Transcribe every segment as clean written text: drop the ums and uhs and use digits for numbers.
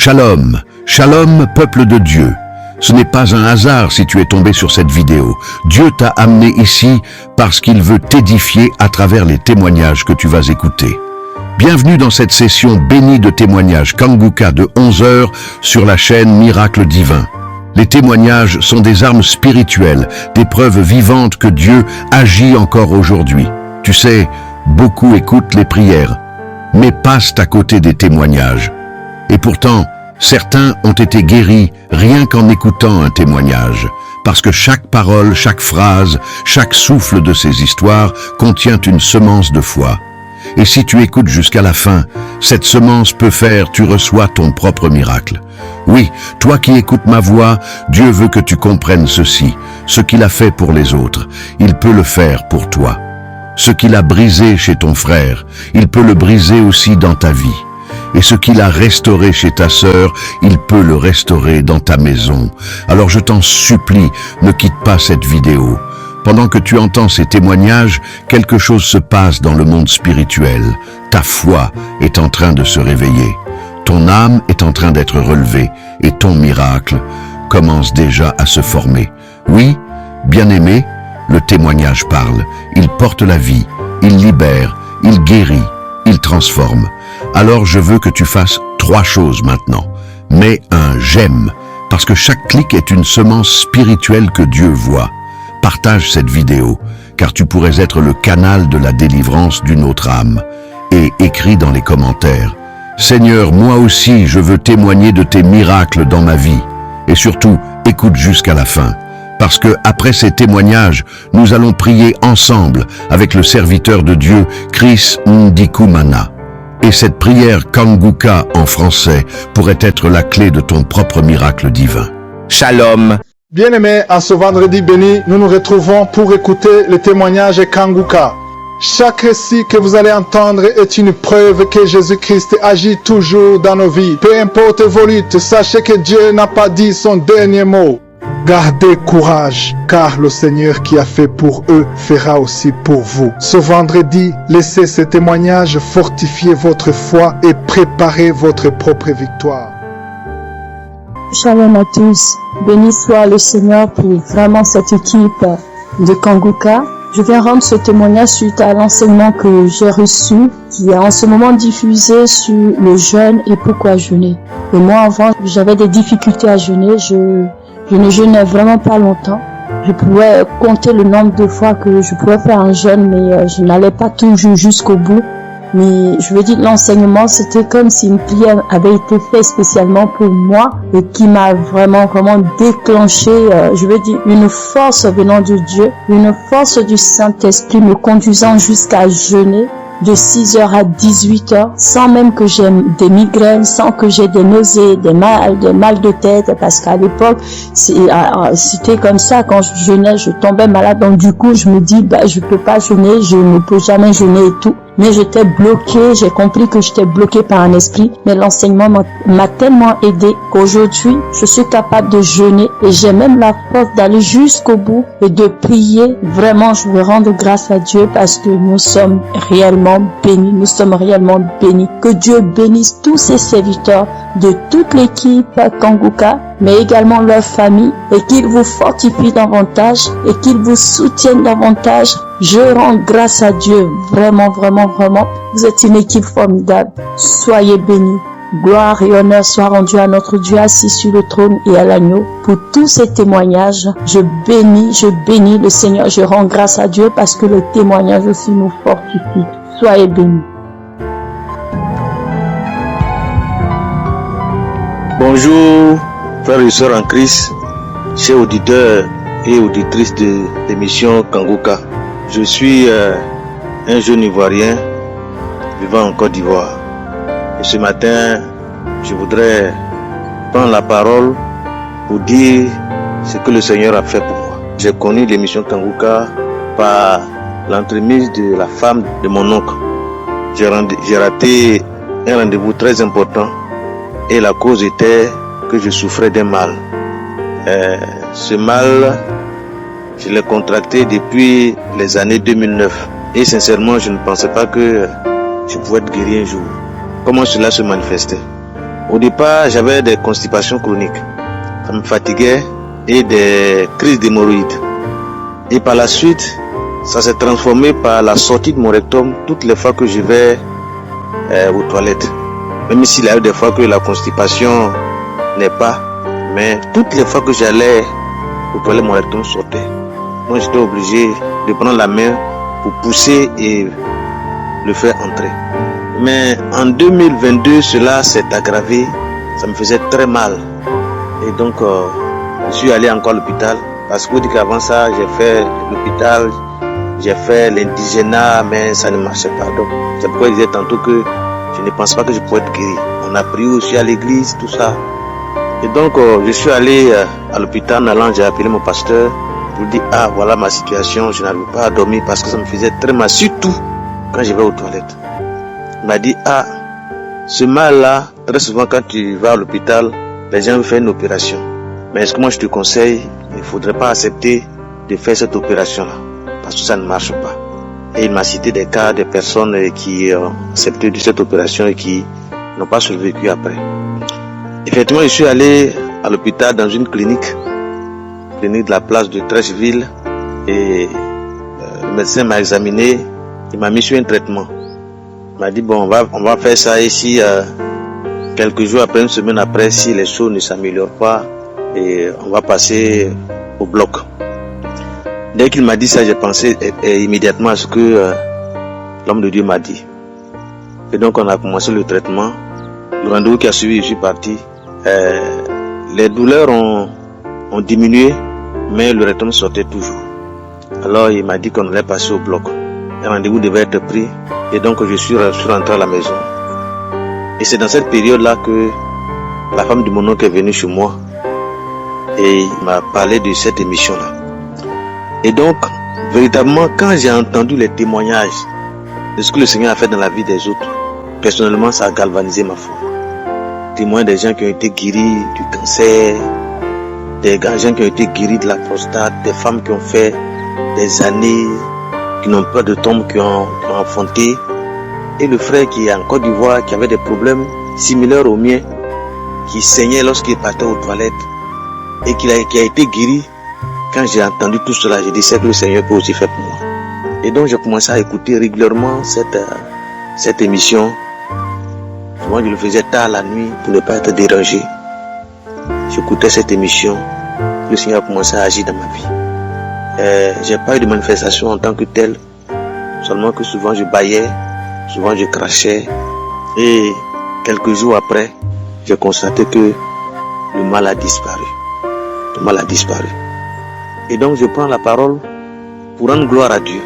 Shalom, shalom peuple de Dieu. Ce n'est pas un hasard si tu es tombé sur cette vidéo. Dieu t'a amené ici parce qu'il veut t'édifier à travers les témoignages que tu vas écouter. Bienvenue dans cette session bénie de témoignages Kanguka de 11h sur la chaîne Miracle Divin. Les témoignages sont des armes spirituelles, des preuves vivantes que Dieu agit encore aujourd'hui. Tu sais, beaucoup écoutent les prières, mais passent à côté des témoignages. Et pourtant, certains ont été guéris rien qu'en écoutant un témoignage, parce que chaque parole, chaque phrase, chaque souffle de ces histoires contient une semence de foi. Et si tu écoutes jusqu'à la fin, cette semence peut faire, tu reçois ton propre miracle. Oui, toi qui écoutes ma voix, Dieu veut que tu comprennes ceci. Ce qu'il a fait pour les autres, il peut le faire pour toi. Ce qu'il a brisé chez ton frère, il peut le briser aussi dans ta vie. Et ce qu'il a restauré chez ta sœur, il peut le restaurer dans ta maison. Alors je t'en supplie, ne quitte pas cette vidéo. Pendant que tu entends ces témoignages, quelque chose se passe dans le monde spirituel. Ta foi est en train de se réveiller. Ton âme est en train d'être relevée et ton miracle commence déjà à se former. Oui, bien-aimé, le témoignage parle. Il porte la vie, il libère, il guérit, il transforme. Alors je veux que tu fasses 3 choses maintenant. Mets un j'aime, parce que chaque clic est une semence spirituelle que Dieu voit. Partage cette vidéo, car tu pourrais être le canal de la délivrance d'une autre âme. Et écris dans les commentaires, Seigneur, moi aussi je veux témoigner de tes miracles dans ma vie. Et surtout, écoute jusqu'à la fin. Parce que après ces témoignages, nous allons prier ensemble avec le serviteur de Dieu, Chris Ndikumana. Et cette prière Kanguka en français pourrait être la clé de ton propre miracle divin. Shalom. Bien-aimés, à ce vendredi béni, nous nous retrouvons pour écouter le témoignage Kanguka. Chaque récit que vous allez entendre est une preuve que Jésus-Christ agit toujours dans nos vies. Peu importe vos luttes, sachez que Dieu n'a pas dit son dernier mot. Gardez courage, car le Seigneur qui a fait pour eux fera aussi pour vous. Ce vendredi, laissez ce témoignage fortifier votre foi et préparer votre propre victoire. Shalom à tous, béni soit le Seigneur pour vraiment cette équipe de Kanguka. Je viens rendre ce témoignage suite à l'enseignement que j'ai reçu, qui est en ce moment diffusé sur le jeûne et pourquoi jeûner. Et moi avant, j'avais des difficultés à jeûner, je ne jeûnais vraiment pas longtemps. Je pouvais compter le nombre de fois que je pouvais faire un jeûne, mais je n'allais pas toujours jusqu'au bout. Mais je veux dire, l'enseignement, c'était comme si une prière avait été faite spécialement pour moi et qui m'a vraiment déclenché, je veux dire, une force venant de Dieu, une force du Saint-Esprit me conduisant jusqu'à jeûner de 6h à 18h, sans même que j'ai des migraines, sans que j'ai des nausées, des mal de tête, parce qu'à l'époque, c'était comme ça, quand je jeûnais, je tombais malade, donc du coup, je me dis, je peux pas jeûner, je ne peux jamais jeûner et tout. Mais j'étais bloquée, j'ai compris que j'étais bloquée par un esprit, mais l'enseignement m'a tellement aidé qu'aujourd'hui, je suis capable de jeûner et j'ai même la force d'aller jusqu'au bout et de prier. Vraiment, je veux rendre grâce à Dieu parce que nous sommes réellement bénis, Que Dieu bénisse tous ses serviteurs de toute l'équipe Kanguka, mais également leur famille, et qu'il vous fortifie davantage et qu'il vous soutienne davantage. Je rends grâce à Dieu, vraiment. Vous êtes une équipe formidable. Soyez bénis. Gloire et honneur soient rendus à notre Dieu assis sur le trône et à l'agneau. Pour tous ces témoignages, je bénis le Seigneur. Je rends grâce à Dieu parce que le témoignage aussi nous fortifie. Soyez bénis. Bonjour, frères et sœurs en Christ, chers auditeurs et auditrices de l'émission Kanguka. Je suis un jeune Ivoirien vivant en Côte d'Ivoire. Et ce matin, je voudrais prendre la parole pour dire ce que le Seigneur a fait pour moi. J'ai connu l'émission Kanguka par l'entremise de la femme de mon oncle. J'ai raté un rendez-vous très important et la cause était que je souffrais d'un mal. Ce mal, je l'ai contracté depuis les années 2009 et sincèrement je ne pensais pas que je pouvais être guéri un jour. Comment cela se manifestait? Au départ, j'avais des constipations chroniques. Ça me fatiguait et des crises d'hémorroïdes. Et par la suite, ça s'est transformé par la sortie de mon rectum toutes les fois que je vais aux toilettes. Même s'il y a eu des fois que la constipation n'est pas, mais toutes les fois que j'allais aux toilettes, mon rectum sortait. Donc j'étais obligé de prendre la main pour pousser et le faire entrer. Mais en 2022, cela s'est aggravé. Ça me faisait très mal. Et donc, je suis allé encore à l'hôpital. Parce que qu'avant ça, j'ai fait l'hôpital, j'ai fait l'indigénat, mais ça ne marchait pas. Donc, c'est pourquoi je disais tantôt que je ne pense pas que je pourrais être guéri. On a prié aussi à l'église, tout ça. Et donc, je suis allé à l'hôpital. En allant, j'ai appelé mon pasteur pour dire, ah, voilà ma situation. Je n'arrive pas à dormir parce que ça me faisait très mal, surtout quand je vais aux toilettes. Il m'a dit, ah, ce mal-là, très souvent quand tu vas à l'hôpital, les gens veulent faire une opération. Mais est-ce que moi je te conseille, il ne faudrait pas accepter de faire cette opération-là, parce que ça ne marche pas. Et il m'a cité des cas de personnes qui ont accepté de cette opération et qui n'ont pas survécu après. Effectivement, je suis allé à l'hôpital dans une clinique de la place de Trècheville, et le médecin m'a examiné, il m'a mis sur un traitement. Il m'a dit, bon, on va faire ça ici quelques jours après, une semaine après, si les choses ne s'améliorent pas, et on va passer au bloc. Dès qu'il m'a dit ça, j'ai pensé immédiatement à ce que l'homme de Dieu m'a dit. Et donc on a commencé le traitement. Le rendez-vous qui a suivi, je suis parti. Les douleurs ont diminué, mais le rectum sortait toujours. Alors il m'a dit qu'on allait passer au bloc. Un rendez-vous devait être pris, et donc je suis rentré à la maison. Et c'est dans cette période-là que la femme de mon oncle est venue chez moi et il m'a parlé de cette émission-là. Et donc, véritablement, quand j'ai entendu les témoignages de ce que le Seigneur a fait dans la vie des autres, personnellement, ça a galvanisé ma foi. Témoins des gens qui ont été guéris du cancer, des gens qui ont été guéris de la prostate, des femmes qui ont fait des années, qui n'ont pas de tombe, qui ont enfanté. Et le frère qui est en Côte d'Ivoire, qui avait des problèmes similaires aux miens, qui saignait lorsqu'il partait aux toilettes, et qui a été guéri. Quand j'ai entendu tout cela, j'ai dit, c'est que le Seigneur peut aussi faire pour moi. Et donc j'ai commencé à écouter régulièrement cette émission. Souvent je le faisais tard la nuit pour ne pas être dérangé. J'écoutais cette émission. Le Seigneur a commencé à agir dans ma vie. J'ai pas eu de manifestation en tant que telle, seulement que souvent je bâillais, souvent je crachais. Et quelques jours après, j'ai constaté que le mal a disparu. Le mal a disparu. Et donc je prends la parole pour rendre gloire à Dieu.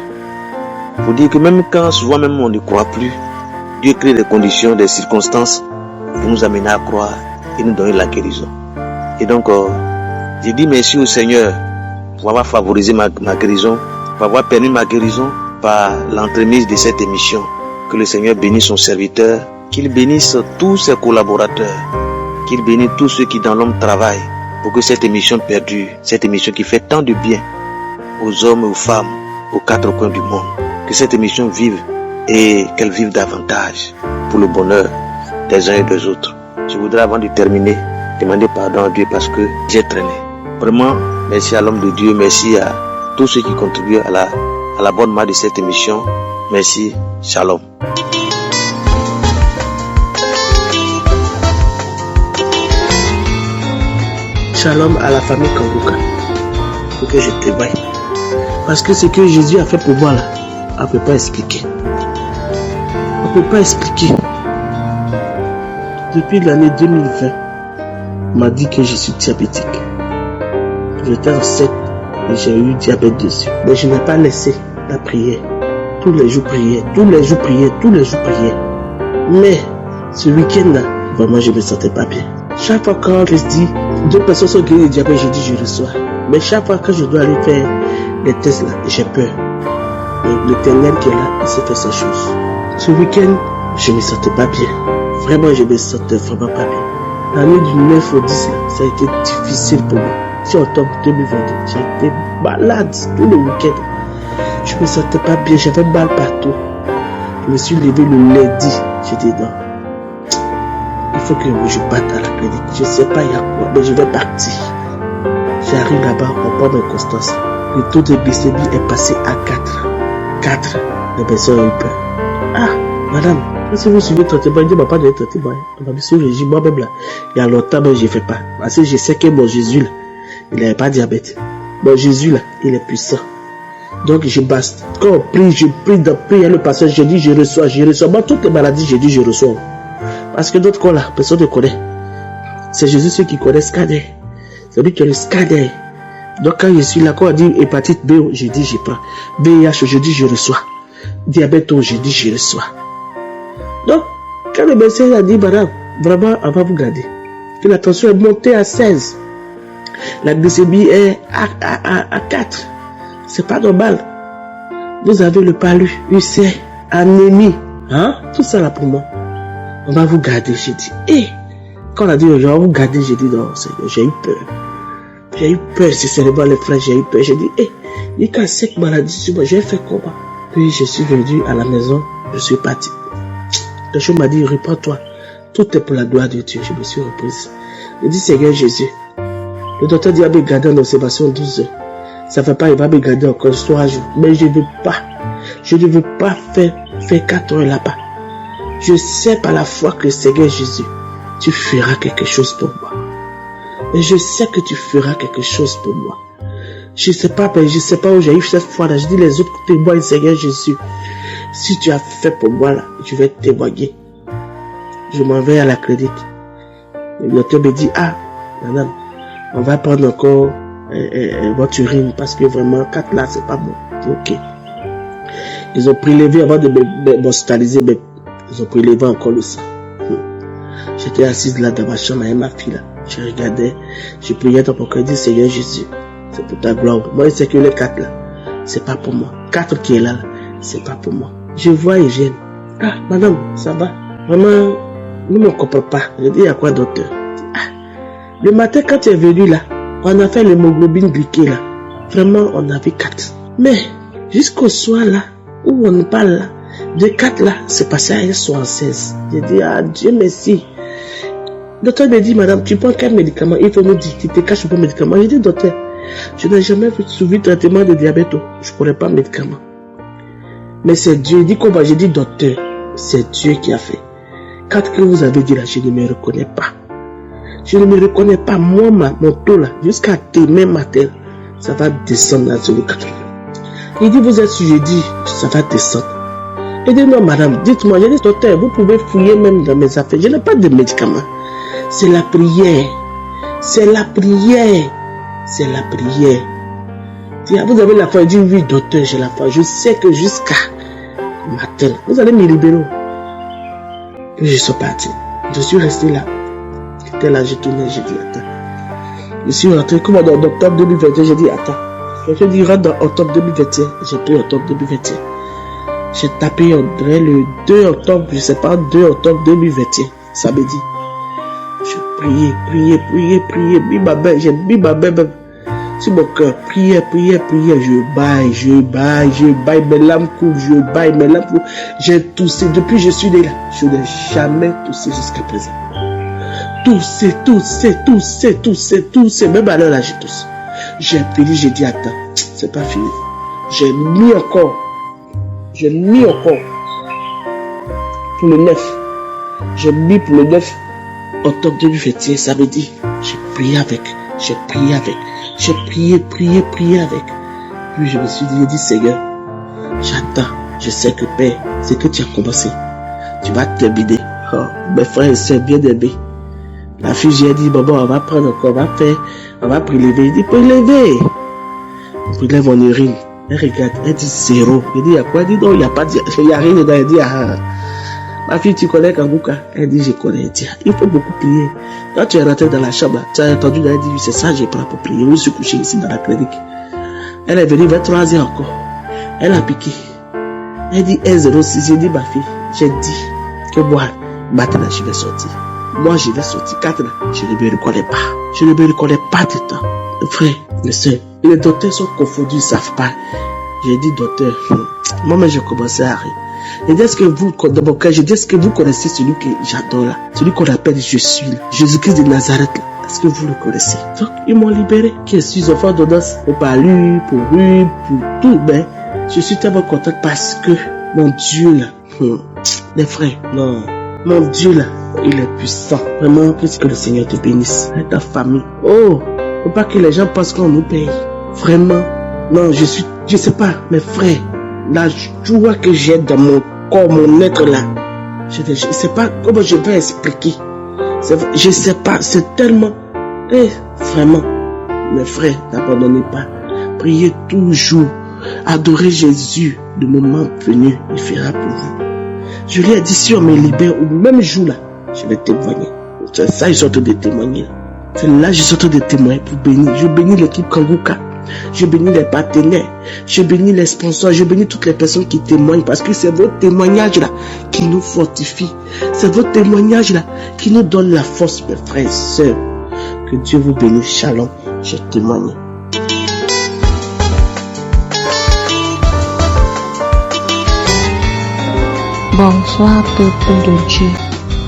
Pour dire que même quand souvent même on ne croit plus, Dieu crée des conditions, des circonstances pour nous amener à croire et nous donner la guérison. Et donc j'ai dit merci au Seigneur pour avoir favorisé ma guérison, pour avoir permis ma guérison par l'entremise de cette émission. Que le Seigneur bénisse son serviteur, qu'il bénisse tous ses collaborateurs, qu'il bénisse tous ceux qui dans l'homme travaillent pour que cette émission perdure, cette émission qui fait tant de bien aux hommes et aux femmes, aux quatre coins du monde. Que cette émission vive et qu'elle vive davantage pour le bonheur des uns et des autres. Je voudrais avant de terminer demander pardon à Dieu parce que j'ai traîné. Vraiment, merci à l'homme de Dieu, merci à tous ceux qui contribuent à la bonne marche de cette émission. Merci, shalom. Shalom à la famille Kanguka. Faut que je témoigne. Parce que ce que Jésus a fait pour moi là, on ne peut pas expliquer. On ne peut pas expliquer. Depuis l'année 2020, on m'a dit que je suis diabétique. J'étais enceinte et j'ai eu diabète dessus. Mais je n'ai pas laissé la prière. Tous les jours prière, tous les jours prière, tous les jours prière. Mais ce week-end là, vraiment je ne me sentais pas bien. Chaque fois quand je dis 2 personnes sont guéries de diabète, je dis je reçois. Mais chaque fois que je dois aller faire les tests là, j'ai peur. Mais l'Éternel qui est là, il sait faire ces choses. Ce week-end, je ne me sentais pas bien. Vraiment, je me sentais vraiment pas bien. L'année du 9 au 10 là, ça a été difficile pour moi. C'est octobre 2022, j'ai été malade tout le week-end. Je ne me sentais pas bien, j'avais mal partout. Je me suis levé le lundi, j'ai dit non. Il faut que je parte à la clinique. Je sais pas il y a quoi, mais je vais partir. J'arrive là-bas, on prend mes constances. Le taux de glycémie est passé à 4. 4. Les personnes ont eu peur. Ah, madame, si vous suivez le traitement, il ne m'a pas donné le traitement. On m'a mis sur le régime, moi-même là. Il y a longtemps, mais je ne fais pas. Parce que je sais que mon Jésus là, il n'avait pas de diabète. Mon Jésus là, il est puissant. Donc je basse. Quand on prie, je prie dans prière le pasteur, je dis je reçois. Moi, toutes les maladies, je dis je reçois. Parce que d'autres cas là, personne ne connaît. C'est Jésus ceux qui connaissent scanner. C'est lui qui a le scanner. Donc quand je suis là, quand on dit hépatite B, je dis je prends. VIH, je dis je reçois. Diabète, je dis je reçois. Donc, quand le médecin a dit, madame, vraiment, on va vous garder. Que la tension est montée à 16. La glycémie est à 4. C'est pas normal. Vous avez le palu, UC, anémie. Hein? Tout ça là pour moi. On va vous garder, j'ai dit. Et quand on a dit, on va vous garder, j'ai dit, non, j'ai eu peur. J'ai eu peur, c'est seulement les frères, j'ai eu peur. J'ai dit, il y a 5 maladies sur moi, j'ai fait comment? Puis je suis venu à la maison, je suis parti. Le chou m'a dit, reprends-toi. Tout est pour la gloire de Dieu. Je me suis reprise. Je dis, Seigneur Jésus. Le docteur dit, il va me garder en observation 12 heures. Ça ne fait pas, il va me garder encore 3 jours. Mais je ne veux pas. Je ne veux pas faire 4 heures là-bas. Je sais par la foi que Seigneur Jésus, tu feras quelque chose pour moi. Et je sais que tu feras quelque chose pour moi. Je sais pas où j'ai eu cette foi-là. Je dis les autres témoignent, Seigneur Jésus. Si tu as fait pour moi là, je vais témoigner. Je m'en vais à la clinique. Le docteur me dit, ah, madame, on va prendre encore votre urine parce que vraiment, 4 là, c'est pas bon. Ok. Ils ont prélevé avant de m'hospitaliser, mais ils ont prélevé encore le sang. J'étais assise là dans ma chambre avec ma fille là. Je regardais, je priais dans mon cœur, je dis, Seigneur Jésus, c'est pour ta gloire. Moi, je sais que les 4 là, c'est pas pour moi. 4 qui est là, c'est pas pour moi. Je vois Eugène. Ah, madame, ça va? Vraiment, nous ne comprenons pas. Je dis, il y a quoi, docteur? Ah, le matin, quand tu es venu là, on a fait l'hémoglobine glyquée là. Vraiment, on avait 4. Mais, jusqu'au soir là, où on parle là, de 4 là, c'est passé à 76. Je dis, ah, Dieu merci. Le docteur me dit, madame, tu prends quel médicament? Il faut me dire, tu te caches pour le médicament. Je dis, docteur, je n'ai jamais suivi le traitement de diabète. Je ne connais pas le médicament. Mais c'est Dieu. Il dit comment? J'ai dit, docteur, c'est Dieu qui a fait. 4 que vous avez dit là, je ne me reconnais pas. Je ne me reconnais pas. Moi, mon taux là, jusqu'à demain matin, ça va descendre à 0,80. Il dit, vous êtes sûr? J'ai dit, ça va descendre. Il dit, non, madame, dites-moi. J'ai dit, docteur, vous pouvez fouiller même dans mes affaires. Je n'ai pas de médicaments. C'est la prière. C'est la prière. C'est la prière. Vous avez la foi. Il dit, oui, docteur, j'ai la foi. Je sais que jusqu'à matin, vous allez me libérer. Puis je suis parti. Je suis resté là. J'étais là, j'ai tourné, j'ai dit, attends. Je suis rentré comme en octobre 2021. J'ai dit, attends. Je dis, rentre dans octobre 2021. J'ai pris octobre 2021. J'ai tapé André le 2 octobre, je sais pas, 2 octobre 2021. Samedi. Je priais, mis ma main, j'ai mis ma main même sur mon cœur, prière, je baille, mes larmes coulent, j'ai toussé, depuis que je suis né là, je n'ai jamais toussé jusqu'à présent. Toussé, même à l'heure là, j'ai toussé. J'ai prié, j'ai dit, attends, c'est pas fini. J'ai mis encore pour le 9. J'ai mis pour le 9. Octobre 2021, samedi, j'ai prié avec. Puis je me suis dit, Seigneur, j'attends, je sais que Père, c'est que tu as commencé. Tu vas terminer. Oh, mes frères et sœurs bien aimés. La fille, j'ai dit, bon, on va prendre encore, on va prélever. Il dit, prélever. On prélève mon urine. Elle regarde, elle dit 0. Il dit, il y a quoi? Elle dit, non, il n'y a pas de, il y a rien dedans. Elle dit, ah. Ma fille, tu connais Kanguka? Elle dit, je connais. Elle dit, il faut beaucoup prier. Quand tu es rentré dans la chambre, tu as entendu, elle dit, c'est ça, j'ai pris pour prier. Je suis couché ici dans la clinique. Elle est venue 23h encore. Elle a piqué. Elle dit, 1,06. J'ai dit, ma fille, j'ai dit que moi, maintenant, je vais sortir. Moi, je vais sortir. 4 là, je ne me reconnais pas. Je ne me reconnais pas du temps. Frère, les soeurs, les docteurs sont confondus, ils ne savent pas. J'ai dit, docteur, moi-même, j'ai commencé à rire. Je dis, est-ce que vous, dans mon cœur, je dis, est-ce que vous connaissez celui que j'adore là? Celui qu'on appelle Je suis là. Jésus-Christ de Nazareth là. Est-ce que vous le connaissez? Donc, ils m'ont libéré. Je suis enfant d'audace pour Palu, pour rue, pour tout. Ben, je suis tellement content parce que mon Dieu là, les frères, non, mon Dieu là, il est puissant. Vraiment, que le Seigneur te bénisse. Et ta famille. Oh, faut pas que les gens pensent qu'on nous paye. Vraiment, non, je sais pas, mes frères, la joie que j'ai dans mon corps, mon être là, je sais pas comment je vais expliquer. Je sais pas, c'est tellement, vraiment, mes frères, n'abandonnez pas, priez toujours, adorez Jésus, le moment venu, il fera pour vous. Je lui ai dit, si on me libère au même jour là, je vais témoigner. C'est ça, je suis en train de témoigner. C'est là, je suis en train de témoigner pour bénir. Je bénis l'équipe Kanguka. Je bénis les partenaires, je bénis les sponsors, je bénis toutes les personnes qui témoignent parce que c'est votre témoignage là qui nous fortifie. C'est votre témoignage là qui nous donne la force, mes frères et sœurs. Que Dieu vous bénisse. Shalom, je témoigne. Bonsoir peuple de Dieu.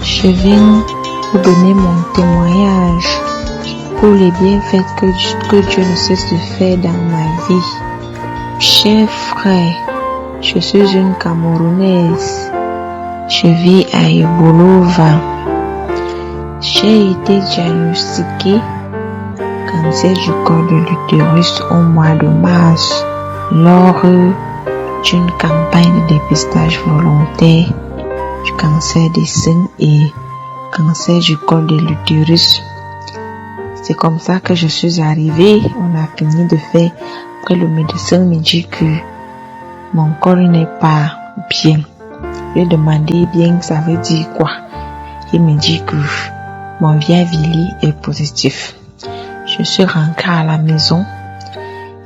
Je viens vous donner mon témoignage pour les bienfaits que Dieu ne cesse de faire dans ma vie. Chers frères, je suis une Camerounaise. Je vis à Ibolova. J'ai été diagnostiquée cancer du col de l'utérus au mois de mars lors d'une campagne de dépistage volontaire du cancer des seins et cancer du col de l'utérus. C'est comme ça que je suis arrivée. On a fini de faire. Après, le médecin me dit que mon corps n'est pas bien. Je lui ai demandé bien, ça veut dire quoi? Il me dit que mon VIH est positif. Je suis rentrée à la maison.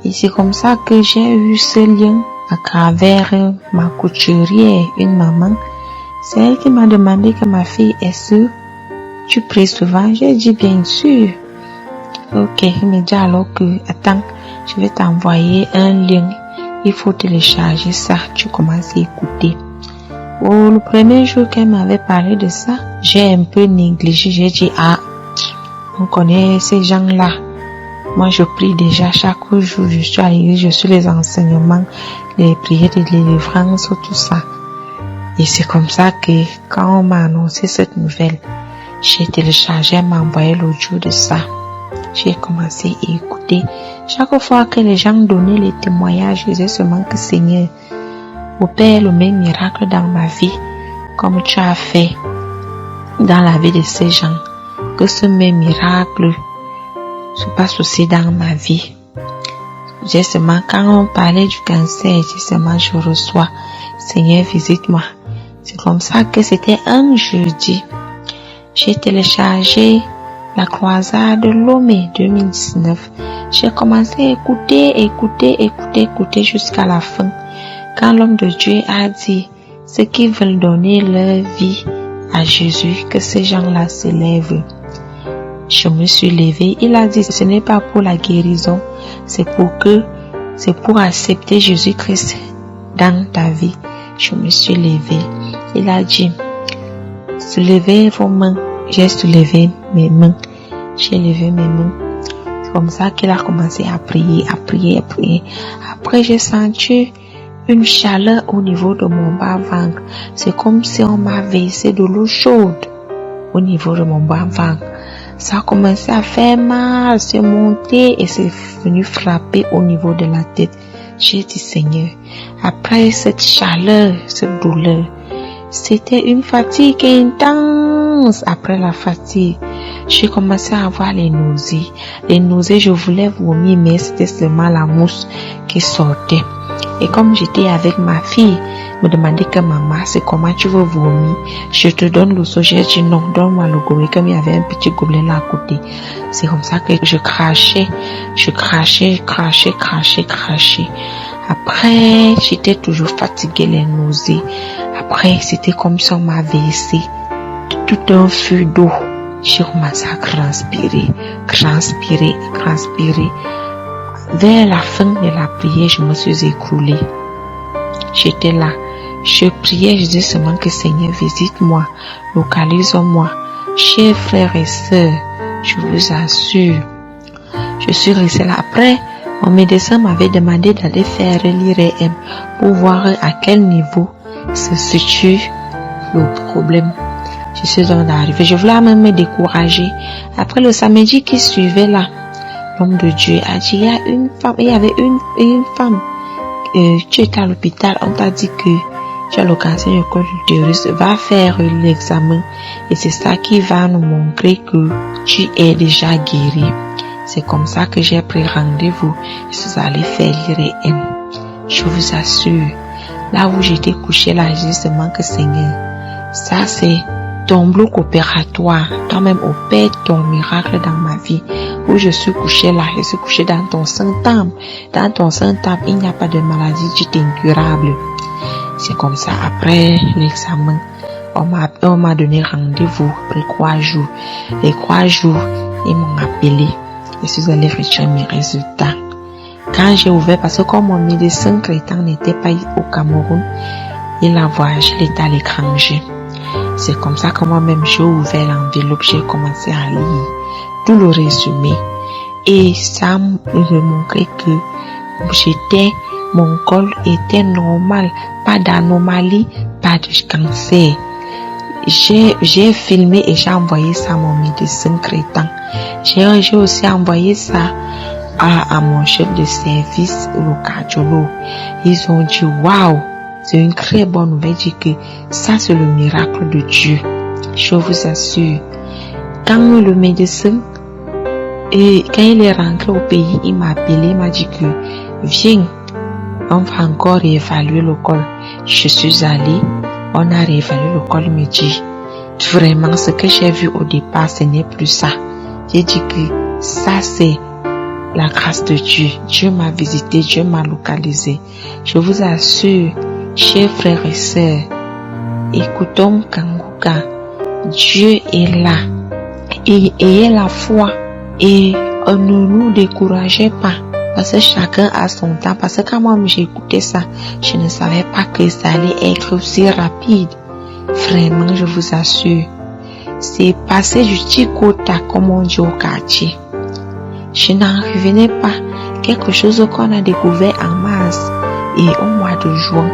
Et c'est comme ça que j'ai eu ce lien à travers ma couturière, une maman. C'est elle qui m'a demandé que ma fille, est-ce que tu pries souvent? J'ai dit bien sûr. Ok, il me dit alors que, attends, je vais t'envoyer un lien. Il faut télécharger ça, tu commences à écouter. Oh, le premier jour qu'elle m'avait parlé de ça, j'ai un peu négligé. J'ai dit, on connaît ces gens-là. Moi, je prie déjà chaque jour. Je suis à l'église, je suis les enseignements, les prières de délivrance, tout ça. Et c'est comme ça que, quand on m'a annoncé cette nouvelle, j'ai téléchargé, elle m'a envoyé l'audio de ça. J'ai commencé à écouter. Chaque fois que les gens donnaient les témoignages, je disais seulement que Seigneur, opère le même miracle dans ma vie, comme tu as fait dans la vie de ces gens. Que ce même miracle se passe aussi dans ma vie. J'ai seulement, quand on parlait du cancer, j'ai seulement, je reçois, Seigneur, visite-moi. C'est comme ça que c'était un jeudi. J'ai téléchargé la croisade de Lomé 2019. J'ai commencé à écouter jusqu'à la fin. Quand l'homme de Dieu a dit ceux qui veulent donner leur vie à Jésus, que ces gens-là se lèvent. Je me suis levée. Il a dit ce n'est pas pour la guérison, c'est pour accepter Jésus-Christ dans ta vie. Je me suis levée. Il a dit soulevez vos mains. J'ai soulevé mes mains. J'ai levé mes mains. C'est comme ça qu'il a commencé à prier. Après, j'ai senti une chaleur au niveau de mon bas-ventre. C'est comme si on m'a versé de l'eau chaude au niveau de mon bas-ventre. Ça a commencé à faire mal, c'est monté et c'est venu frapper au niveau de la tête. J'ai dit Seigneur, après cette chaleur, cette douleur, c'était une fatigue intense. Après la fatigue, j'ai commencé à avoir les nausées. Les nausées, je voulais vomir, mais c'était seulement la mousse qui sortait. Et comme j'étais avec ma fille, me demandait que maman, c'est comment tu veux vomir? Je te donne le seau. J'ai dit non, donne-moi le gobelet, comme il y avait un petit gobelet là à côté. C'est comme ça que je crachais. Après, j'étais toujours fatiguée, les nausées. Après, c'était comme si on m'a versé tout un feu d'eau. J'ai commencé à transpirer. Vers la fin de la prière, je me suis écroulée. J'étais là. Je priais, je disais seulement que Seigneur, visite-moi, localise-moi. Chers frères et sœurs, je vous assure, je suis restée là. Après, mon médecin m'avait demandé d'aller faire l'IRM pour voir à quel niveau se situe le problème. Je suis donc arrivée. Je voulais même me décourager. Après le samedi qui suivait là, l'homme de Dieu a dit, il y avait une femme. Tu étais à l'hôpital, on t'a dit que tu as le cancer du col de l'utérus, va faire l'examen et c'est ça qui va nous montrer que tu es déjà guéri. C'est comme ça que j'ai pris rendez-vous. Je suis allée faire l'IRM. Je vous assure, là où j'étais couchée là, j'ai seulement que Seigneur, ça c'est ton bloc opératoire. Toi-même opère ton miracle dans ma vie. Où je suis couchée là, je suis couchée dans ton Saint-Temple. Dans ton Saint-Temple, il n'y a pas de maladie dite incurable. C'est comme ça, après l'examen, on m'a donné rendez-vous après 3 jours. Les 3 jours, ils m'ont appelé. Je suis allée retirer mes résultats. Quand j'ai ouvert, parce que comme mon médecin traitant n'était pas au Cameroun, il a voyagé, il était à l'étranger. C'est comme ça que moi-même j'ai ouvert l'enveloppe, j'ai commencé à lire tout le résumé. Et ça me montrait que mon col était normal, pas d'anomalie, pas de cancer. J'ai filmé et j'ai envoyé ça à mon médecin traitant. J'ai aussi envoyé ça à mon chef de service, le cardiologue. Ils ont dit, waouh, c'est une très bonne nouvelle, dit que ça c'est le miracle de Dieu. Je vous assure. Quand le médecin, quand il est rentré au pays, il m'a appelé, il m'a dit que viens, on va encore réévaluer le col. Je suis allée, on a réévalué le col, il me dit, vraiment ce que j'ai vu au départ, ce n'est plus ça. J'ai dit que ça c'est la grâce de Dieu. Dieu m'a visité, Dieu m'a localisé. Je vous assure, chers frères et sœurs, écoutons Kanguka. Dieu est là. Et ayez la foi. Et ne nous découragez pas. Parce que chacun a son temps. Parce que quand moi j'ai écouté ça, je ne savais pas que ça allait être aussi rapide. Vraiment, je vous assure. C'est passé du ticota, comme on dit au quartier. Je n'en revenais pas. Quelque chose qu'on a découvert en mars et au mois de juin,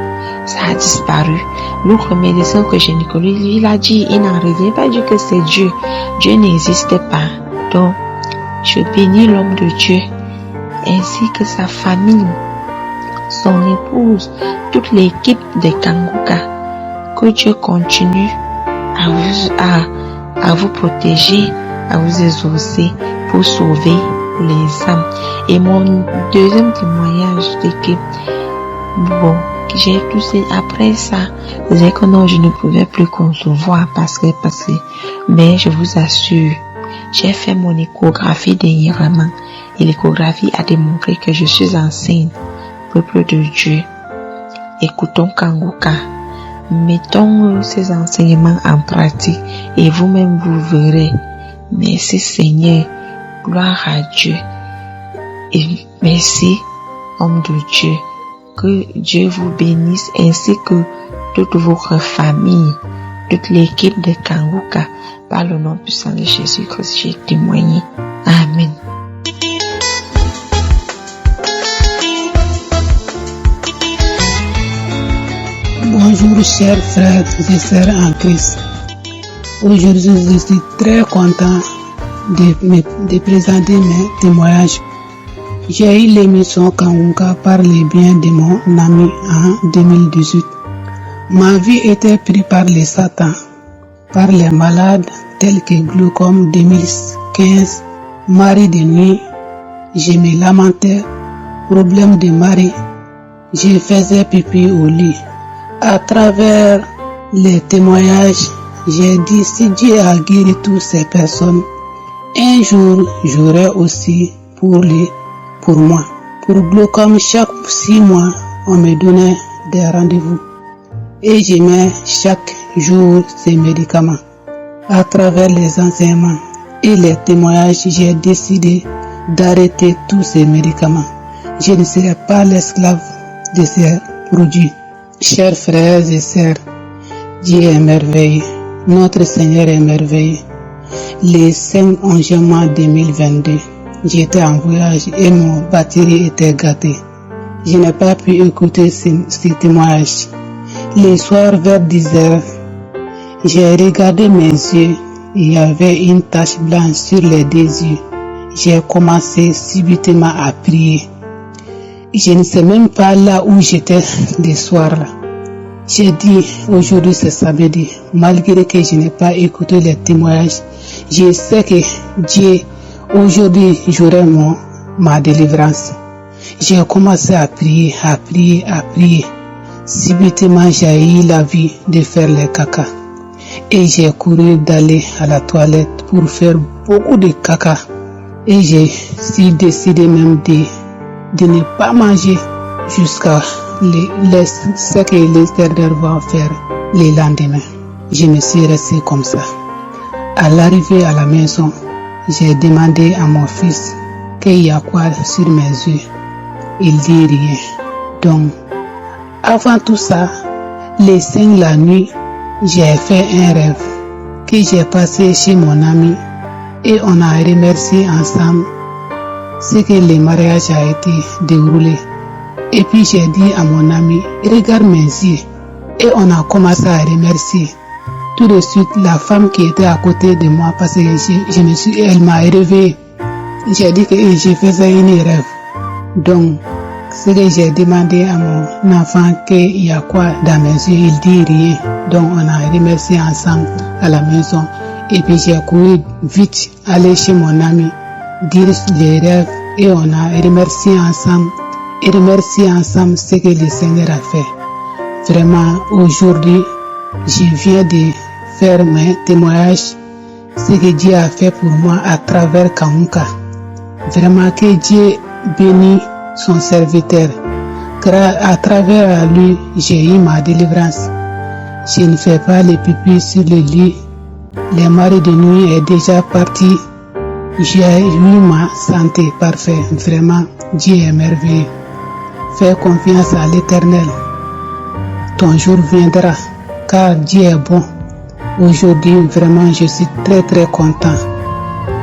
ça a disparu. L'autre médecin que j'ai connu, il a dit, il n'en revient pas, dit que c'est Dieu. Dieu n'existe pas. Donc, je bénis l'homme de Dieu, ainsi que sa famille, son épouse, toute l'équipe de Kanguka. Que Dieu continue à vous protéger, à vous exaucer pour sauver les âmes. Et mon deuxième témoignage, c'est que, bon, j'ai toussé après ça, c'est que non, je ne pouvais plus concevoir parce que, mais je vous assure, j'ai fait mon échographie dernièrement et l'échographie a démontré que je suis enceinte. Peuple de Dieu, écoutons Kanguka, mettons ces enseignements en pratique et vous-même vous verrez. Merci Seigneur, gloire à Dieu et merci homme de Dieu. Que Dieu vous bénisse ainsi que toute votre famille, toute l'équipe de Kanguka. Par le nom puissant de Jésus-Christ, j'ai témoigné. Amen. Bonjour chers frères et sœurs en Christ. Aujourd'hui, je suis très content de présenter mes témoignages. J'ai eu l'émission Kanguka par les biens de mon ami en 2018. Ma vie était prise par les satans, par les malades tels que glaucome 2015, mari de nuit, je me lamentais, problème de mari, je faisais pipi au lit. À travers les témoignages, j'ai dit si Dieu a guéri toutes ces personnes, un jour j'aurai aussi pour moi. Pour glaucome, chaque 6 mois, on me donnait des rendez-vous. Et je mets chaque jour ces médicaments. À travers les enseignements et les témoignages, j'ai décidé d'arrêter tous ces médicaments. Je ne serai pas l'esclave de ces produits. Chers frères et sœurs, Dieu est merveilleux, notre Seigneur est merveilleux. Le 5 juin 2022, j'étais en voyage et mon batterie était gâtée. Je n'ai pas pu écouter ces témoignages. Le soir vers 10h, j'ai regardé mes yeux, il y avait une tache blanche sur les deux yeux. J'ai commencé subitement à prier. Je ne sais même pas là où j'étais le soir là. J'ai dit, aujourd'hui c'est samedi, malgré que je n'ai pas écouté les témoignages, je sais que Dieu, aujourd'hui, jouera ma délivrance. J'ai commencé à prier. Subitement, j'ai eu l'envie de faire le caca. Et j'ai couru d'aller à la toilette pour faire beaucoup de caca. Et j'ai décidé même de ne pas manger jusqu'à ce que l'Éternel va faire le lendemain. Je me suis resté comme ça. À l'arrivée à la maison, j'ai demandé à mon fils qu'il y a quoi sur mes yeux. Il dit rien. Donc, avant tout ça, les 5 la nuit, j'ai fait un rêve que j'ai passé chez mon ami et on a remercié ensemble ce que le mariage a été déroulé. Et puis j'ai dit à mon ami, regarde mes yeux. Et on a commencé à remercier. Tout de suite, la femme qui était à côté de moi, parce que elle m'a réveillé. J'ai dit que je faisais une rêve. Donc, ce que j'ai demandé à mon enfant qu'il y a quoi dans mes yeux, il dit rien. Donc, on a remercié ensemble à la maison. Et puis j'ai couru vite, aller chez mon ami, dire les rêves et on a remercié ensemble. Et remercier ensemble ce que le Seigneur a fait. Vraiment, aujourd'hui, je viens de faire mes témoignages, ce que Dieu a fait pour moi à travers Kanguka. Vraiment que Dieu bénit son serviteur. À travers lui, j'ai eu ma délivrance. Je ne fais pas les pipis sur le lit. Le mari de nuit est déjà parti. J'ai eu ma santé parfaite. Vraiment, Dieu est merveilleux. Fais confiance à l'Éternel. Ton jour viendra, car Dieu est bon. Aujourd'hui, vraiment, je suis très content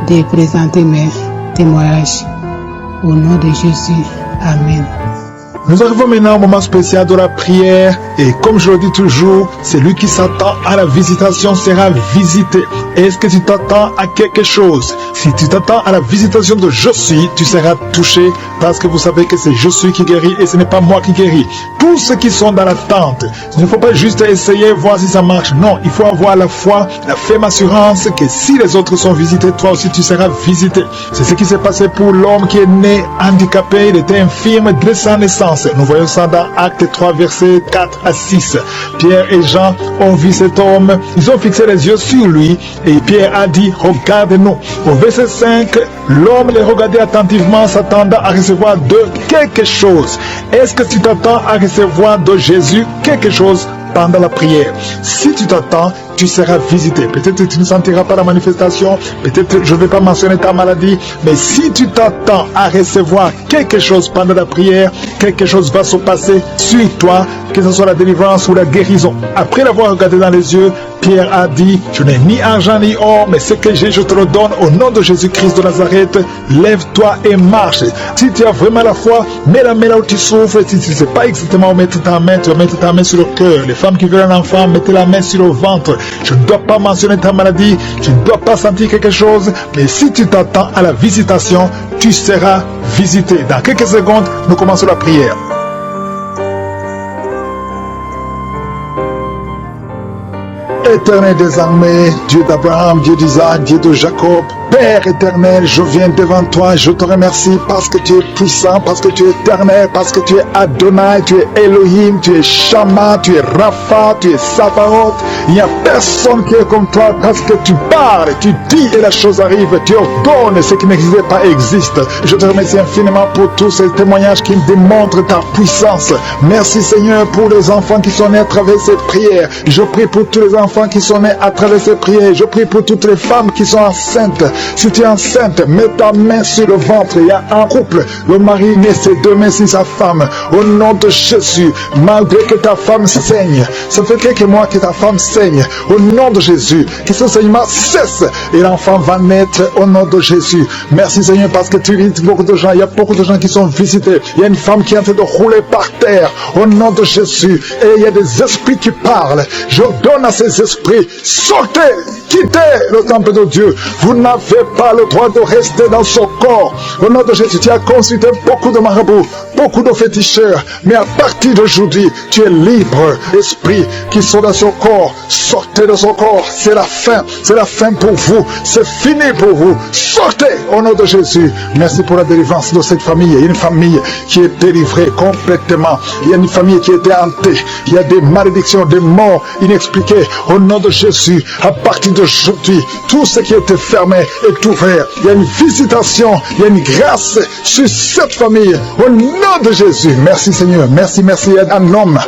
de présenter mes témoignages. Au nom de Jésus, Amen. Nous arrivons maintenant au moment spécial de la prière et comme je le dis toujours, celui qui s'attend à la visitation sera visité. Est-ce que tu t'attends à quelque chose? Si tu t'attends à la visitation de Je suis, tu seras touché parce que vous savez que c'est Je suis qui guérit et ce n'est pas moi qui guéris. Tous ceux qui sont dans l'attente, il ne faut pas juste essayer, voir si ça marche. Non, il faut avoir la foi, la ferme assurance que si les autres sont visités, toi aussi tu seras visité. C'est ce qui s'est passé pour l'homme qui est né handicapé, il était infirme dès sa naissance. Nous voyons ça dans Acte 3, versets 4 à 6. Pierre et Jean ont vu cet homme, ils ont fixé les yeux sur lui et Pierre a dit, regarde-nous. Au verset 5, l'homme les regardait attentivement, s'attendant à recevoir de quelque chose. Est-ce que tu t'attends à recevoir de Jésus quelque chose pendant la prière? Si tu t'attends, tu seras visité. Peut-être que tu ne sentiras pas la manifestation, peut-être je ne vais pas mentionner ta maladie, mais si tu t'attends à recevoir quelque chose pendant la prière, quelque chose va se passer sur toi, que ce soit la délivrance ou la guérison. Après l'avoir regardé dans les yeux, Pierre a dit, je n'ai ni argent ni or, mais ce que j'ai, je te le donne au nom de Jésus-Christ de Nazareth. Lève-toi et marche. Si tu as vraiment la foi, mets la main là où tu souffres. Si tu ne sais pas exactement où mettre ta main, tu vas mettre ta main sur le cœur. Les femmes qui veulent un enfant, mettez la main sur le ventre. Je ne dois pas mentionner ta maladie, je ne dois pas sentir quelque chose, mais si tu t'attends à la visitation, tu seras visité. Dans quelques secondes, nous commençons la prière. Éternel des armées, Dieu d'Abraham, Dieu d'Isaac, Dieu de Jacob, Père éternel, je viens devant toi, je te remercie parce que tu es puissant, parce que tu es éternel, parce que tu es Adonai, tu es Elohim, tu es Shama, tu es Rapha, tu es Sabaoth. Il n'y a personne qui est comme toi parce que tu parles, tu dis et la chose arrive, tu ordonnes, ce qui n'existait pas existe. Je te remercie infiniment pour tous ces témoignages qui me démontrent ta puissance. Merci Seigneur pour les enfants qui sont nés à travers cette prière. Je prie pour tous les enfants qui sont nés à travers cette prière. Je prie pour toutes les femmes qui sont enceintes. Si tu es enceinte, mets ta main sur le ventre. Il y a un couple, le mari met ses deux mains sur sa femme. Au nom de Jésus, malgré que ta femme saigne, ça fait quelques mois que ta femme saigne. Au nom de Jésus, que ce saignement cesse et l'enfant va naître au nom de Jésus. Merci Seigneur parce que tu visites beaucoup de gens. Il y a beaucoup de gens qui sont visités. Il y a une femme qui est en train de rouler par terre au nom de Jésus. Et il y a des esprits qui parlent. Je donne à ces esprits, sortez, quittez le temple de Dieu. Vous n'avez pas le droit de rester dans son corps. Au nom de Jésus, tu as consulté beaucoup de marabouts, beaucoup de féticheurs. Mais à partir d'aujourd'hui, tu es libre. Esprits qui sont dans son corps, sortez de son corps. C'est la fin. C'est la fin pour vous. C'est fini pour vous. Sortez au nom de Jésus. Merci pour la délivrance de cette famille. Il y a une famille qui est délivrée complètement. Il y a une famille qui était hantée. Il y a des malédictions, des morts inexpliquées. Au nom de Jésus, à partir d'aujourd'hui, tout ce qui était fermé est ouvert. Il y a une visitation, il y a une grâce sur cette famille. Au nom de Jésus. Merci Seigneur. Merci, merci. Il y a un homme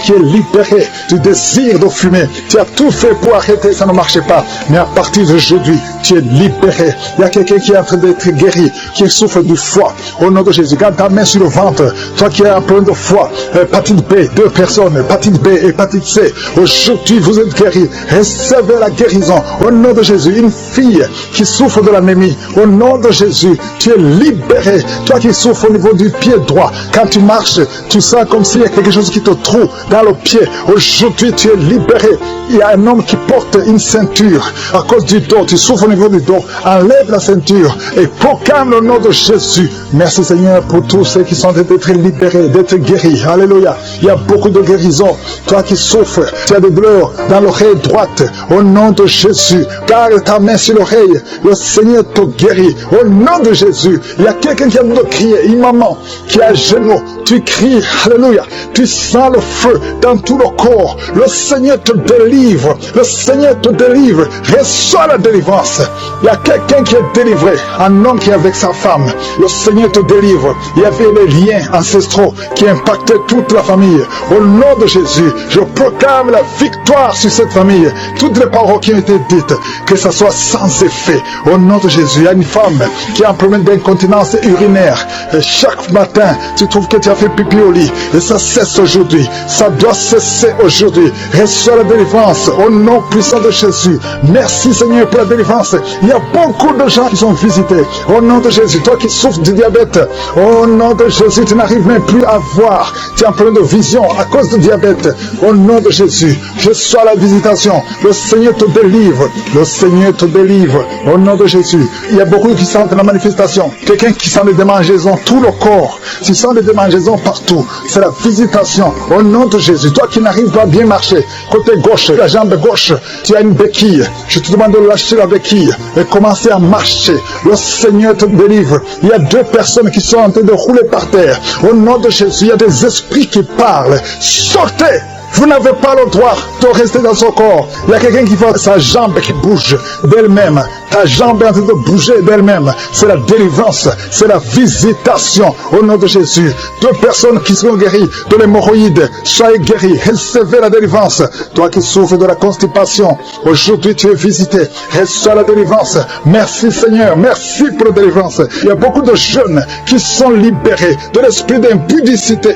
qui est libéré du désir de fumer. Tu as tout fait pour arrêter, ça ne marchait pas. Mais à partir d'aujourd'hui, tu es libéré. Il y a quelqu'un qui est en train d'être guéri, qui souffre du foie. Au nom de Jésus, garde ta main sur le ventre. Toi qui as un problème de foie, hépatite B, 2 personnes, hépatite B, hépatite C. Aujourd'hui, vous êtes guéris. Recevez la guérison. Au nom de Jésus, une fille qui souffre de l'anémie. Au nom de Jésus, tu es libéré. Toi qui souffres au niveau du pied droit. Quand tu marches, tu sens comme s'il y a quelque chose qui te trouve dans le pied. Aujourd'hui, tu es libéré. Il y a un homme qui porte une ceinture à cause du dos. Tu souffres au niveau du dos. Enlève la ceinture et proclame le nom de Jésus. Merci Seigneur pour tous ceux qui sont d'être libérés, d'être guéris. Alléluia. Il y a beaucoup de guérisons. Toi qui souffres, tu as des douleurs dans l'oreille droite. Au nom de Jésus, garde ta main sur l'oreille. Le Seigneur te guérit. Au nom de Jésus, il y a quelqu'un qui a besoin de crier. Une maman qui est à genoux. Tu cries. Alléluia. Tu sens le feu dans tout le corps. Le Seigneur te délivre. Le Seigneur te délivre. Reçois la délivrance. Il y a quelqu'un qui est délivré. Un homme qui est avec sa femme. Le Seigneur te délivre. Il y avait les liens ancestraux qui impactaient toute la famille. Au nom de Jésus, je proclame la victoire sur cette famille. Toutes les paroles qui ont été dites, que ça soit sans effet. Au nom de Jésus, il y a une femme qui a un problème d'incontinence urinaire. Et chaque matin, tu trouves que tu as fait pipi au lit. Et ça cesse aujourd'hui. Ça doit cesser aujourd'hui. Reçois la délivrance au nom puissant de Jésus. Merci Seigneur pour la délivrance. Il y a beaucoup de gens qui sont visités. Au nom de Jésus, toi qui souffres du diabète, au nom de Jésus, tu n'arrives même plus à voir. Tu as un problème de vision à cause du diabète. Au nom de Jésus, je sois la visitation. Le Seigneur te délivre. Le Seigneur te délivre. Au nom de Jésus. Il y a beaucoup qui sentent la manifestation. Quelqu'un qui sent les démangeaisons, tout le corps. Tu sens les démangeaisons partout. C'est la visitation. Au nom de Jésus. Toi qui n'arrives pas à bien marcher, côté gauche, la jambe gauche, tu as une béquille. Je te demande de lâcher la béquille et commencer à marcher. Le Seigneur te délivre. Il y a 2 personnes qui sont en train de rouler par terre. Au nom de Jésus, il y a des esprits qui parlent. Sortez! Vous n'avez pas le droit de rester dans son corps. Il y a quelqu'un qui voit sa jambe qui bouge d'elle-même. Ta jambe est en train de bouger d'elle-même. C'est la délivrance, c'est la visitation au nom de Jésus. 2 personnes qui seront guéries de l'hémorroïde, soyez guéris, recevez la délivrance. Toi qui souffres de la constipation, aujourd'hui tu es visité, reçois la délivrance. Merci Seigneur, merci pour la délivrance. Il y a beaucoup de jeunes qui sont libérés de l'esprit d'impudicité,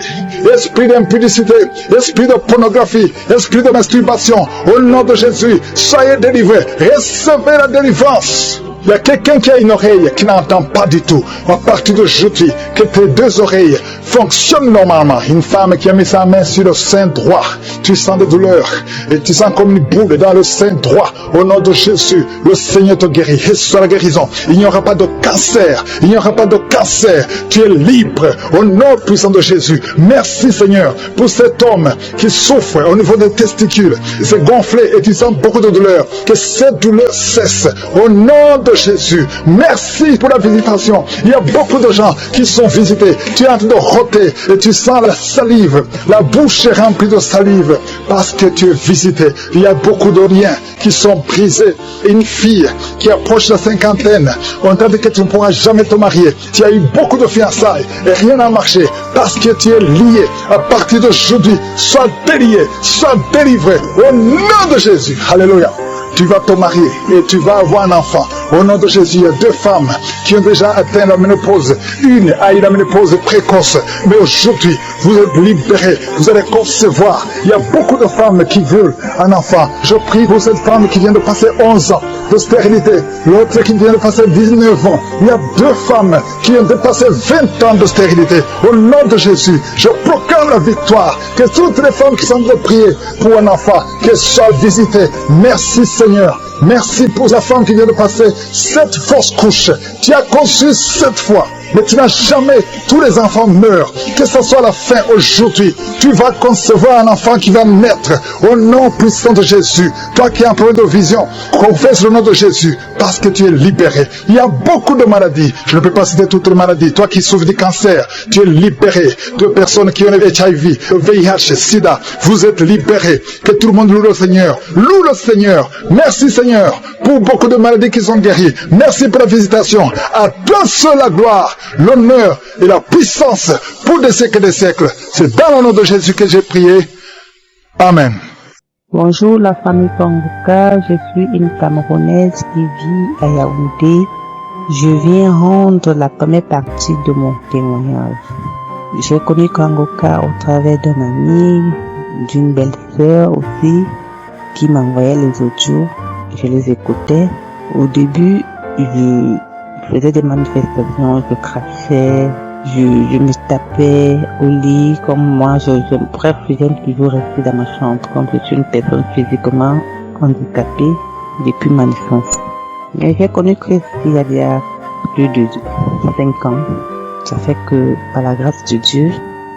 esprit d'impudicité, esprit de pornographie, esprit de masturbation. Au nom de Jésus, soyez délivrés, recevez la délivrance. Il y a quelqu'un qui a une oreille qui n'entend pas du tout. À partir d'aujourd'hui, que tes 2 oreilles fonctionnent normalement. Une femme qui a mis sa main sur le sein droit. Tu sens des douleurs et tu sens comme une boule dans le sein droit. Au nom de Jésus, le Seigneur te guérit. Reçois la guérison. Il n'y aura pas de cancer. Il n'y aura pas de cancer. Tu es libre au nom puissant de Jésus. Merci Seigneur pour cet homme qui souffre au niveau des testicules. C'est gonflé et tu sens beaucoup de douleur. Que cette douleur cesse. Au nom de Jésus. Merci pour la visitation. Il y a beaucoup de gens qui sont visités. Tu es en train de roter et tu sens la salive. La bouche est remplie de salive parce que tu es visité. Il y a beaucoup de liens qui sont brisés. Une fille qui approche la cinquantaine, on t'a dit que tu ne pourras jamais te marier. Tu as eu beaucoup de fiançailles et rien n'a marché parce que tu es lié. À partir d'aujourd'hui, sois délié, sois délivré au nom de Jésus. Alléluia. Tu vas te marier et tu vas avoir un enfant. Au nom de Jésus, il y a 2 femmes qui ont déjà atteint la ménopause. Une a eu la ménopause précoce. Mais aujourd'hui, vous êtes libérés. Vous allez concevoir. Il y a beaucoup de femmes qui veulent un enfant. Je prie pour cette femme qui vient de passer 11 ans de stérilité. L'autre qui vient de passer 19 ans. Il y a 2 femmes qui ont dépassé 20 ans de stérilité. Au nom de Jésus, je proclame la victoire. Que toutes les femmes qui sont de prier pour un enfant, qu'elles soient visitées. Merci Seigneur. Merci pour la femme qui vient de passer 7 fausses couches. Tu as conçu 7 fois. Mais tu n'as jamais, tous les enfants meurent. Que ce soit la fin aujourd'hui, tu vas concevoir un enfant qui va naître au nom puissant de Jésus. Toi qui as un problème de vision, confesse le nom de Jésus parce que tu es libéré. Il y a beaucoup de maladies. Je ne peux pas citer toutes les maladies. Toi qui souffres du cancer, tu es libéré. De personnes qui ont le HIV, le VIH, SIDA, vous êtes libérés. Que tout le monde loue le Seigneur. Loue le Seigneur. Merci Seigneur pour beaucoup de maladies qui sont guéries. Merci pour la visitation. À toi seul la gloire, l'honneur et la puissance pour des siècles et des siècles. C'est dans le nom de Jésus que j'ai prié. Amen. Bonjour la famille Kanguka, je suis une Camerounaise qui vit à Yaoundé. Je viens rendre la première partie de mon témoignage. J'ai connu Kanguka au travers d'un ami, d'une belle-sœur aussi, qui m'envoyait les audios. Je les écoutais. Au début, je faisais des manifestations, je crachais, je me tapais au lit, comme moi, bref, j'aime toujours rester dans ma chambre, comme je suis une personne physiquement handicapée depuis ma naissance. Mais j'ai connu Christ il y a plus de 5 ans. Ça fait que, par la grâce de Dieu,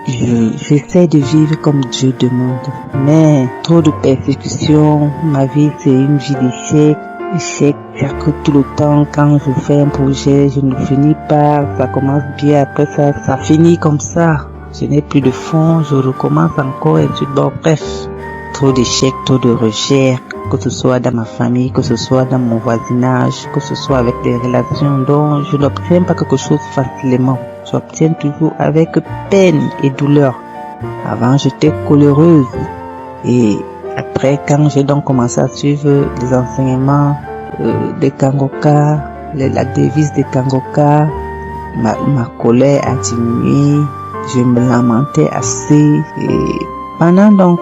j'essaie de vivre comme Dieu demande. Mais trop de persécutions, ma vie c'est une vie d'échec. Échec, que tout le temps, quand je fais un projet, je ne finis pas, ça commence bien, après ça finit comme ça. Je n'ai plus de fonds, je recommence encore et tout. Bon, bref, trop d'échecs, trop de rejets, que ce soit dans ma famille, que ce soit dans mon voisinage, que ce soit avec des relations dont je n'obtiens pas quelque chose facilement. J'obtiens toujours avec peine et douleur. Avant, j'étais coléreuse et après, quand j'ai donc commencé à suivre les enseignements des Kanguka, la devise des Kanguka, ma colère a diminué, je me lamentais assez. Et pendant donc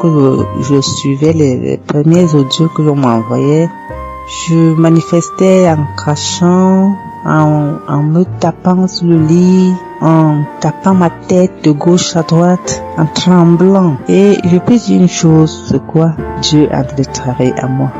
je suivais les premiers audios que l'on m'envoyait, je manifestais en crachant, en me tapant sur le lit, en tapant ma tête de gauche à droite, en tremblant. Et je peux dire une chose, c'est quoi? Dieu a de travailler à moi.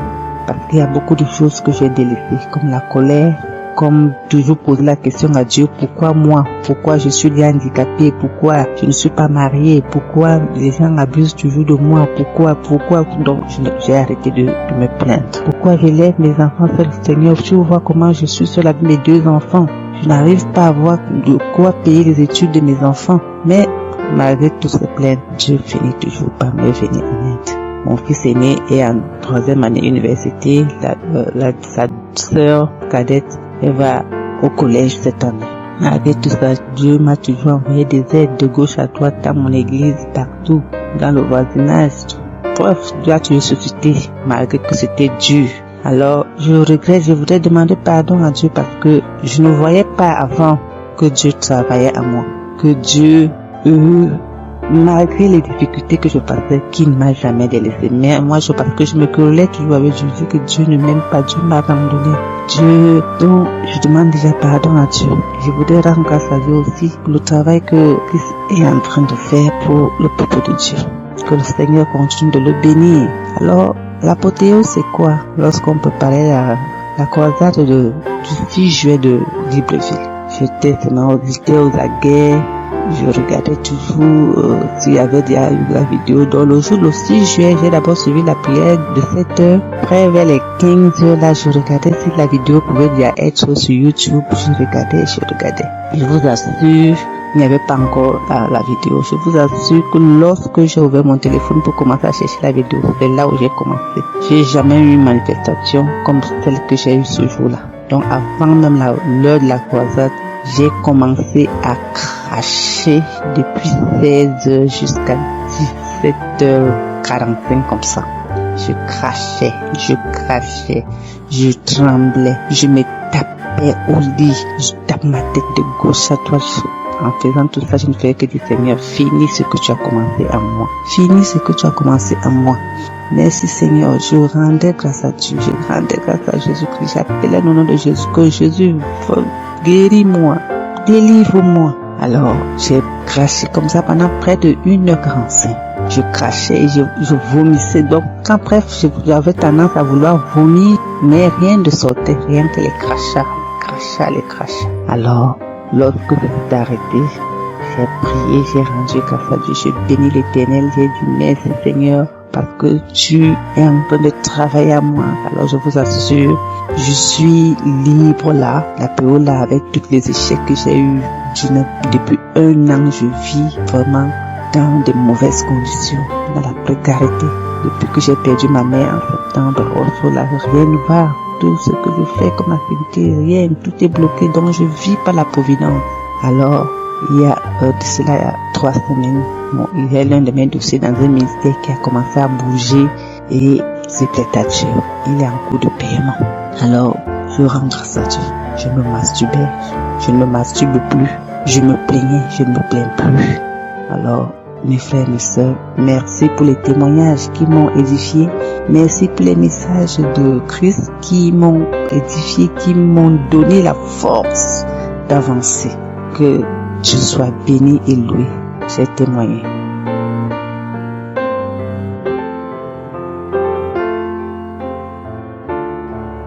Parce qu'il y a beaucoup de choses que j'ai délaissées, comme la colère, comme toujours poser la question à Dieu, pourquoi moi? Pourquoi je suis bien handicapée? Pourquoi je ne suis pas mariée? Pourquoi les gens abusent toujours de moi? Pourquoi? Donc j'ai arrêté de me plaindre. Pourquoi je lève mes enfants seuls? Seigneur, tu vois comment je suis seule avec mes 2 enfants. Je n'arrive pas à avoir de quoi payer les études de mes enfants. Mais malgré tout ce plaintes, Dieu finit toujours par me venir en aide. Mon fils aîné est en 3e année université. Sa sœur cadette, elle va au collège cette année. Malgré tout ça, Dieu m'a toujours envoyé des aides de gauche à droite dans mon église, partout, dans le voisinage. Bref, Dieu a toujours suscité, malgré que c'était dur. Alors, je regrette, je voudrais demander pardon à Dieu parce que je ne voyais pas avant que Dieu travaillait à moi. Que Dieu, malgré les difficultés que je passais, qu'il ne m'a jamais délaissé. Mais moi, parce que je me querellais toujours avec Dieu, je dis que Dieu ne m'aime pas, Dieu m'a abandonné. Donc, je demande déjà pardon à Dieu. Je voudrais rendre grâce à Dieu aussi pour le travail que Christ est en train de faire pour le peuple de Dieu. Que le Seigneur continue de le bénir. Alors, l'apothéose, c'est quoi? Lorsqu'on peut parler de la croisade du 6 juillet de Libreville. J'étais aux aguets. Je regardais toujours s'il y avait déjà eu la vidéo. Dans le jour le 6 juillet, j'ai d'abord suivi la prière de 7h. Après, vers les 15h, là, je regardais si la vidéo pouvait déjà être sur YouTube. Je regardais. Je vous assure, il n'y avait pas encore la vidéo. Je vous assure que lorsque j'ai ouvert mon téléphone pour commencer à chercher la vidéo, c'est là où j'ai commencé. J'ai jamais eu une manifestation comme celle que j'ai eue ce jour-là. Donc, avant même l'heure de la croisade, j'ai commencé à cracher depuis 16h jusqu'à 17h45 comme ça. je crachais, je tremblais, je me tapais au lit, je tape ma tête de gauche à droite. En faisant tout ça, je ne faisais que dire, Seigneur, finis ce que tu as commencé en moi. Finis ce que tu as commencé en moi. Merci Seigneur, je rendais grâce à Dieu, je rendais grâce à Jésus-Christ. J'appelais le nom de Jésus, que Jésus guéris-moi, délivre-moi. Alors, j'ai craché comme ça pendant près de 1h45. Je crachais et je vomissais. Donc, bref, j'avais tendance à vouloir vomir, mais rien ne sortait, rien que les crachats. Alors, lorsque je suis arrêté, j'ai prié, j'ai rendu grâce à Dieu, j'ai béni l'Éternel, j'ai dit merci Seigneur, parce que tu es en train de travailler à moi. Alors je vous assure, je suis libre là, la PO là, avec tous les échecs que j'ai eu depuis 1 an, je vis vraiment dans de mauvaises conditions, dans la précarité. Depuis que j'ai perdu ma mère en septembre, là, rien ne va. Tout ce que je fais comme activité, rien, tout est bloqué, donc je vis par la providence. Alors, il y a de cela, il y a 3 semaines, il y a l'un de mes dossiers dans un ministère qui a commencé à bouger et c'était à Dieu. Il est en cours de paiement. Alors, je rends grâce à Dieu. Je me masturbais, je ne me masturbe plus. Je me plaignais, je ne me plains plus. Alors, mes frères et mes sœurs, merci pour les témoignages qui m'ont édifié. Merci pour les messages de Christ qui m'ont édifié, qui m'ont donné la force d'avancer. Que Dieu soit béni et loué. J'ai témoigné.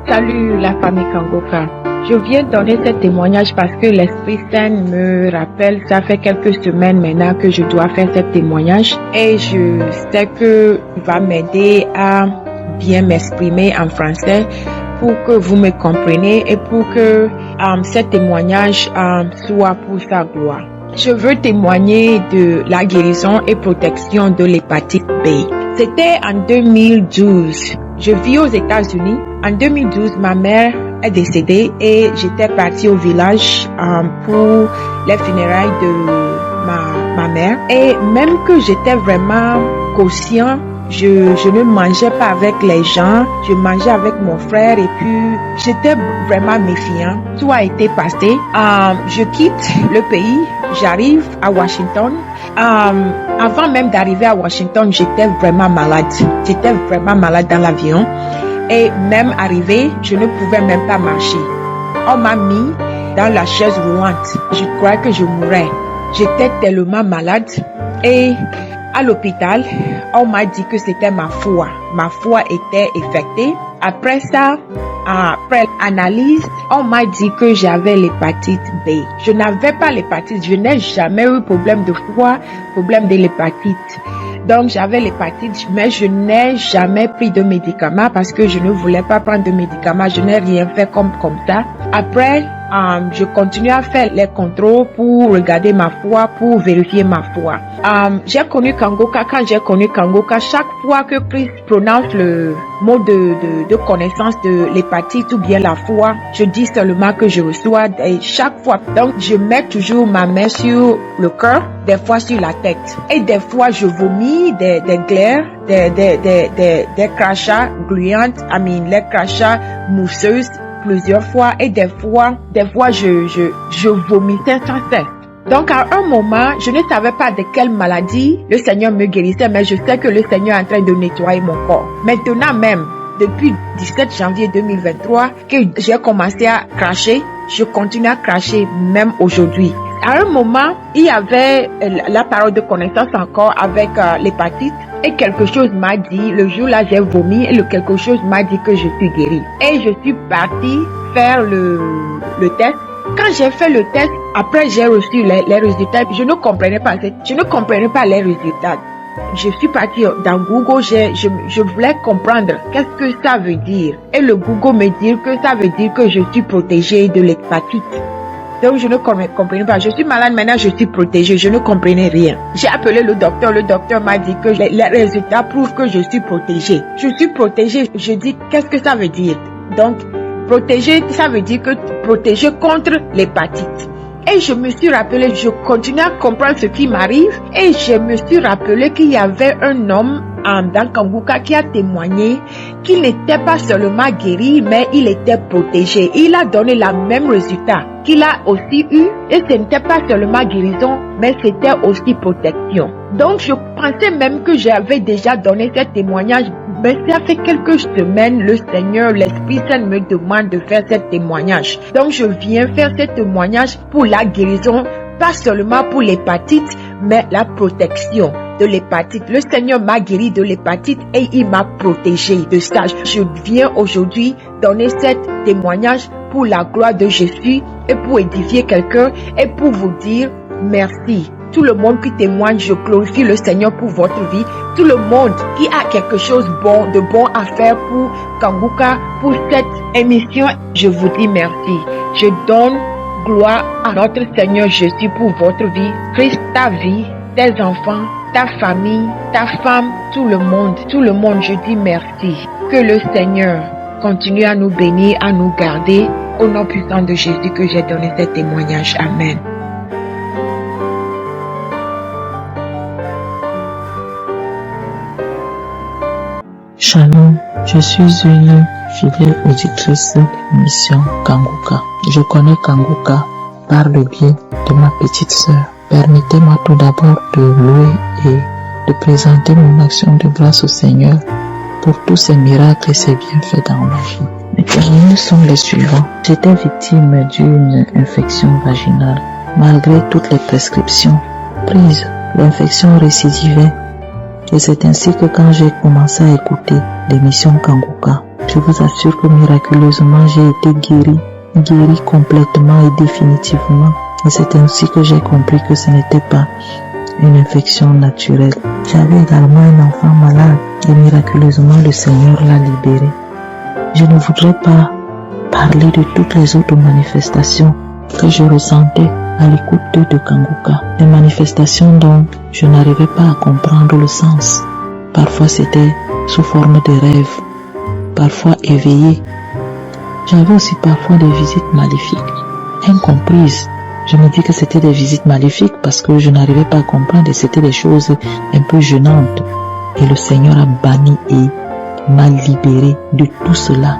Salut la famille Kangoka. Je viens donner ce témoignage parce que l'Esprit Saint me rappelle, ça fait quelques semaines maintenant que je dois faire ce témoignage et je sais qu'il va m'aider à bien m'exprimer en français pour que vous me compreniez et pour que ce témoignage soit pour sa gloire. Je veux témoigner de la guérison et protection de l'hépatite B. C'était en 2012. Je vis aux États-Unis. En 2012, ma mère est décédée et j'étais partie au village pour les funérailles de ma mère. Et même que j'étais vraiment conscient, je ne mangeais pas avec les gens, je mangeais avec mon frère et puis j'étais vraiment méfiant. Tout a été passé. Je quitte le pays, j'arrive à Washington. Avant même d'arriver à Washington, j'étais vraiment malade. J'étais vraiment malade dans l'avion. Et même arrivé, je ne pouvais même pas marcher. On m'a mis dans la chaise roulante. Je crois que je mourrais. J'étais tellement malade. Et à l'hôpital, on m'a dit que c'était ma foi. Ma foi était infectée. Après ça, après l'analyse, on m'a dit que j'avais l'hépatite B. Je n'avais pas l'hépatite. Je n'ai jamais eu problème de foie, problème de l'hépatite. Donc, j'avais l'hépatite, mais je n'ai jamais pris de médicaments parce que je ne voulais pas prendre de médicaments. Je n'ai rien fait comme ça. Après, je continue à faire les contrôles pour regarder ma foi, pour vérifier ma foi. J'ai connu Kangoka. Quand j'ai connu Kangoka, chaque fois que Christ prononce le mot de connaissance de l'hépatite ou bien la foi, je dis seulement que je reçois et chaque fois. Donc, je mets toujours ma main sur le cœur, des fois sur la tête. Et des fois, je vomis des glaires, des crachats gluantes, les crachats mousseuses plusieurs fois et des fois je vomissais sans cesse. Donc à un moment, je ne savais pas de quelle maladie le Seigneur me guérissait, mais je sais que le Seigneur est en train de nettoyer mon corps. Maintenant même, depuis 17 janvier 2023, que j'ai commencé à cracher, je continue à cracher même aujourd'hui. À un moment, il y avait la parole de connaissance encore avec l'hépatite. Et quelque chose m'a dit, le jour-là j'ai vomi et quelque chose m'a dit que je suis guérie. Et je suis partie faire le test. Quand j'ai fait le test, après j'ai reçu les résultats, je ne comprenais pas les résultats. Je suis partie dans Google, je voulais comprendre qu'est-ce que ça veut dire. Et le Google me dit que ça veut dire que je suis protégée de l'hépatite. Donc je ne comprenais pas. Je suis malade maintenant, je suis protégée, je ne comprenais rien. J'ai appelé le docteur m'a dit que les résultats prouvent que je suis protégée. Je suis protégée, je dis qu'est-ce que ça veut dire? Donc protégée, ça veut dire que protégée contre l'hépatite. Et je me suis rappelé, je continue à comprendre ce qui m'arrive et je me suis rappelé qu'il y avait un homme dans Kanguka qui a témoigné qu'il n'était pas seulement guéri, mais il était protégé. Il a donné le même résultat qu'il a aussi eu, et ce n'était pas seulement guérison, mais c'était aussi protection. Donc je pensais même que j'avais déjà donné ce témoignage, mais ça fait quelques semaines, le Seigneur, l'Esprit Saint me demande de faire ce témoignage. Donc je viens faire ce témoignage pour la guérison, pas seulement pour l'hépatite, mais la protection de l'hépatite. Le Seigneur m'a guéri de l'hépatite et il m'a protégé de ça. Je viens aujourd'hui donner ce témoignage pour la gloire de Jésus et pour édifier quelqu'un et pour vous dire merci. Tout le monde qui témoigne, je glorifie le Seigneur pour votre vie. Tout le monde qui a quelque chose de bon à faire pour Kanguka, pour cette émission, je vous dis merci. Je donne gloire à notre Seigneur Jésus pour votre vie. Christ, ta vie, tes enfants, ta famille, ta femme, tout le monde, je dis merci. Que le Seigneur continue à nous bénir, à nous garder. Au nom puissant de Jésus que j'ai donné ce témoignage. Amen. Shalom, je suis une fidèle auditrice de l'émission Kanguka. Je connais Kanguka par le biais de ma petite sœur. Permettez-moi tout d'abord de louer et de présenter mon action de grâce au Seigneur pour tous ces miracles et ces bienfaits dans ma vie. Mes témoignages sont les suivants. J'étais victime d'une infection vaginale. Malgré toutes les prescriptions prises, l'infection récidivait. Et c'est ainsi que quand j'ai commencé à écouter l'émission Kanguka, je vous assure que miraculeusement j'ai été guéri complètement et définitivement. Et c'est ainsi que j'ai compris que ce n'était pas une infection naturelle. J'avais également un enfant malade et miraculeusement le Seigneur l'a libéré. Je ne voudrais pas parler de toutes les autres manifestations que je ressentais à l'écoute de Kanguka. Des manifestations dont je n'arrivais pas à comprendre le sens. Parfois c'était sous forme de rêve, parfois éveillé. J'avais aussi parfois des visites maléfiques, incomprises. Je me dis que c'était des visites maléfiques parce que je n'arrivais pas à comprendre et c'était des choses un peu gênantes. Et le Seigneur a banni et m'a libéré de tout cela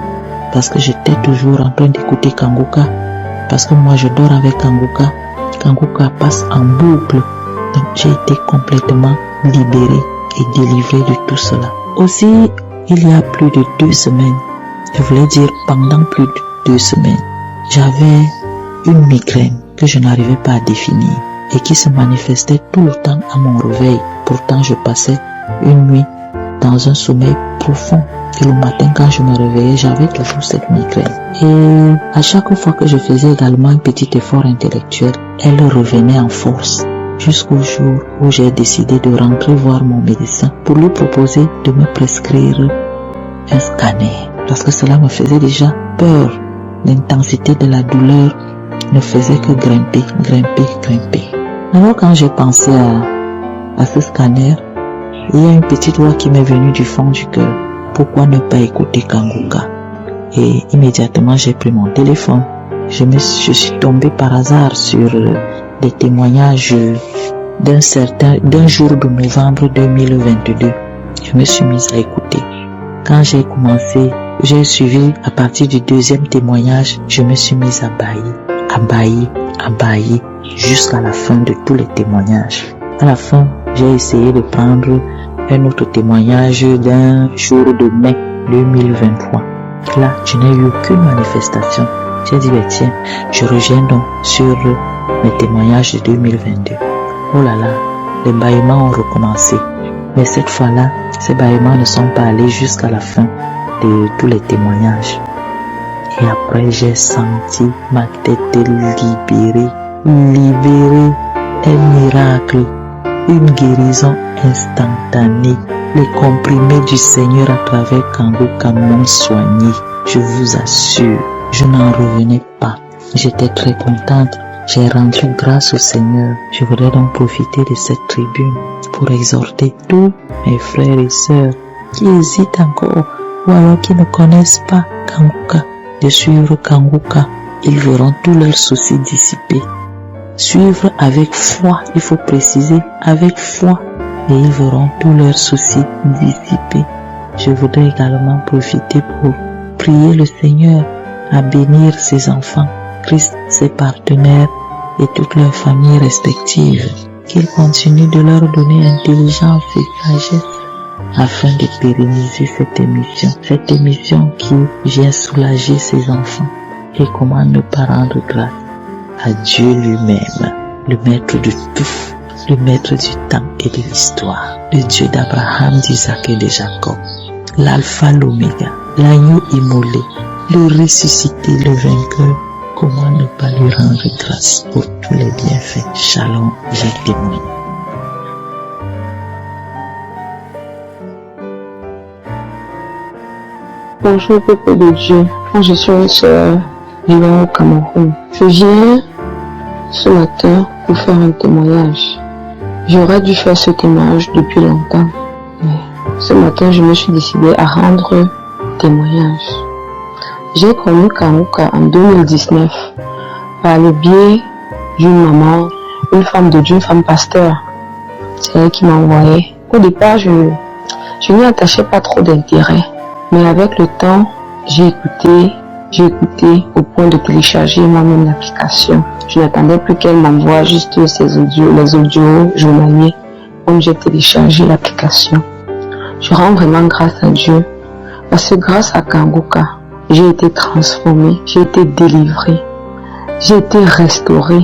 parce que j'étais toujours en train d'écouter Kanguka. Parce que moi je dors avec Kanguka. Kanguka passe en boucle. Donc j'ai été complètement libéré et délivré de tout cela. Aussi, il y a plus de 2 semaines, je voulais dire pendant plus de 2 semaines, j'avais une migraine que je n'arrivais pas à définir et qui se manifestait tout le temps à mon réveil. Pourtant, je passais une nuit dans un sommeil profond. Et le matin, quand je me réveillais, j'avais toujours cette migraine. Et à chaque fois que je faisais également un petit effort intellectuel, elle revenait en force. Jusqu'au jour où j'ai décidé de rentrer voir mon médecin pour lui proposer de me prescrire un scanner. Parce que cela me faisait déjà peur. L'intensité de la douleur ne faisait que grimper. Alors quand j'ai pensé à ce scanner, il y a une petite voix qui m'est venue du fond du cœur. Pourquoi ne pas écouter Kanguka? Et immédiatement j'ai pris mon téléphone. Je suis tombé par hasard sur des témoignages d'un jour de novembre 2022. Je me suis mise à écouter. Quand j'ai commencé, j'ai suivi à partir du 2e témoignage, je me suis mise à bailler jusqu'à la fin de tous les témoignages. À la fin, j'ai essayé de prendre un autre témoignage d'un jour de mai 2023. Là, je n'ai eu aucune manifestation. J'ai dit, tiens, je reviens donc sur mes témoignages de 2022. Oh là là, les bâillements ont recommencé. Mais cette fois-là, ces bâillements ne sont pas allés jusqu'à la fin de tous les témoignages. Et après, j'ai senti ma tête libérée. Un miracle. Une guérison instantanée. Les comprimés du Seigneur à travers Kanguka m'ont soigné. Je vous assure, je n'en revenais pas. J'étais très contente. J'ai rendu grâce au Seigneur. Je voudrais donc profiter de cette tribune pour exhorter tous mes frères et sœurs qui hésitent encore ou alors qui ne connaissent pas Kanguka de suivre Kanguka. Ils verront tous leurs soucis dissipés. Suivre avec foi, il faut préciser, avec foi. et ils verront tous leurs soucis dissipés. Je voudrais également profiter pour prier le Seigneur à bénir ses enfants, Christ, ses partenaires et toutes leurs familles respectives. Qu'il continue de leur donner intelligence et sagesse afin de pérenniser cette émission qui vient soulager ses enfants. Et comment ne pas rendre grâce à Dieu lui-même, le maître de tout, le maître du temps et de l'histoire, le Dieu d'Abraham, d'Isaac et de Jacob, l'alpha, l'oméga, l'agneau immolé, le ressuscité, le vainqueur. Comment ne pas lui rendre grâce pour tous les bienfaits? Shalom, j'ai témoin. Bonjour peuple de Dieu, je suis une sœur vivant au Cameroun. Je viens ce matin pour faire un témoignage. J'aurais dû faire ce témoignage depuis longtemps, mais ce matin je me suis décidée à rendre témoignage. J'ai connu Kanguka en 2019 par le biais d'une maman, une femme de Dieu, une femme pasteur. C'est elle qui m'a envoyé. Au départ, je n'y attachais pas trop d'intérêt. Mais avec le temps, j'ai écouté au point de télécharger moi-même l'application. Je n'attendais plus qu'elle m'envoie juste les audios journaliers, comme j'ai téléchargé l'application. Je rends vraiment grâce à Dieu, parce que grâce à Kanguka, j'ai été transformée, j'ai été délivrée, j'ai été restaurée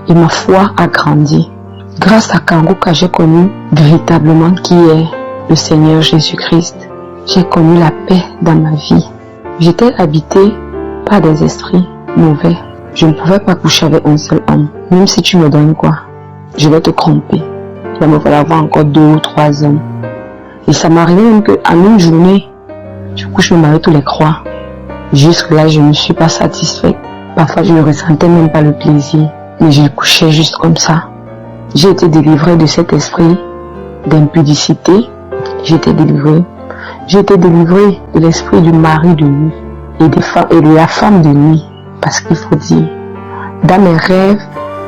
et ma foi a grandi. Grâce à Kanguka, j'ai connu véritablement qui est le Seigneur Jésus-Christ. J'ai connu la paix dans ma vie. J'étais habitée par des esprits mauvais. Je ne pouvais pas coucher avec un seul homme. Même si tu me donnes quoi, je vais te tromper. Il va me falloir avoir encore 2 ou 3 hommes. Et ça m'arrivait même qu'en une journée, je couche me marie tous les 3. Jusque-là, je ne suis pas satisfaite. Parfois, je ne ressentais même pas le plaisir. Mais je couchais juste comme ça. J'ai été délivrée de cet esprit d'impudicité. J'ai été délivrée de l'esprit du mari de nuit et de la femme de nuit. Parce qu'il faut dire, dans mes rêves,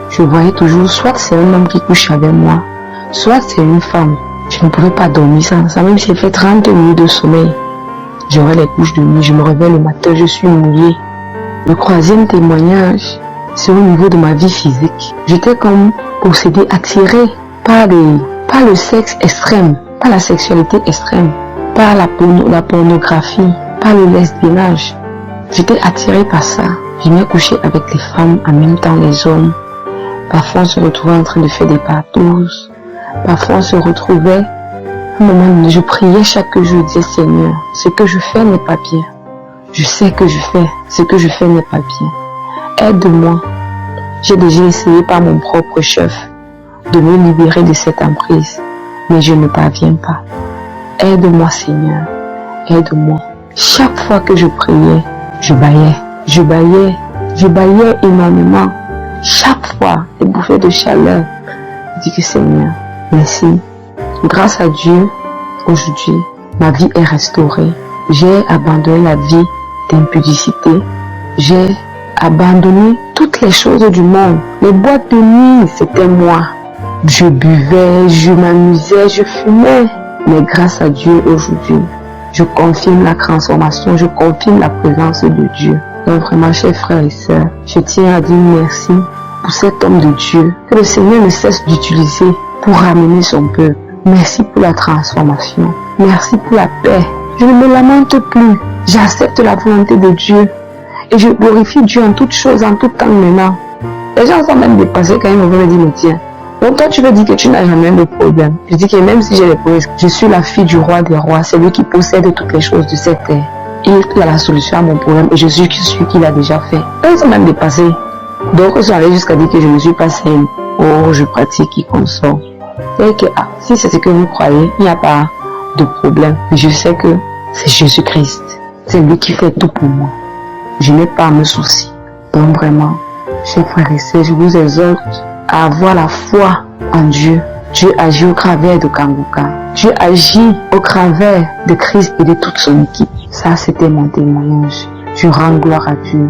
je voyais toujours soit c'est un homme qui couche avec moi, soit c'est une femme. Je ne pouvais pas dormir sans ça, même si j'ai fait 30 minutes de sommeil. J'aurais les couches de nuit, je me réveille le matin, je suis mouillée. Le 3e témoignage, c'est au niveau de ma vie physique. J'étais comme possédée, attirée par le sexe extrême, par la sexualité extrême, par la pornographie, par le lesbiennage. J'étais attirée par ça. Je venais coucher avec les femmes, en même temps les hommes. Parfois on se retrouvait en train de faire des partous. Parfois on se retrouvait, à un moment donné, je priais chaque jour, je disais Seigneur, ce que je fais n'est pas bien. Je sais que ce que je fais n'est pas bien. Aide-moi. J'ai déjà essayé par mon propre chef de me libérer de cette emprise, mais je ne parviens pas. Aide-moi Seigneur, aide-moi. Chaque fois que je priais, je baillais énormément. Chaque fois, des bouffées de chaleur. Je dis que Seigneur, merci. Grâce à Dieu, aujourd'hui, ma vie est restaurée. J'ai abandonné la vie d'impudicité. J'ai abandonné toutes les choses du monde. Les boîtes de nuit, c'était moi. Je buvais, je m'amusais, je fumais. Mais grâce à Dieu, aujourd'hui, je confirme la transformation, je confirme la présence de Dieu. Donc vraiment, chers frères et sœurs, je tiens à dire merci pour cet homme de Dieu que le Seigneur ne cesse d'utiliser pour ramener son peuple. Merci pour la transformation. Merci pour la paix. Je ne me lamente plus. J'accepte la volonté de Dieu. Et je glorifie Dieu en toutes choses, en tout temps maintenant. Les gens sont même dépassés quand ils me dire, mais tiens, donc toi tu veux dire que tu n'as jamais de problème. Je dis que même si j'ai des problèmes, je suis la fille du roi des rois. C'est lui qui possède toutes les choses de cette terre. Il a la solution à mon problème et je suis celui qui l'a déjà fait. Ils sont même dépassés. Donc ils sont allés jusqu'à dire que je ne suis pas saine. Oh, je pratique, qui consort. C'est que si c'est ce que vous croyez, il n'y a pas de problème. Mais je sais que c'est Jésus-Christ. C'est lui qui fait tout pour moi. Je n'ai pas à me soucier. Donc vraiment, chers frères et sœurs, je vous exhorte à avoir la foi en Dieu. Dieu agit au travers de Kanguka. Dieu agit au travers de Christ et de toute son équipe. Ça, c'était mon témoignage. Je rends gloire à Dieu.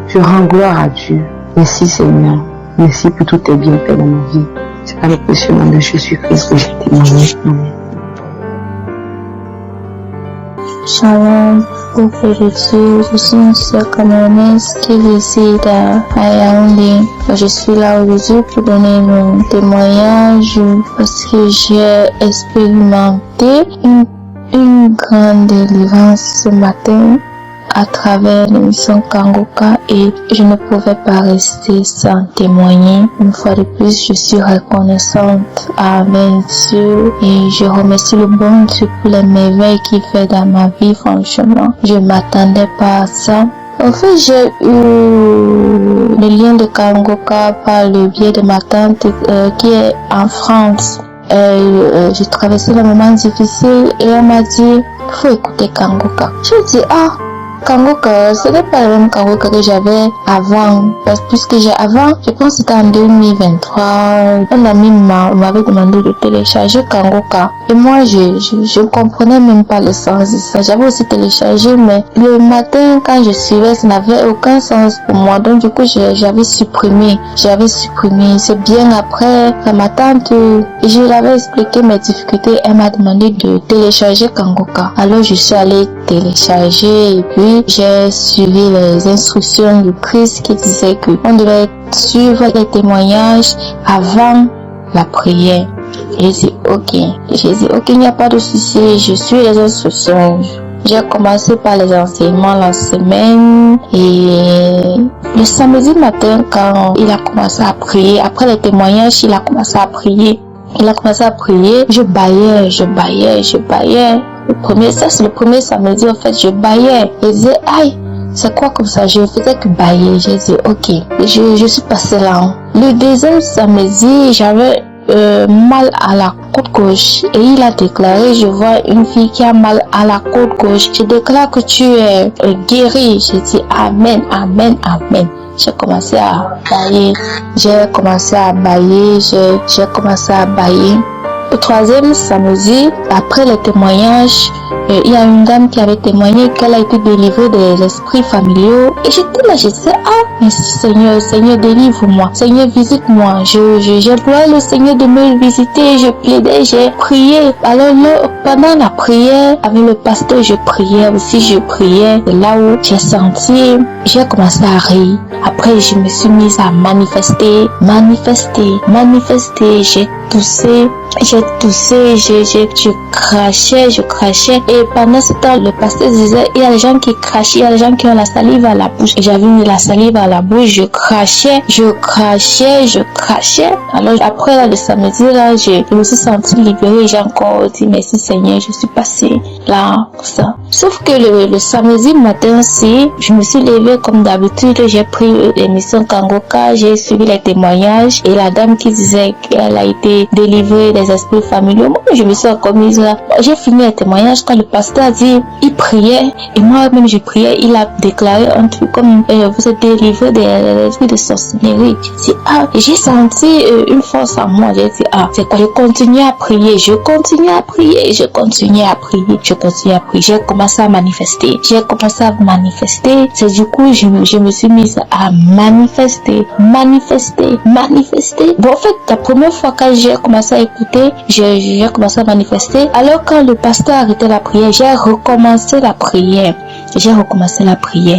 Je rends gloire à Dieu. Merci Seigneur. Merci pour tous tes bienfaits dans ma vie. C'est par le précieux nom de Jésus-Christ que j'ai témoigné. Amen. Shalom, peuple de Dieu, je suis une sœur camerounaise qui réside à Yaoundé. Je suis là aujourd'hui pour donner mon témoignage parce que j'ai expérimenté une grande délivrance ce matin à travers l'émission Kangoka et je ne pouvais pas rester sans témoigner. Une fois de plus, je suis reconnaissante avec Dieu et je remercie le bon Dieu pour les merveilles qu'il fait dans ma vie, franchement. Je ne m'attendais pas à ça. En fait, j'ai eu le lien de Kangoka par le biais de ma tante qui est en France. J'ai traversé le moment difficile et elle m'a dit, faut écouter Kangoka. Je lui ai dit, Kangoka, ce n'est pas le même Kangoka que j'avais avant. Parce que puisque je pense que c'était en 2023, un ami m'avait demandé de télécharger Kangoka. Et moi, je ne comprenais même pas le sens de ça. J'avais aussi téléchargé, mais le matin, quand je suivais, ça n'avait aucun sens pour moi. Donc, du coup, j'avais supprimé. C'est bien après, ma tante, je lui avais expliqué mes difficultés. Elle m'a demandé de télécharger Kangoka. Alors, je suis allée télécharger et puis, j'ai suivi les instructions du Christ qui disait que on devait suivre les témoignages avant la prière. J'ai dit ok, il n'y a pas de souci, je suis les instructions. J'ai commencé par les enseignements la semaine et le samedi matin quand il a commencé à prier, après les témoignages, il a commencé à prier, je baillais. C'est le premier samedi, en fait, je baillais. Je disais, aïe, c'est quoi comme ça? Je faisais que bailler. J'ai dit, ok, je suis passé là. Le deuxième samedi, j'avais mal à la côte gauche. Et il a déclaré, je vois une fille qui a mal à la côte gauche. Je déclare que tu es guérie. J'ai dit, amen, amen, amen. J'ai commencé à bailler. Le troisième samedi, après les témoignages, il y a une dame qui avait témoigné qu'elle a été délivrée des esprits familiaux. Et j'étais là, je disais, merci Seigneur, délivre-moi. Seigneur, visite-moi. J'implorais le Seigneur de me visiter. Je plaidais, j'ai prié. Alors là, pendant la prière, avec le pasteur, je priais. C'est là où j'ai commencé à rire. Après, je me suis mise à manifester. J'ai toussé, je crachais. Et pendant ce temps, le pasteur disait, il y a des gens qui crachent, il y a des gens qui ont la salive à la bouche. Et j'avais mis la salive à la bouche, je crachais. Alors après, là, le samedi, là, je me suis sentie libérée. J'ai encore dit, merci Seigneur, je suis passée là, comme ça. Sauf que le samedi matin, je me suis levée comme d'habitude, j'ai pris l'émission Kangoka, j'ai suivi les témoignages. Et la dame qui disait qu'elle a été délivrée des esprits familiaux, moi, je me suis encore mise là. J'ai fini les témoignages quand le pasteur a dit, il priait. Et moi-même, je priais. Il a déclaré un truc comme, vous êtes délivré des esprits de sorcellerie. J'ai dit, j'ai senti une force en moi. J'ai dit, c'est quoi? Je continue à prier. J'ai commencé à manifester. C'est du coup, je me suis mise à manifester. Bon, en fait, la première fois quand j'ai commencé à écouter, j'ai commencé à manifester. Alors quand le pasteur a arrêté la prière, j'ai recommencé la prière.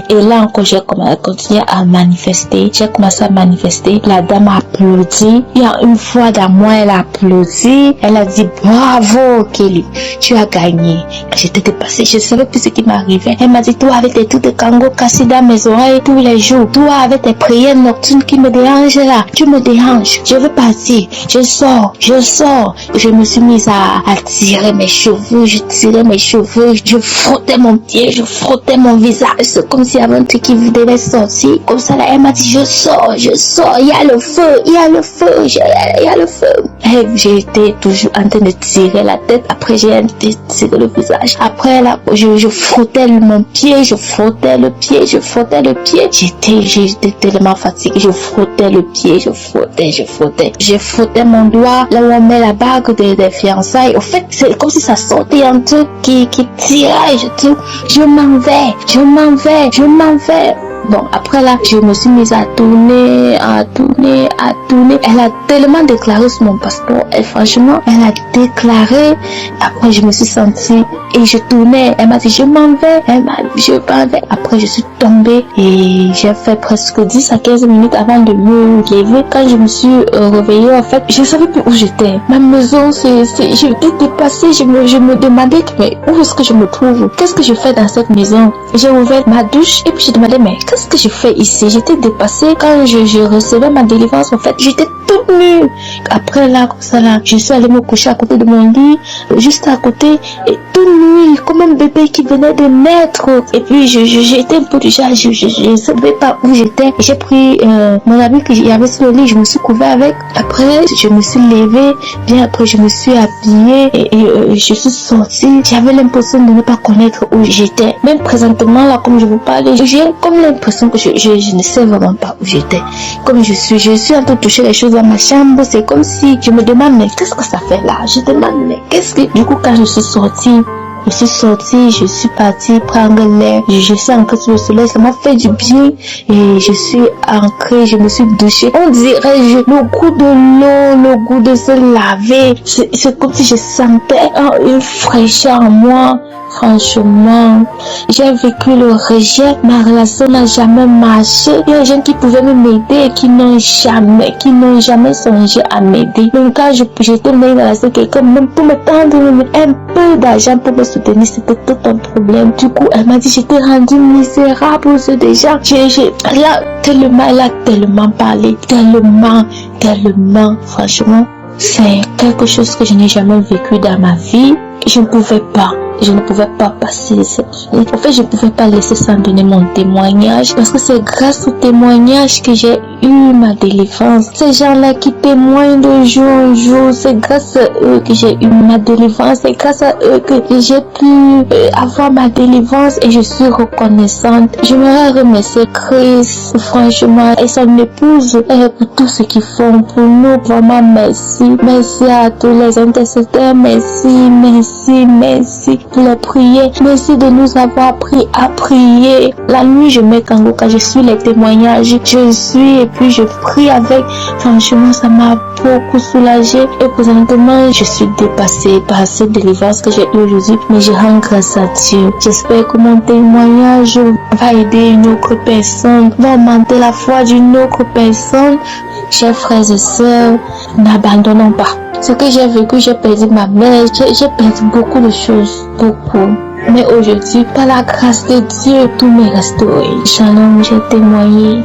Et là encore, j'ai continué à manifester. J'ai commencé à manifester. La dame a applaudi. Il y a une fois dans moi, elle a applaudi. Elle a dit, bravo Kelly, tu as gagné. J'étais dépassée, je ne savais plus ce qui m'arrivait. Elle m'a dit, toi avec tes trucs de Kangoka cassés dans mes oreilles tous les jours. Toi avec tes prières nocturnes qui me dérangent là. Tu me déranges. Je veux partir. Je sors. Je me suis mise à tirer mes cheveux. Je frottais mon pied. Je frottais mon visage. C'est comme s'il y avait un truc qui devait sortir. Comme ça là, elle m'a dit, je sors. Il y a le feu. Et j'étais toujours en train de tirer la tête. Après, j'ai tiré le visage. Après là, je frottais mon pied. Je frottais le pied. J'étais tellement fatiguée. Je frottais le pied. Je frottais mon doigt. Là où on met la bague des fiançailles. Au fait, c'est comme si ça sortait un truc qui tirait. Je m'en vais. Bon, après là, je me suis mise à tourner. Elle a tellement déclaré sur mon passeport. Et franchement, elle a déclaré. Après, je me suis sentie et je tournais. Elle m'a dit, je m'en vais. Après, je suis tombée et j'ai fait presque 10 à 15 minutes avant de me lever. Quand je me suis réveillée, en fait, je ne savais plus où j'étais. Ma maison, j'étais dépassée. Je me demandais, mais où est-ce que je me trouve? Qu'est-ce que je fais dans cette maison? J'ai ouvert ma douche et puis j'ai demandé, mais qu'est-ce que je fais ici? J'étais dépassée. Quand je recevais ma délivrance, en fait, j'étais toute nue. Après là, comme ça là, je suis allée me coucher à côté de mon lit, juste à côté, et toute nue, comme un bébé qui venait de naître. Et puis j'étais un peu déjà, je ne savais pas où j'étais. J'ai pris mon habit que j'avais sur le lit, je me suis couvert avec. Après, je me suis levée, bien après je me suis habillée et je suis sortie. J'avais l'impression de ne pas connaître où j'étais. Même présentement là, comme je vous parle, j'ai comme l'impression que je ne sais vraiment pas où j'étais. Comme je suis en train de toucher les choses dans ma chambre, c'est comme si je me demande, mais qu'est-ce que ça fait là? Je demande, mais qu'est-ce que... Du coup, quand je suis sortie, je suis partie prendre l'air, je suis ancrée sur le soleil, ça m'a fait du bien et je suis ancrée, je me suis douchée. On dirait le goût de l'eau, le goût de se laver, c'est comme si je sentais une fraîcheur en moi. Franchement, j'ai vécu le rejet, ma relation n'a jamais marché. Il y a des gens qui pouvaient m'aider et qui n'ont jamais songé à m'aider. Même quand j'étais venue dans la salle, quelqu'un même pour me tendre un peu d'argent pour me soutenir, c'était tout un problème. Du coup, elle m'a dit, j'étais rendue misérable aux yeux des gens. Elle a tellement parlé, tellement, franchement, c'est quelque chose que je n'ai jamais vécu dans ma vie. Je ne pouvais pas passer cette vie. En fait, je ne pouvais pas laisser sans donner mon témoignage parce que c'est grâce au témoignage que j'ai eu ma délivrance. Ces gens-là qui témoignent de jour en jour, c'est grâce à eux que j'ai eu ma délivrance. C'est grâce à eux que j'ai pu avoir ma délivrance et je suis reconnaissante. Je me remercie Christ, franchement, et son épouse pour tout ce qu'ils font pour nous. Vraiment, merci. Merci à tous les intercesseurs. Merci pour les prières. Merci de nous avoir appris à prier. La nuit, je mets Kangoka, je suis les témoignages. Et puis je prie avec. Franchement, ça m'a beaucoup soulagée. Et présentement, je suis dépassée par cette délivrance que j'ai eue aujourd'hui. Mais je rends grâce à Dieu. J'espère que mon témoignage va aider une autre personne, va augmenter la foi d'une autre personne. Chers frères et sœurs, n'abandonnons pas. Ce que j'ai vécu, j'ai perdu ma mère, j'ai perdu beaucoup de choses, beaucoup. Mais aujourd'hui, par la grâce de Dieu, tout m'est restauré. Shalom, j'ai témoigné.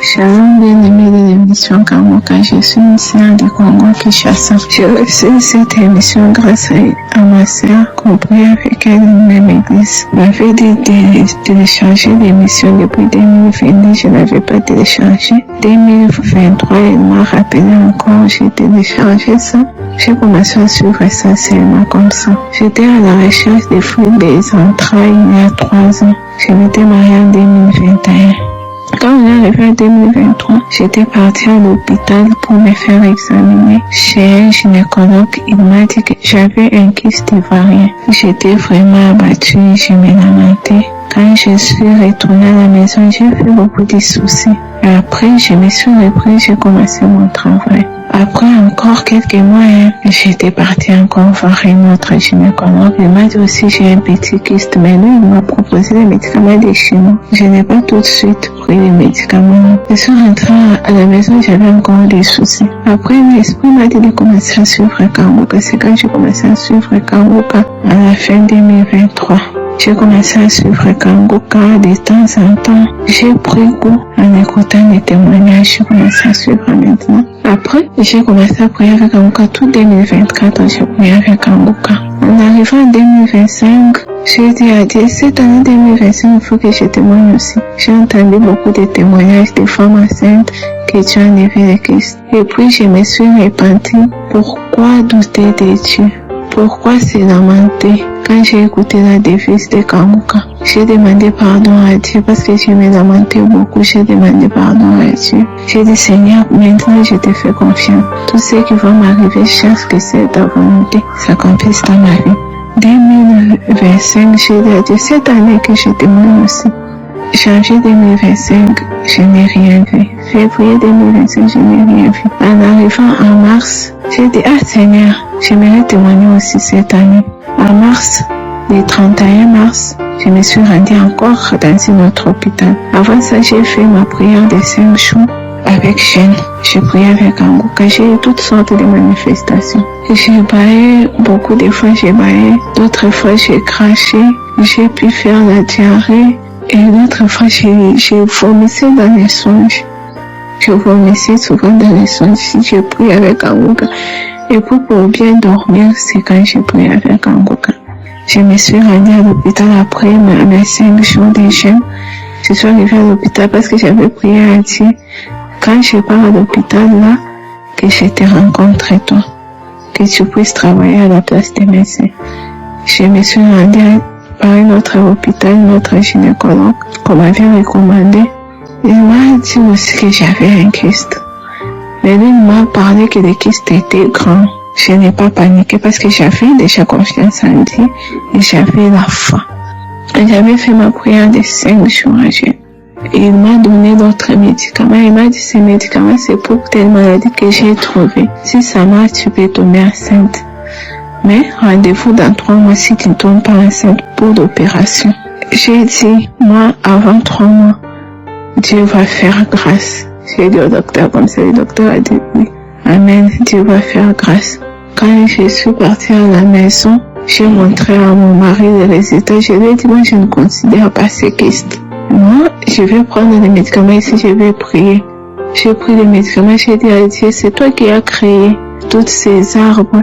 Shalom, bien-aimés de l'émission Kangoka, je suis une sœur du Congo Kinshasa. J'ai reçu cette émission grâce à ma sœur, compris avec elle dans la même église. M'avait dit de télécharger l'émission depuis 2022, je n'avais pas téléchargé. 2023, elle m'a rappelé encore, j'ai téléchargé ça. J'ai commencé à suivre essentiellement comme ça. J'étais à la recherche des fruits des entrailles il y a 3 ans. Je m'étais mariée en 2021. Quand on est arrivé en 2023, j'étais partie à l'hôpital pour me faire examiner chez un gynécologue. Il m'a dit que j'avais un kyste ovarien. J'étais vraiment abattue, je me lamentais. Quand je suis retournée à la maison, j'ai fait beaucoup de soucis. Et après, je me suis reprise, j'ai commencé mon travail. Après encore quelques mois, j'étais partie encore voir une autre gynécologue. Il m'a dit aussi j'ai un petit kyste, mais lui, il m'a proposé les médicaments de chez nous. Je n'ai pas tout de suite pris les médicaments. Je suis rentrée à la maison, j'avais encore des soucis. Après, l'esprit m'a dit de commencer à suivre Kangoka. C'est quand j'ai commencé à suivre Kangoka à la fin 2023. J'ai commencé à suivre Kangoka de temps en temps. J'ai pris goût en écoutant les témoignages. J'ai commencé à suivre maintenant. Après, j'ai commencé à prier avec Kangoka tout 2024. J'ai prié avec Kangoka. En arrivant en 2025, j'ai dit à Dieu, cette année 2025, il faut que je témoigne aussi. J'ai entendu beaucoup de témoignages de femmes enceintes que Dieu a enlevé les kystes. Et puis, je me suis repentie. Pourquoi douter de Dieu? pourquoi c'est lamenté. Quand j'ai écouté la devise de Kanguka, j'ai demandé pardon à Dieu parce que je me lamentais beaucoup. J'ai demandé pardon à Dieu. J'ai dit, Seigneur, maintenant je te fais confiance. Tout ce qui va m'arriver, cherche que c'est ta volonté s'accomplisse dans ma vie. 2025, j'ai dit à Dieu, cette année que je témoigne aussi. Janvier 2025, je n'ai rien vu. Février 2025, je n'ai rien vu. En arrivant en mars, j'ai dit, ah Seigneur, j'aimerais témoigner aussi cette année. En mars, le 31 mars, je me suis rendue encore dans un autre hôpital. Avant ça, j'ai fait ma prière de 5 jours avec Jeanne. J'ai prié avec Kanguka. J'ai eu toutes sortes de manifestations. J'ai baillé, beaucoup de fois j'ai baillé. D'autres fois j'ai craché. J'ai pu faire la diarrhée. Et d'autres fois j'ai vomissé dans les songes. Je vomissais souvent dans les songes. Si je prie avec Kanguka. Et pour bien dormir, c'est quand je prie avec Kanguka. Je me suis rendue à l'hôpital après mes 5 jours de jeûne. Je suis arrivée à l'hôpital parce que j'avais prié à Dieu. Quand je pars à l'hôpital là, que je te rencontre toi, que tu puisses travailler à la place des médecins. Je me suis rendue par un autre hôpital, notre gynécologue, qu'on m'avait recommandé. Il m'a dit aussi que j'avais un kyste. Mais lui m'a parlé que le kyste était grand. Je n'ai pas paniqué parce que j'avais déjà confiance en Dieu et j'avais la foi. J'avais fait ma prière de 5 jours à jeûne. Et il m'a donné d'autres médicaments. Il m'a dit, ces médicaments, c'est pour telle maladie que j'ai trouvée. Si ça marche, tu peux tomber enceinte. Mais rendez-vous dans 3 mois si tu ne tombes pas enceinte pour l'opération. J'ai dit, moi, avant 3 mois, Dieu va faire grâce. J'ai dit au docteur comme ça, le docteur a dit oui. Amen, Dieu va faire grâce. Quand je suis partie à la maison, j'ai montré à mon mari les résultats. Je lui ai dit, moi, je ne considère pas ces kystes. Moi, je vais prendre les médicaments ici, je vais prier. J'ai pris les médicaments, j'ai dit à Dieu, c'est toi qui as créé tous ces arbres,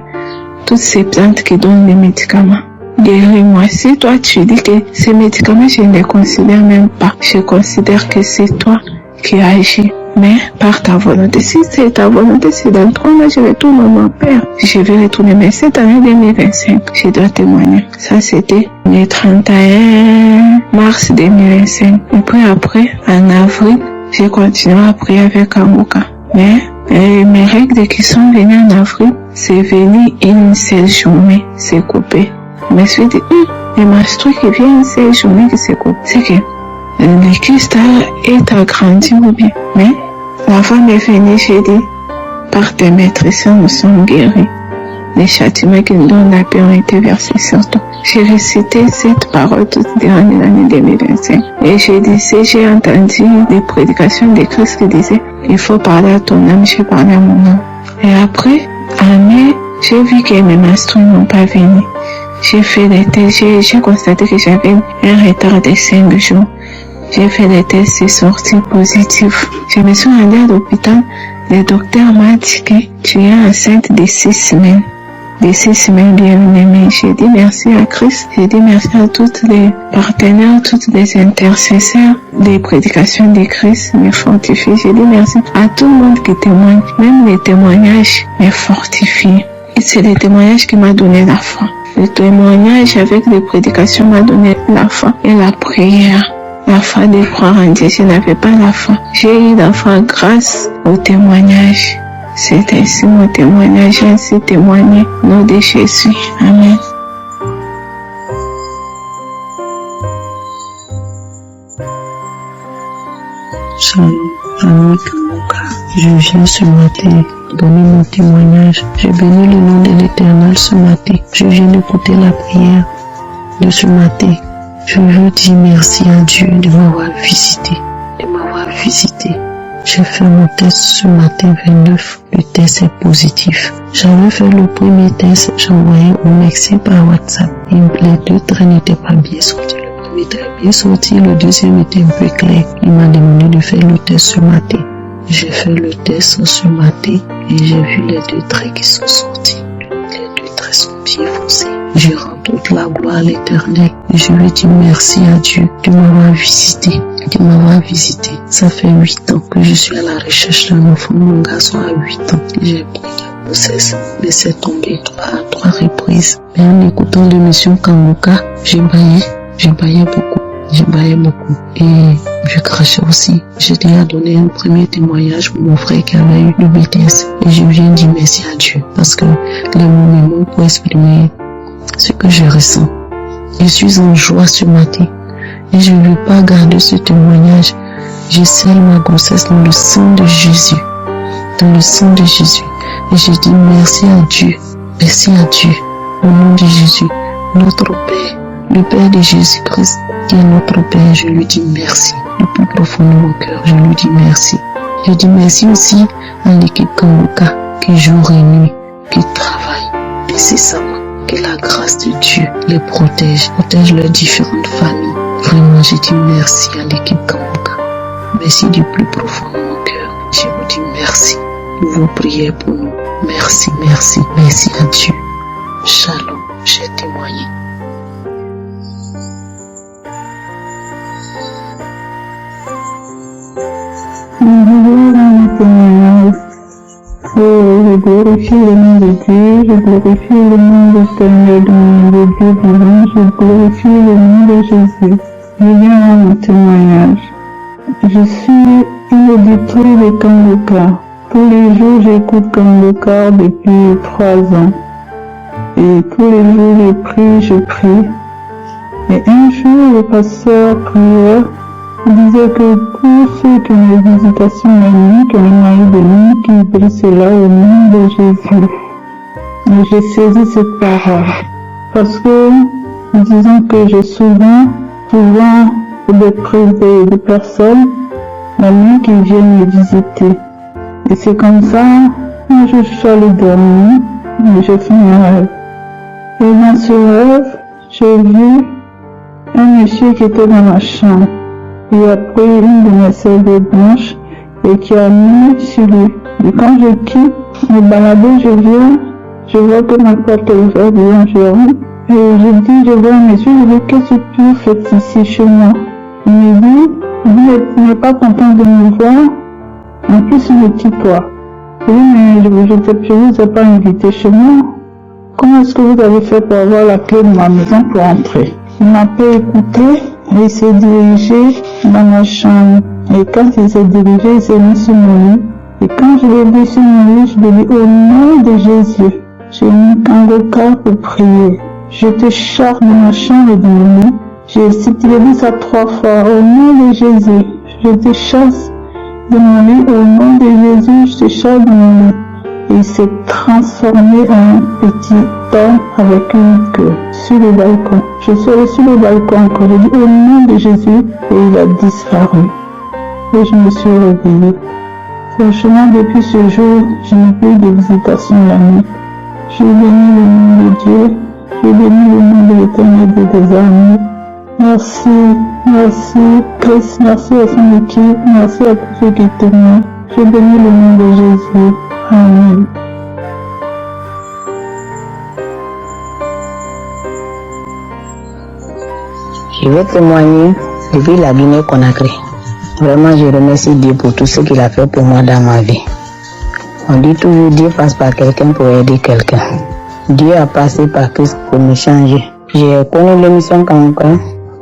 toutes ces plantes qui donnent les médicaments. Guéris-moi. Si toi tu dis que ces médicaments, je ne les considère même pas. Je considère que c'est toi qui agis. Mais par ta volonté, si c'est ta volonté, c'est dans 3 mois, je retourne à mon père. Je vais retourner, mais cette année 2025, je dois témoigner. Ça, c'était le 31 mars 2025. Et puis après, en avril, j'ai continué à prier avec Kanguka. Mais mes règles qui sont venues en avril, c'est venu une seule journée, c'est coupé. Je me suis dit, les menstrues qui viennent une seule journée qui se coupent. C'est que le kyste est agrandi ou bien. Mais la femme est venue, j'ai dit, par tes maîtrises, nous sommes guéris. Les châtiments qui nous donnent la paix ont été versés sur toi. J'ai récité cette parole toute durant l'année 2025. Et je disais, j'ai entendu des prédications de Christ qui disaient, il faut parler à ton âme, j'ai parlé à mon âme. Et après, en mai, j'ai vu que mes menstrues n'ont pas venu. J'ai fait les tests, j'ai constaté que j'avais un retard de 5 jours. J'ai fait les tests, c'est sorti positif. Je me suis rendue à l'hôpital. Le docteur m'a dit que tu es enceinte de 6 semaines. De 6 semaines bien aimées. J'ai dit merci à Christ. J'ai dit merci à tous les partenaires, tous les intercesseurs des prédications de Christ me fortifient. J'ai dit merci à tout le monde qui témoigne. Même les témoignages me fortifient. Et c'est le témoignage qui m'a donné la foi. Le témoignage avec les prédications m'a donné la foi et la prière. La foi de croire en Dieu, je n'avais pas la foi. J'ai eu la foi grâce au témoignage. C'est ainsi mon témoignage, ainsi témoigné, nom de Jésus. Amen. Salut, famille Kanguka. Je viens ce matin donner mon témoignage. Je bénis le nom de l'Éternel ce matin. Je viens d'écouter la prière de ce matin. Je veux dire merci à Dieu de m'avoir visité. J'ai fait mon test ce matin 29. Le test est positif. J'avais fait le premier test, j'ai envoyé au médecin par WhatsApp. Les 2 traits n'étaient pas bien sortis. Le premier trait est bien sorti, le deuxième était un peu clair. Il m'a demandé de faire le test ce matin. J'ai fait le test ce matin et j'ai vu les 2 traits qui sont sortis. Les 2 traits sont bien foncés. Je rends toute la gloire à l'Éternel. Et je lui dis merci à Dieu de m'avoir visité. Ça fait 8 ans que je suis à la recherche d'un enfant. Mon garçon a 8 ans. J'ai pris grossesse, mais c'est tombé à 3 reprises. Mais en écoutant l'émission Kanguka, j'ai baillé beaucoup. Et je crachais aussi. J'ai déjà donné un premier témoignage pour mon frère qui avait eu le BTS. Et je viens dire merci à Dieu. Parce que les mots me manquent pour exprimer ce que je ressens. Je suis en joie ce matin. Et je ne veux pas garder ce témoignage. Je scelle ma grossesse dans le sang de Jésus. Dans le sang de Jésus. Et je dis merci à Dieu. Merci à Dieu. Au nom de Jésus. Notre Père. Le Père de Jésus-Christ. Qui est notre Père, je lui dis merci. Du plus profond de mon cœur, je lui dis merci. Je dis merci aussi à l'équipe Kanguka qui jour et nuit, qui travaille incessamment. Que la grâce de Dieu les protège leurs différentes familles. Vraiment, je dis merci à l'équipe Kanguka. Merci du plus profond de mon cœur. Je vous dis merci. Vos prières pour nous. Merci à Dieu. Shalom, j'ai témoigné. Je glorifie le nom de Dieu, je glorifie le nom éternel de mon Dieu vivant, je glorifie le nom de Jésus. Je viens à mon témoignage. Je suis une auditrice de Kanguka. Tous les jours, j'écoute Kanguka depuis 3 ans. Et tous les jours, je prie. Et un jour, le pasteur priait. Il disait que tous ceux qui ont une visitation la nuit, qui ont un mari de nuit, qui brillent cela au nom de Jésus. Et j'ai saisi cette parole. Parce que, disons que j'ai souvent des prises de personnes, la nuit qui viennent me visiter. Et c'est comme ça, un jour je suis allée dormir, et j'ai fait un rêve. Et dans ce rêve, j'ai vu un monsieur qui était dans ma chambre. Il a pris une de mes serviettes blanches et qui a mis sur lui. Et quand je quitte me balader, je vois que ma porte est ouverte devant Jérôme. Et je vois un monsieur, je dis, qu'est-ce que tu fais ici chez moi? Il me dit, tu n'es pas content de me voir, en plus il me tutoie. Je dis, mais je vous ai pas invité chez moi. Comment est-ce que vous avez fait pour avoir la clé de ma maison pour entrer? Il m'a pas écouté. Il s'est dirigé dans ma chambre. Et quand il s'est dirigé, il s'est mis sur mon lit. Et quand je l'ai vu sur mon lit, je lui ai dit, au nom de Jésus, j'ai mis Kanguka pour prier. Je te chasse de ma chambre et de mon lit. J'ai dit ça 3 fois. Au nom de Jésus, je te chasse de mon lit. Au nom de Jésus, je te chasse de mon lit. Et il s'est transformé en un petit homme avec une queue sur le balcon. Je suis allée sur le balcon encore, j'ai dit au nom de Jésus et il a disparu. Et je me suis réveillée. Franchement, depuis ce jour, je n'ai plus de visitation la nuit. Je bénis le nom de Dieu, je bénis le nom de l'Éternel des armées. Merci Christ, merci à son équipe, merci à tous ceux qui témoignent. Je bénis le nom de Jésus. Amen. Je vais témoigner depuis la Guinée-Conakry. Vraiment, je remercie Dieu pour tout ce qu'il a fait pour moi dans ma vie. On dit toujours Dieu passe par quelqu'un pour aider quelqu'un. Dieu a passé par Christ pour me changer. J'ai connu l'émission Kanguka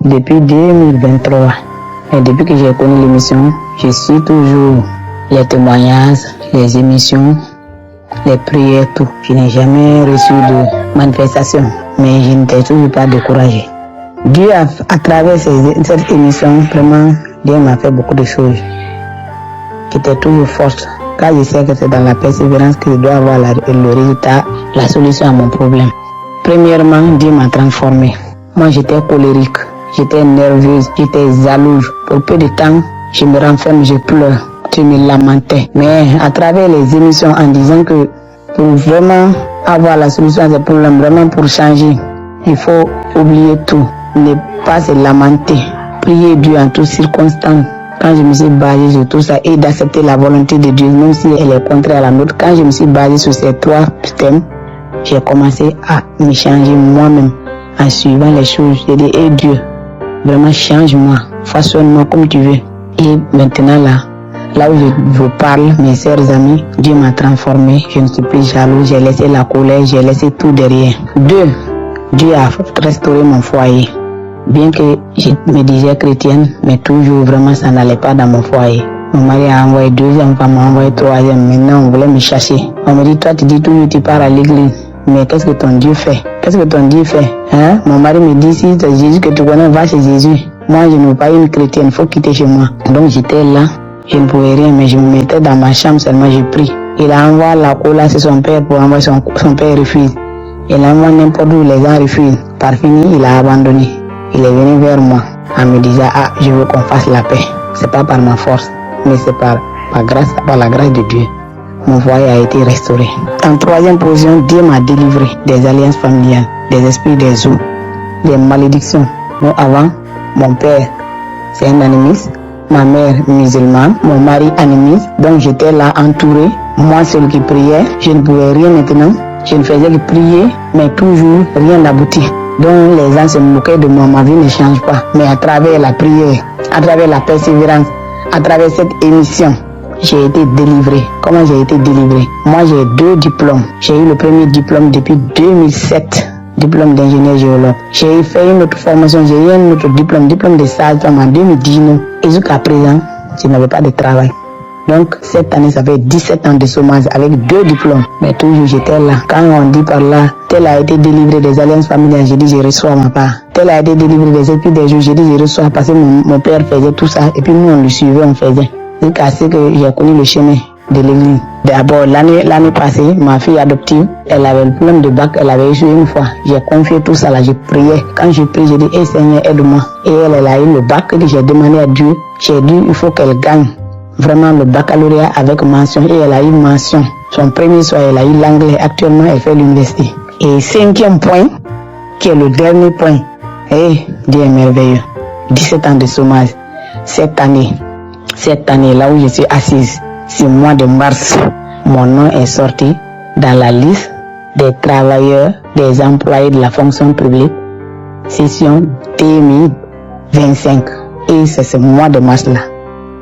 depuis 2023. Et depuis que j'ai connu l'émission, je suis toujours les témoignages, les émissions, les prières, tout. Je n'ai jamais reçu de manifestation, mais je n'étais toujours pas découragé. Dieu, à travers cette émission, vraiment, Dieu m'a fait beaucoup de choses qui étaient toujours fortes. Car je sais que c'est dans la persévérance que je dois avoir le résultat, la solution à mon problème. Premièrement, Dieu m'a transformé. Moi, j'étais colérique, j'étais nerveuse, j'étais jalouse. Pour peu de temps, je me renferme, je pleure. Je me lamentais. Mais à travers les émissions, en disant que pour vraiment avoir la solution à ce problème, vraiment pour changer, il faut oublier tout. Ne pas se lamenter. Prier Dieu en toutes circonstances. Quand je me suis basé sur tout ça et d'accepter la volonté de Dieu, même si elle est contraire à la nôtre, quand je me suis basé sur ces 3 thèmes, j'ai commencé à me changer moi-même en suivant les choses. J'ai dit, Dieu, vraiment change-moi, façonne-moi comme tu veux. Et maintenant là, Là où je vous parle, mes chers amis, Dieu m'a transformé. Je ne suis plus jaloux. J'ai laissé la colère, j'ai laissé tout derrière. 2. Dieu a restauré mon foyer. Bien que je me disais chrétienne, mais toujours vraiment ça n'allait pas dans mon foyer. Mon mari a envoyé 2 enfants, m'a envoyé 3e. Maintenant, on voulait me chasser. On me dit, toi, tu dis toujours, tu pars à l'église. Mais qu'est-ce que ton Dieu fait? Qu'est-ce que ton Dieu fait? Hein? Mon mari me dit, si c'est Jésus que tu connais, va chez Jésus. Moi, je ne veux pas une chrétienne, il faut quitter chez moi. Donc, j'étais là. Je ne pouvais rien, mais je me mettais dans ma chambre seulement, je prie. Il a envoyé la cola, c'est son père pour envoyer son père refuse. Il envoie n'importe où, les gens refusent. Par fini, il a abandonné. Il est venu vers moi en me disant, ah, je veux qu'on fasse la paix. C'est pas par ma force, mais c'est par la grâce de Dieu. Mon foyer a été restauré. En 3e position, Dieu m'a délivré des alliances familiales, des esprits des eaux, des malédictions. Donc avant, mon père, c'est un animiste. Ma mère musulmane, mon mari animiste, donc j'étais là entouré, moi seul qui priais, je ne pouvais rien maintenant, je ne faisais que prier, mais toujours rien n'aboutit. Donc les gens se moquaient de moi, ma vie ne change pas, mais à travers la prière, à travers la persévérance, à travers cette émission, j'ai été délivré. Comment j'ai été délivré? Moi j'ai 2 diplômes, j'ai eu le premier diplôme depuis 2007. Diplôme d'ingénieur géologue. J'ai fait une autre formation, j'ai eu un autre diplôme de sage-femme en 2019. Et jusqu'à présent, je n'avais pas de travail. Donc, cette année, ça fait 17 ans de chômage avec 2 diplômes. Mais toujours, j'étais là. Quand on dit par là, tel a été délivré des alliances familiales, j'ai dit, je reçois ma part. Tel a été délivré des esprits des jours, j'ai dit, je reçois parce que mon père faisait tout ça. Et puis nous, on le suivait, on faisait. Jusqu'à ce que j'ai connu le chemin de l'église. D'abord, l'année passée, ma fille adoptive, elle avait le problème de bac, elle avait échoué une fois. J'ai confié tout ça là, j'ai prié. Quand j'ai prié, j'ai dit, hey Seigneur, aide-moi. Et elle a eu le bac que j'ai demandé à Dieu. J'ai dit, il faut qu'elle gagne vraiment le baccalauréat avec mention. Et elle a eu mention. Son premier soir, elle a eu l'anglais. Actuellement, elle fait l'université. Et 5e point, qui est le dernier point. Eh, Dieu est merveilleux. 17 ans de chômage. Cette année, là où je suis assise, c'est le mois de mars, mon nom est sorti dans la liste des travailleurs, des employés de la fonction publique, session 2025. Et c'est ce mois de mars-là.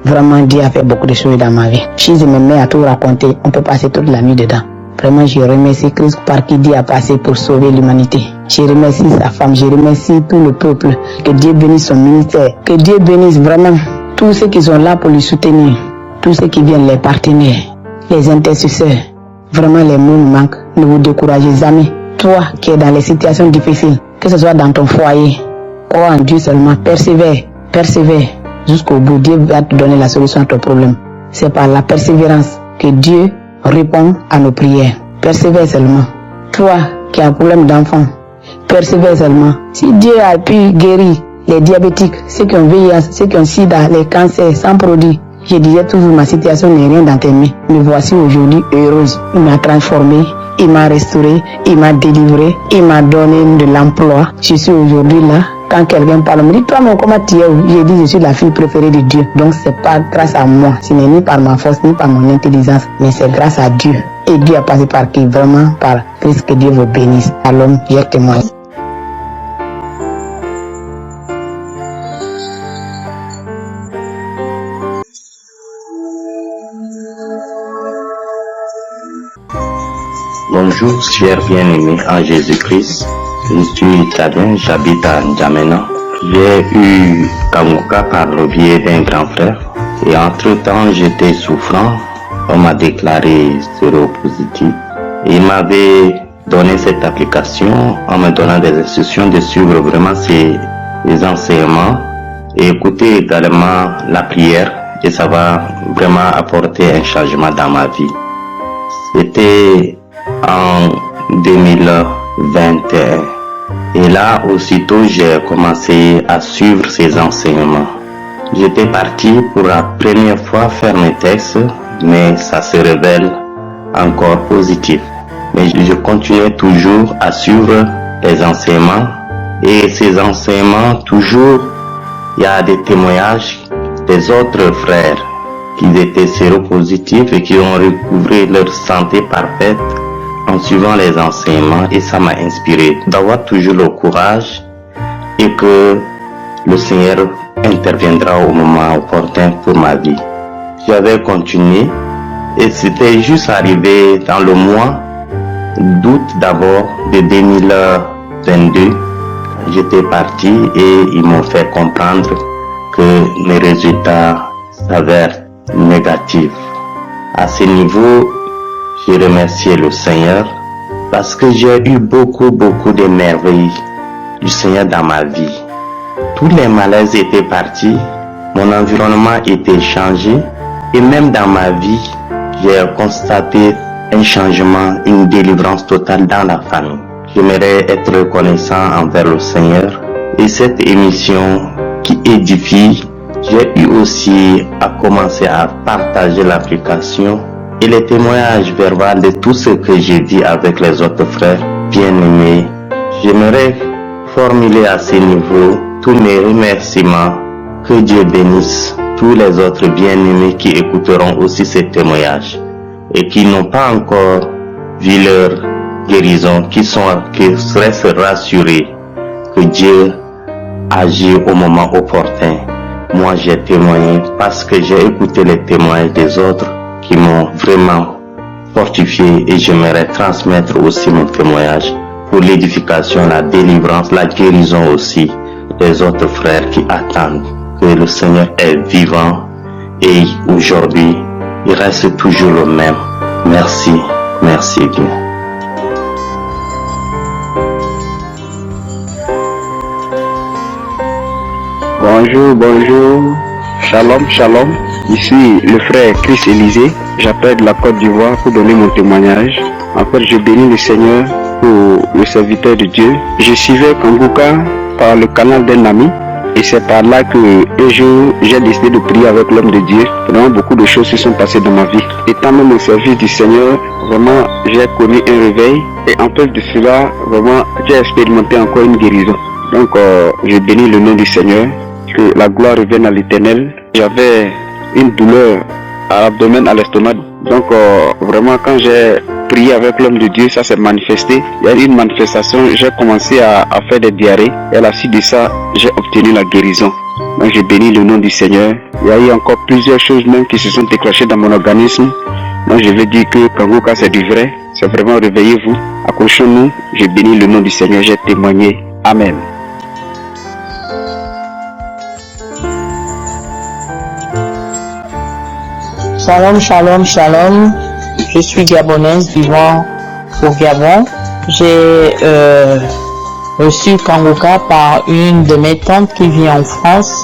Vraiment, Dieu a fait beaucoup de choses dans ma vie. Si je me mets à tout raconter, on peut passer toute la nuit dedans. Vraiment, je remercie Christ par qui Dieu a passé pour sauver l'humanité. Je remercie sa femme, je remercie tout le peuple. Que Dieu bénisse son ministère. Que Dieu bénisse vraiment tous ceux qui sont là pour lui soutenir. Tous ceux qui viennent, les partenaires, les intercesseurs. Vraiment, les mots nous manquent. Ne vous découragez jamais. Toi qui es dans les situations difficiles, que ce soit dans ton foyer, crois en Dieu seulement. Persévère jusqu'au bout. Dieu va te donner la solution à ton problème. C'est par la persévérance que Dieu répond à nos prières. Persévère seulement. Toi qui as un problème d'enfant, persévère seulement. Si Dieu a pu guérir les diabétiques, ceux qui ont VIH, ceux qui ont SIDA, les cancers sans produit, je disais toujours, ma situation n'est rien dans tes mains. Me voici aujourd'hui heureuse. Il m'a transformée, il m'a restaurée, il m'a délivrée, il m'a donné de l'emploi. Je suis aujourd'hui là. Quand quelqu'un parle, me dit, toi, mais comment tu es? J'ai dit, je suis la fille préférée de Dieu. Donc, c'est pas grâce à moi. Ce n'est ni par ma force, ni par mon intelligence, mais c'est grâce à Dieu. Et Dieu a passé par qui? Vraiment par Christ. Que Dieu vous bénisse. Alors, j'ai témoigné. Bonjour, chers bien-aimés en Jésus-Christ. Je suis italien, j'habite à N'Djamena. J'ai eu Kanguka par le biais d'un grand frère. Et entre-temps, j'étais souffrant. On m'a déclaré séropositif. Il m'avait donné cette application en me donnant des instructions de suivre vraiment les enseignements et écouter également la prière. Et ça va vraiment apporter un changement dans ma vie. C'était en 2021. Et là, aussitôt, j'ai commencé à suivre ces enseignements. J'étais parti pour la première fois faire mes textes, mais ça se révèle encore positif. Mais je continuais toujours à suivre les enseignements. Et ces enseignements, toujours, il y a des témoignages des autres frères qui étaient séropositifs et qui ont recouvré leur santé parfaite en suivant les enseignements, et ça m'a inspiré d'avoir toujours le courage et que le Seigneur interviendra au moment opportun pour ma vie. j'avais continué et c'était juste arrivé dans le mois d'août d'abord de 2022. J'étais parti et ils m'ont fait comprendre que mes résultats s'avèrent négatifs. À ce niveau, j'ai remercié le Seigneur parce que j'ai eu beaucoup de merveilles du Seigneur dans ma vie. Tous les malaises étaient partis, mon environnement était changé et même dans ma vie, j'ai constaté un changement, une délivrance totale dans la famille. J'aimerais être reconnaissant envers le Seigneur et cette émission qui édifie, j'ai eu aussi à commencer à partager l'application et les témoignages verbaux de tout ce que j'ai dit avec les autres frères bien-aimés. J'aimerais formuler à ce niveau tous mes remerciements. Que Dieu bénisse tous les autres bien-aimés qui écouteront aussi ces témoignages et qui n'ont pas encore vu leur guérison, qui restent rassurés que Dieu agit au moment opportun. Moi, j'ai témoigné parce que j'ai écouté les témoignages des autres qui m'ont vraiment fortifié et j'aimerais transmettre aussi mon témoignage pour l'édification, la délivrance, la guérison aussi des autres frères qui attendent que le Seigneur est vivant et aujourd'hui, il reste toujours le même. Merci, merci Dieu. Bonjour, shalom, ici le frère Chris Élisée, j'appelle de la Côte d'Ivoire pour donner mon témoignage. En fait, je bénis le Seigneur pour le serviteur de Dieu. Je suivais Kanguka par le canal d'un ami et c'est par là que un jour j'ai décidé de prier avec l'homme de Dieu. Vraiment beaucoup de choses se sont passées dans ma vie. Étant même au service du Seigneur, vraiment j'ai connu un réveil et en plus de cela, vraiment j'ai expérimenté encore une guérison. Donc je bénis le nom du Seigneur. Que la gloire revienne à l'Éternel. J'avais une douleur à l'abdomen, à l'estomac. Donc vraiment quand j'ai prié avec l'homme de Dieu, ça s'est manifesté. Il y a eu une manifestation, j'ai commencé à faire des diarrhées. Et à la suite de ça, j'ai obtenu la guérison. Donc je bénis le nom du Seigneur. Il y a eu encore plusieurs choses même qui se sont déclenchées dans mon organisme. Donc je veux dire que Kanguka c'est du vrai. C'est vraiment réveillez-vous. Accrochons-nous. Je bénis le nom du Seigneur. J'ai témoigné. Amen. Shalom. Je suis gabonaise vivant au Gabon. J'ai reçu Kanguka par une de mes tantes qui vit en France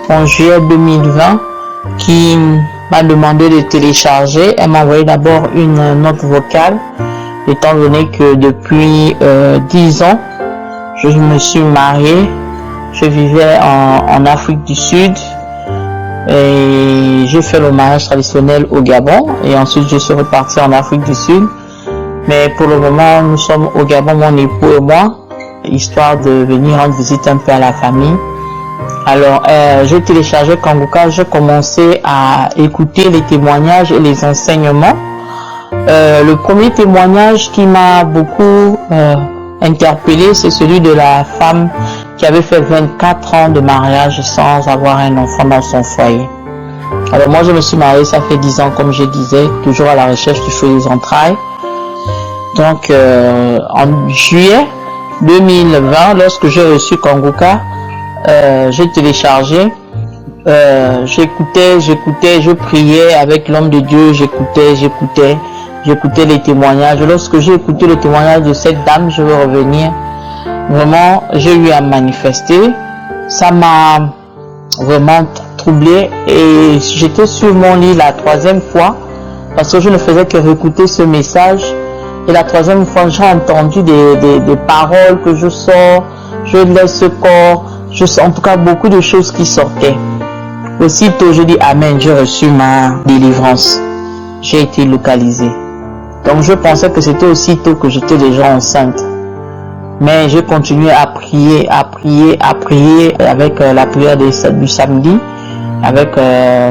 en juillet 2020 qui m'a demandé de télécharger. Elle m'a envoyé d'abord une note vocale étant donné que depuis 10 ans je me suis mariée. Je vivais en Afrique du Sud. Et j'ai fait le mariage traditionnel au Gabon et ensuite je suis reparti en Afrique du Sud. Mais pour le moment, nous sommes au Gabon, mon époux et moi, histoire de venir rendre visite un peu à la famille. Alors, j'ai téléchargé Kanguka, j'ai commencé à écouter les témoignages et les enseignements. Le premier témoignage qui m'a beaucoup interpellé, c'est celui de la femme qui avait fait 24 ans de mariage sans avoir un enfant dans son foyer. Alors moi je me suis mariée, ça fait 10 ans comme je disais, toujours à la recherche du fruit des entrailles. Donc en juillet 2020, lorsque j'ai reçu Kanguka, j'ai téléchargé, j'écoutais, je priais avec l'homme de Dieu, j'écoutais les témoignages. Lorsque j'ai écouté le témoignage de cette dame, je veux revenir. Vraiment, j'ai eu à manifester. Ça m'a vraiment troublé et j'étais sur mon lit la 3e fois parce que je ne faisais que réécouter ce message. Et la 3e fois, j'ai entendu des paroles que je sors, je laisse ce corps, je sens en tout cas beaucoup de choses qui sortaient. Aussitôt, je dis Amen, j'ai reçu ma délivrance. J'ai été localisée. Donc je pensais que c'était aussitôt que j'étais déjà enceinte. Mais j'ai continué à prier avec la prière du samedi, avec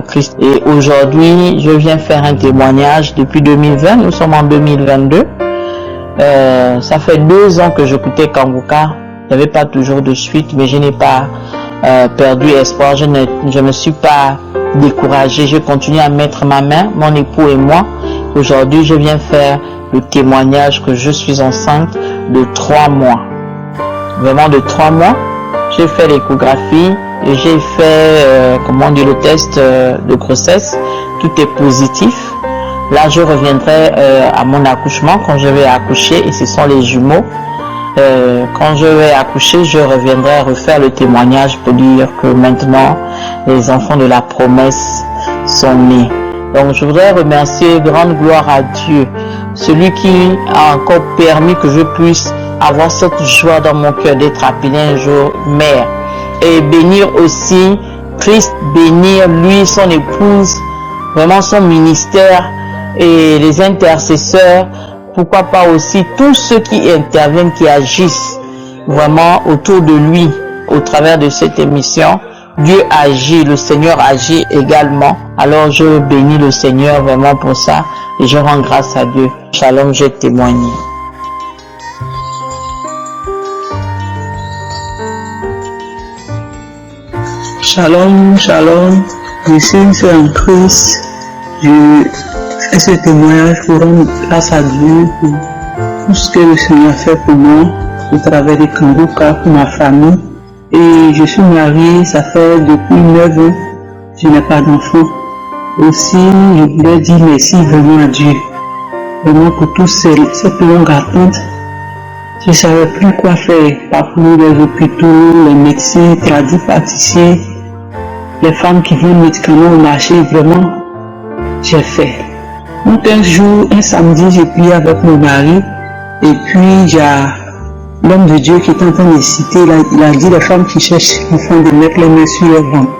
Christ. Et aujourd'hui, je viens faire un témoignage depuis 2020, nous sommes en 2022. Ça fait 2 ans que j'écoutais Kanguka. Il n'y avait pas toujours de suite, mais je n'ai pas perdu espoir, je ne me suis pas découragée. Je continue à mettre ma main, mon époux et moi. Aujourd'hui, je viens faire le témoignage que je suis enceinte de 3 mois. Vraiment de 3 mois. J'ai fait l'échographie et j'ai fait le test de grossesse. Tout est positif. Là, je reviendrai à mon accouchement quand je vais accoucher et ce sont les jumeaux. Quand je vais accoucher, je reviendrai refaire le témoignage pour dire que maintenant, les enfants de la promesse sont nés. Donc, je voudrais remercier, grande gloire à Dieu, celui qui a encore permis que je puisse avoir cette joie dans mon cœur d'être appelée un jour mère. Et bénir aussi Christ, bénir lui, son épouse, vraiment son ministère et les intercesseurs. Pourquoi pas aussi tous ceux qui interviennent, qui agissent vraiment autour de lui au travers de cette émission. Dieu agit, le Seigneur agit également. Alors je bénis le Seigneur vraiment pour ça et je rends grâce à Dieu. Shalom, j'ai témoigné. Shalom, shalom. Je suis une sœur en Christ. Je fais ce témoignage pour rendre grâce à Dieu pour tout ce que le Seigneur fait pour moi au travers de Kanguka, pour ma famille. Et je suis mariée, ça fait depuis 9 ans, je n'ai pas d'enfant. Aussi, je voulais dire merci vraiment à Dieu. Vraiment pour toute cette longue attente. Je ne savais plus quoi faire. Parcours les hôpitaux, les médecins, tradipraticiens, les femmes qui vendent médicaments au marché, vraiment, j'ai fait. Donc un jour, un samedi, j'ai prié avec mon mari et puis j'ai l'homme de Dieu qui était en train de citer, il a dit les femmes qui cherchent l'enfant de mettre les mains sur leur ventre.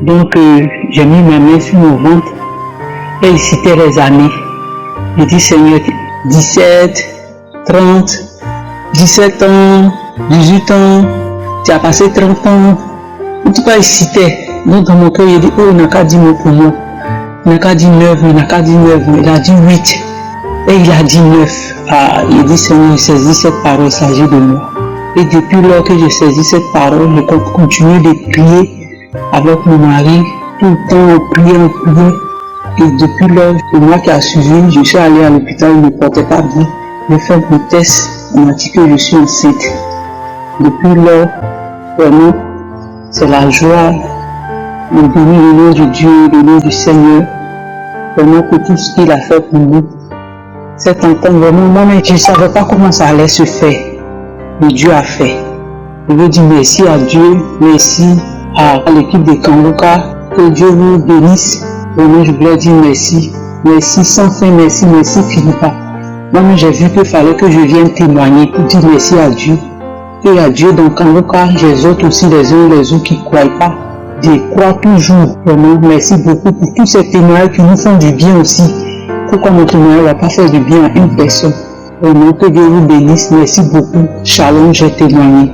Donc j'ai mis ma main sur mon ventre et il citait les années. Il dit Seigneur, 17, 30, 17 ans, 18 ans, tu as passé 30 ans. En tout cas, il citait. Donc dans mon cœur, il dit, oh, il n'a qu'à dire mot pour moi. Il n'a qu'à dire 9, il n'a qu'à dire 9, il a dit 8. Et il a dit 9. Ah, il dit, Seigneur, je saisis cette parole, il s'agit de moi. Et depuis lors que je saisis cette parole, je continue de prier avec mon mari. Tout le temps, on priait. Et depuis lors, c'est moi qui a suivi, je suis allé à l'hôpital, il ne me portait pas bien. J'ai fait mon test, on m'a dit que je suis enceinte. Depuis lors, vraiment, c'est la joie. On bénit le nom de Dieu, le nom du Seigneur. Vraiment pour tout ce qu'il a fait pour nous. Cette entente, vraiment, moi-même, je ne savais pas comment ça allait se faire. Mais Dieu a fait. Je veux dire merci à Dieu, merci à l'équipe de Kanguka. Que Dieu vous bénisse. Vraiment, je voulais dire merci. Merci sans fin, merci Philippa. Moi-même, j'ai vu qu'il fallait que je vienne témoigner pour dire merci à Dieu. Et à Dieu dans Kanguka, j'exhorte aussi les uns et les autres qui ne croient pas. Je crois toujours. Vraiment, merci beaucoup pour tous ces témoignages qui nous font du bien aussi. Pourquoi mon témoignage ne va pas faire du bien à une personne? Vraiment, que Dieu vous bénisse. Merci beaucoup. Shalom, j'ai témoigné.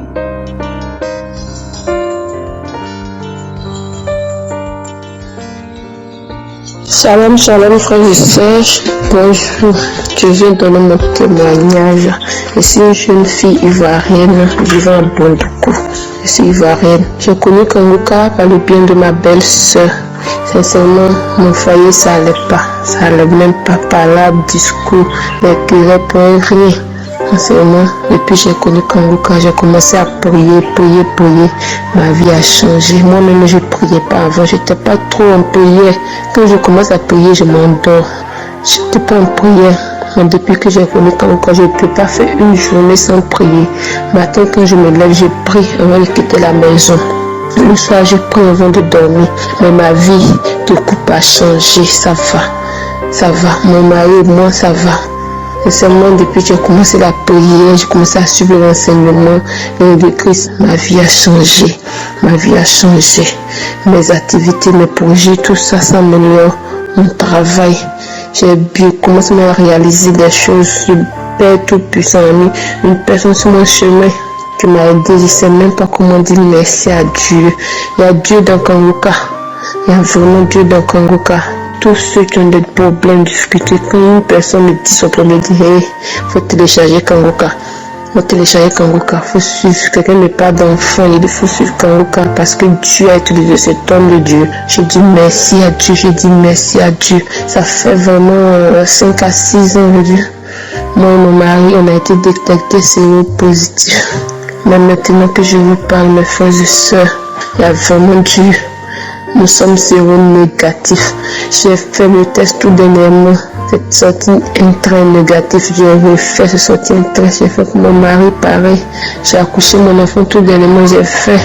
Shalom, shalom frères et sœurs, bonjour, je viens donner mon témoignage. Je suis une jeune fille ivoirienne vivant à Bondoukou. Je suis ivoirienne. J'ai connu Kanguka par le bien de ma belle-sœur. Sincèrement, mon foyer ça allait pas. Ça allait même pas par là, discours, les querelles pour rien. Sincèrement, depuis j'ai connu Kanguka, j'ai commencé à prier. Ma vie a changé. Moi-même, je priais pas avant. J'étais pas trop en prière. Quand je commence à prier, je m'endors. J'étais pas en prière. Mais depuis que j'ai connu Kanguka, je ne peux pas faire une journée sans prier. Matin, quand je me lève, je prie avant de quitter la maison. Le soir, je prie avant de dormir. Mais ma vie de couple a changé. Ça va. Mon mari et moi, ça va. Et seulement depuis que j'ai commencé la prière, j'ai commencé à suivre l'enseignement de Christ, ma vie a changé. Mes activités, mes projets, tout ça s'améliore. Mon travail, j'ai commencé à réaliser des choses. Le Père Tout-Puissant a mis une personne sur mon chemin qui m'a aidé. Je ne sais même pas comment dire merci à Dieu. Il y a Dieu dans Kanguka. Il y a vraiment Dieu dans Kanguka. Tous ceux qui ont des problèmes, difficultés, quand une personne me dit son problème, dit hey, faut télécharger Kanguka. faut télécharger Kanguka, faut suivre. Quelqu'un me parle d'enfant, il faut suivre Kanguka parce que Dieu a utilisé cet homme de Dieu. Je dis merci à Dieu, je dis merci à Dieu. Ça fait vraiment 5 à 6 ans, je dis. Moi et mon mari, on a été détectés séropositifs. Mais maintenant que je vous parle, mes frères et sœurs, il y a vraiment Dieu. Nous sommes séronégatifs. J'ai fait le test tout dernièrement. C'est sorti un trait négatif. J'ai refait, c'est sorti un trait. J'ai fait pour mon mari pareil. J'ai accouché mon enfant tout dernièrement. J'ai fait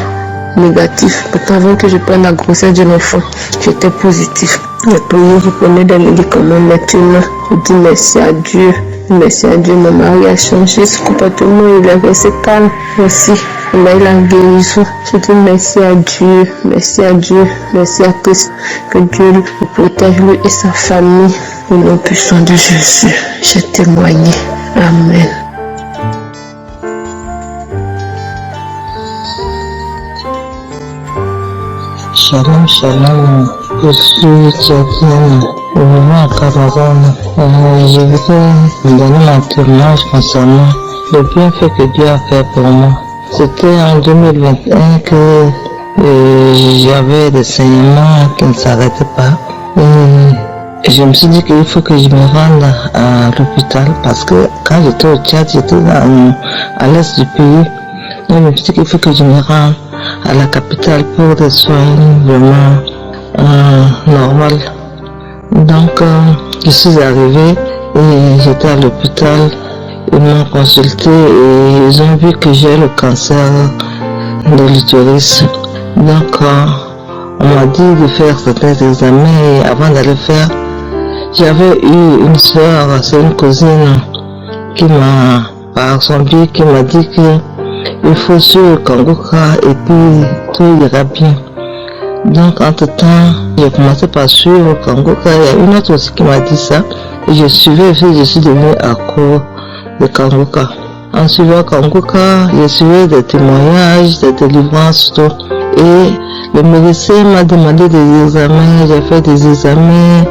négatif. Pourtant, avant que je prenne la grossesse de l'enfant, j'étais positif. J'ai prié, je prenais des médicaments. Maintenant, je dis merci à Dieu. Merci à Dieu, mon mari a changé son comportement, il est resté calme aussi. Il a eu la guérison. Je dis merci à Dieu, merci à Dieu, merci à Christ. Que Dieu le protège, lui et sa famille. Au nom puissant de Jésus, j'ai témoigné. Amen. Shalom, shalom. Je suis Jacqueline, vivant à Cameroun. Je voudrais donner mon témoignage concernant le bienfait que Dieu a fait pour moi. C'était en 2021 que j'avais des saignements qui ne s'arrêtaient pas. Et je me suis dit qu'il faut que je me rende à l'hôpital parce que quand j'étais au Tchad, j'étais à l'est du pays. Donc je me suis dit qu'il faut que je me rende à la capitale pour des soins vraiment normaux. Donc je suis arrivé et j'étais à l'hôpital. Ils m'ont consulté et ils ont vu que j'ai le cancer de l'utérus. Donc on m'a dit de faire certains examens et avant d'aller faire, j'avais eu une soeur, c'est une cousine qui m'a, par son biais, qui m'a dit que il faut suivre Kanguka et puis tout ira bien. Donc entre temps, j'ai commencé par suivre Kanguka. Il y a une autre aussi qui m'a dit ça et je suivais et je suis devenue accro de Kanguka. En suivant Kanguka, j'ai suivi des témoignages, des délivrances, tout. Et le médecin m'a demandé des examens, j'ai fait des examens,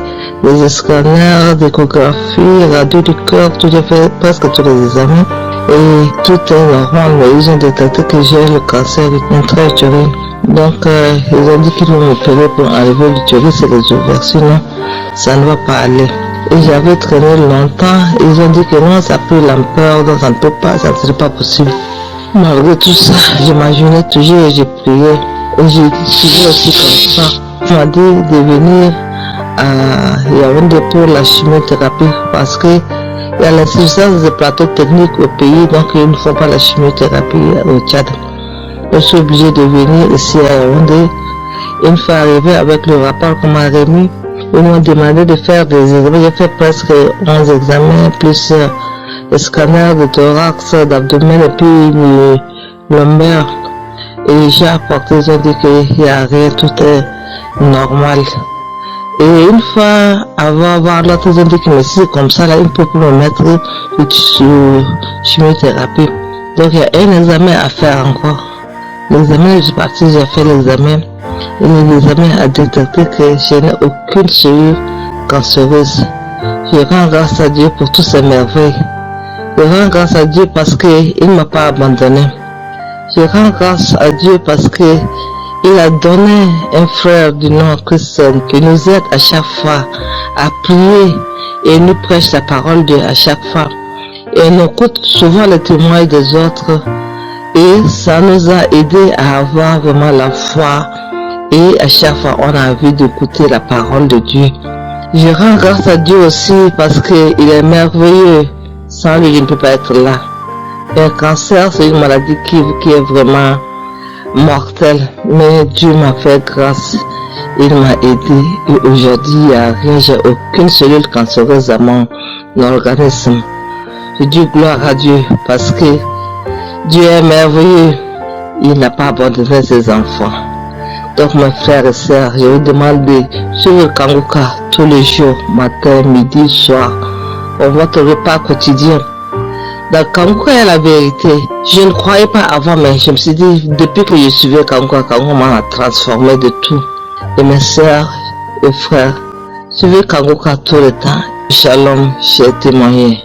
des scanners, d'échographie, radio du cœur, tout, j'ai fait presque tous les examens. Et tout est normal, mais ils ont détecté que j'ai le cancer intra-utérine. Donc ils ont dit qu'ils vont m'opérer pour enlever l'utérus et les ovaires, sinon ça ne va pas aller. Et j'avais traîné longtemps, ils ont dit que non, ça a pris l'ampleur, donc ça ne peut pas, ça ne serait pas possible. Malgré tout ça, j'imaginais toujours et j'ai prié. Et j'ai suivi aussi comme ça. On m'a dit de venir à Yaoundé pour la chimiothérapie parce que il y a l'insuffisance des plateaux techniques au pays, donc ils ne font pas la chimiothérapie au Tchad. Je suis obligé de venir ici à Yaoundé. Une fois arrivé avec le rapport qu'on m'a remis, ils m'ont demandé de faire des examens. J'ai fait presque 11 examens, plus les scanners de thorax, d'abdomen et puis le lombaire. Et j'ai apporté, ils ont dit qu'il n'y a rien, tout est normal. Et une fois avant voir l'autre, ils ont dit que mais si c'est comme ça, là, ils peuvent me mettre sur chimiothérapie. Donc il y a un examen à faire encore. L'examen, je suis parti, j'ai fait l'examen. Et l'examen a détecté que je n'ai aucune cellule cancéreuse. Je rends grâce à Dieu pour toutes ces merveilles. Je rends grâce à Dieu parce qu'il ne m'a pas abandonné. Je rends grâce à Dieu parce que il a donné un frère du nom Christian qui nous aide à chaque fois à prier et nous prêche la parole de Dieu à chaque fois. Et on écoute souvent les témoignages des autres et ça nous a aidé à avoir vraiment la foi et à chaque fois on a envie d'écouter la parole de Dieu. Je rends grâce à Dieu aussi parce qu'il est merveilleux. Sans lui, je ne peux pas être là. Un cancer, c'est une maladie qui est vraiment mortelle. Mais Dieu m'a fait grâce. Il m'a aidé. Et aujourd'hui, il n'y a rien. J'ai aucune cellule cancéreuse à mon organisme. Je dis gloire à Dieu parce que Dieu est merveilleux. Il n'a pas abandonné ses enfants. Donc mes frères et sœurs, je vous demande de suivre Kanguka tous les jours, matin, midi, soir, pour votre repas quotidien. Dans Kanguka est la vérité. Je ne croyais pas avant, mais je me suis dit, depuis que je suivais Kanguka, Kanguka m'a transformé de tout. Et mes sœurs et frères, suivez Kanguka tout le temps. Shalom, j'ai témoigné.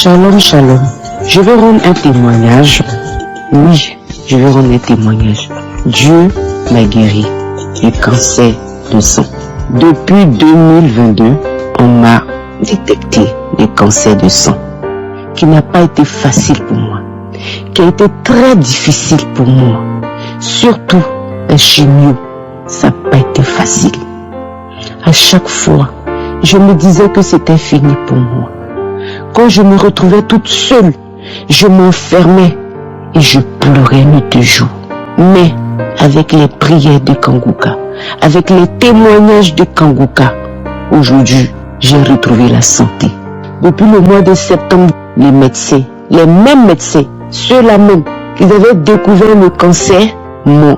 Shalom, shalom. Je vais rendre un témoignage. Oui, je vais rendre un témoignage. Dieu m'a guéri du cancer de sang. Depuis 2022, on m'a détecté le cancer de sang, qui n'a pas été facile pour moi, qui a été très difficile pour moi. Surtout la chimio, ça n'a pas été facile. À chaque fois, je me disais que c'était fini pour moi. Quand je me retrouvais toute seule, je m'enfermais et je pleurais nuit et jour. Mais avec les prières de Kanguka, avec les témoignages de Kanguka, aujourd'hui, j'ai retrouvé la santé. Depuis le mois de septembre, les médecins, les mêmes médecins, ceux-là même qui avaient découvert le cancer, m'ont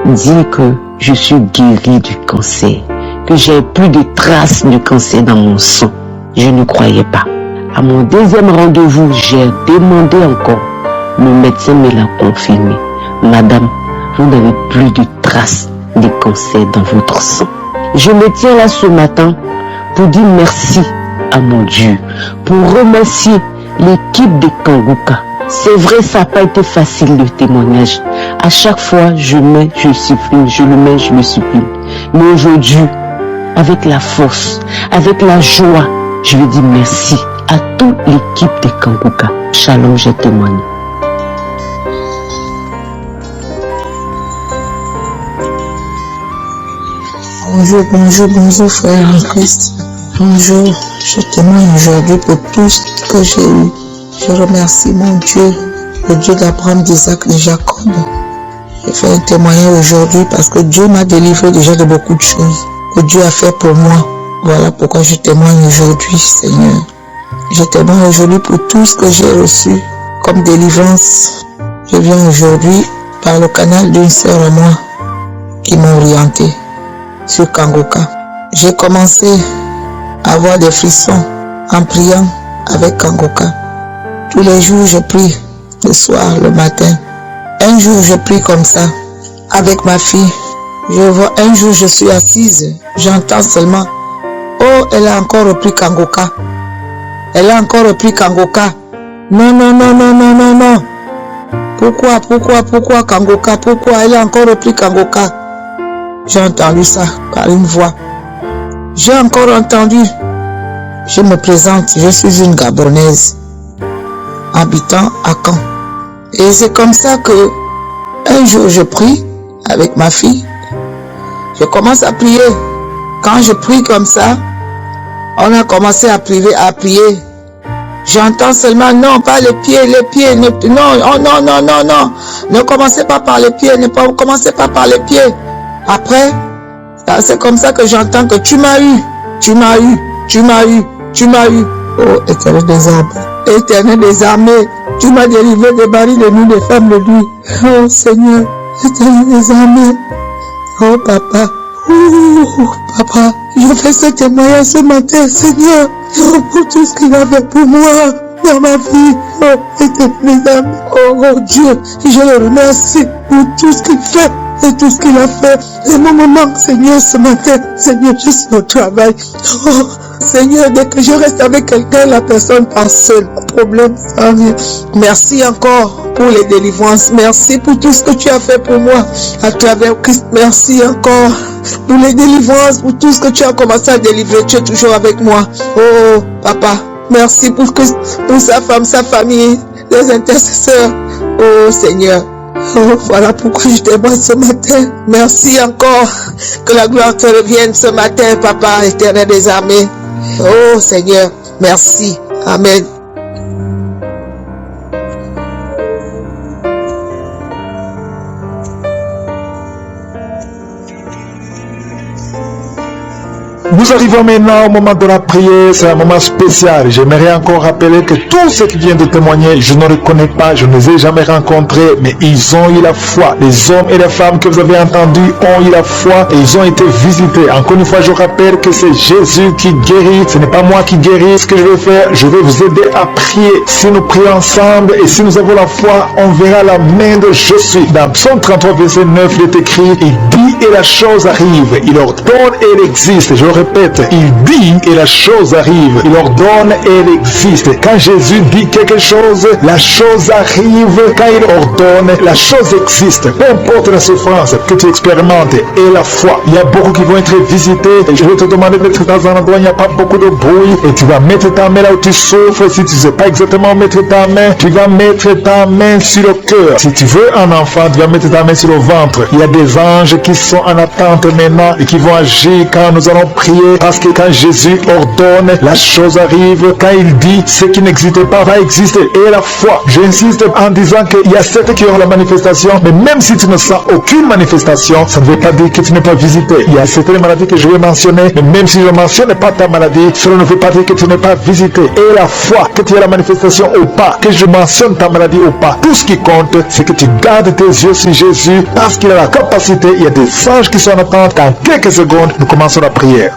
dit que je suis guérie du cancer, que j'ai plus de traces de cancer dans mon sang. Je ne croyais pas. À mon deuxième rendez-vous, j'ai demandé encore. Le médecin me l'a confirmé. Madame, vous n'avez plus de traces de cancer dans votre sang. Je me tiens là ce matin pour dire merci à mon Dieu, pour remercier l'équipe de Kanguka. C'est vrai, ça n'a pas été facile le témoignage. À chaque fois, je supprime, je le mets, je le supprime. Mais aujourd'hui, avec la force, avec la joie, je veux dire merci à toute l'équipe de Kanguka. Shalom, j'ai témoigné. Bonjour frère en Christ. Bonjour, je témoigne aujourd'hui pour tout ce que j'ai eu. Je remercie mon Dieu, le Dieu d'Abraham, d'Isaac, de Jacob. Je fais un témoignage aujourd'hui parce que Dieu m'a délivré déjà de beaucoup de choses que Dieu a fait pour moi. Voilà pourquoi je témoigne aujourd'hui, Seigneur. Je témoigne aujourd'hui pour tout ce que j'ai reçu comme délivrance. Je viens aujourd'hui par le canal d'une sœur à moi qui m'a orienté sur Kanguka. J'ai commencé à avoir des frissons en priant avec Kanguka. Tous les jours je prie, le soir, le matin. Un jour je prie comme ça avec ma fille. Je vois un jour je suis assise, j'entends seulement « Oh, elle a encore repris Kanguka. Elle a encore repris Kanguka. Non. Pourquoi Kanguka? Pourquoi elle a encore repris Kanguka ?» J'ai entendu ça par une voix. J'ai encore entendu. Je me présente, je suis une Gabonaise, habitant à Caen. Et c'est comme ça que un jour je prie avec ma fille. Je commence à prier. Quand je prie comme ça, on a commencé à prier. J'entends seulement non, pas les pieds, non. Ne commencez pas par les pieds, commencez pas par les pieds. Après, c'est comme ça que j'entends que tu m'as eu. Oh, Éternel des armées, tu m'as délivré des barils de nuit, des femmes de nuit. Oh Seigneur, Éternel des armées. Oh Papa, je fais ce témoignage ce matin, Seigneur, pour tout ce qu'il a fait pour moi dans ma vie. Oh Éternel des armées. Oh Dieu, je le remercie pour tout ce qu'il fait. Et tout ce qu'il a fait, et mon moment, Seigneur, ce matin, Seigneur, je suis au travail. Oh, Seigneur, dès que je reste avec quelqu'un, la personne passe seule. Problème, ça vient. Merci encore pour les délivrances. Merci pour tout ce que tu as fait pour moi à travers Christ. Merci encore pour les délivrances, pour tout ce que tu as commencé à délivrer. Tu es toujours avec moi. Oh, Papa, merci pour sa femme, sa famille, les intercesseurs. Oh, Seigneur. Oh, voilà pourquoi je témoigne ce matin. Merci encore. Que la gloire te revienne ce matin, Papa, Éternel des armées. Oh Seigneur, merci. Amen. Nous arrivons maintenant au moment de la prière, c'est un moment spécial. J'aimerais encore rappeler que tous ceux qui viennent de témoigner, je ne les connais pas, je ne les ai jamais rencontrés, mais ils ont eu la foi. Les hommes et les femmes que vous avez entendus ont eu la foi et ils ont été visités. Encore une fois, je rappelle que c'est Jésus qui guérit, ce n'est pas moi qui guéris. Ce que je vais faire, je vais vous aider à prier. Si nous prions ensemble et si nous avons la foi, on verra la main de Jésus. Dans Psaume 33, verset 9, il est écrit, il dit et la chose arrive, il ordonne et elle existe. Je répète, il dit et la chose arrive. Il ordonne et elle existe. Quand Jésus dit quelque chose, la chose arrive. Quand il ordonne, la chose existe. Peu importe la souffrance que tu expérimentes et la foi. Il y a beaucoup qui vont être visités. Et je vais te demander d'être dans un endroit où il n'y a pas beaucoup de bruit. Et tu vas mettre ta main là où tu souffres. Si tu ne sais pas exactement mettre ta main, tu vas mettre ta main sur le cœur. Si tu veux un enfant, tu vas mettre ta main sur le ventre. Il y a des anges qui sont en attente maintenant et qui vont agir quand nous allons prier. Parce que quand Jésus ordonne, la chose arrive. Quand il dit, ce qui n'existe pas va exister. Et la foi, j'insiste en disant qu'il y a certains qui auront la manifestation, mais même si tu ne sens aucune manifestation, ça ne veut pas dire que tu n'es pas visité. Il y a certaines maladies que je vais mentionner, mais même si je ne mentionne pas ta maladie, cela ne veut pas dire que tu n'es pas visité. Et la foi, que tu aies la manifestation ou pas, que je mentionne ta maladie ou pas, tout ce qui compte, c'est que tu gardes tes yeux sur Jésus, parce qu'il a la capacité. Il y a des anges qui sont en attente. Dans quelques secondes, nous commençons la prière.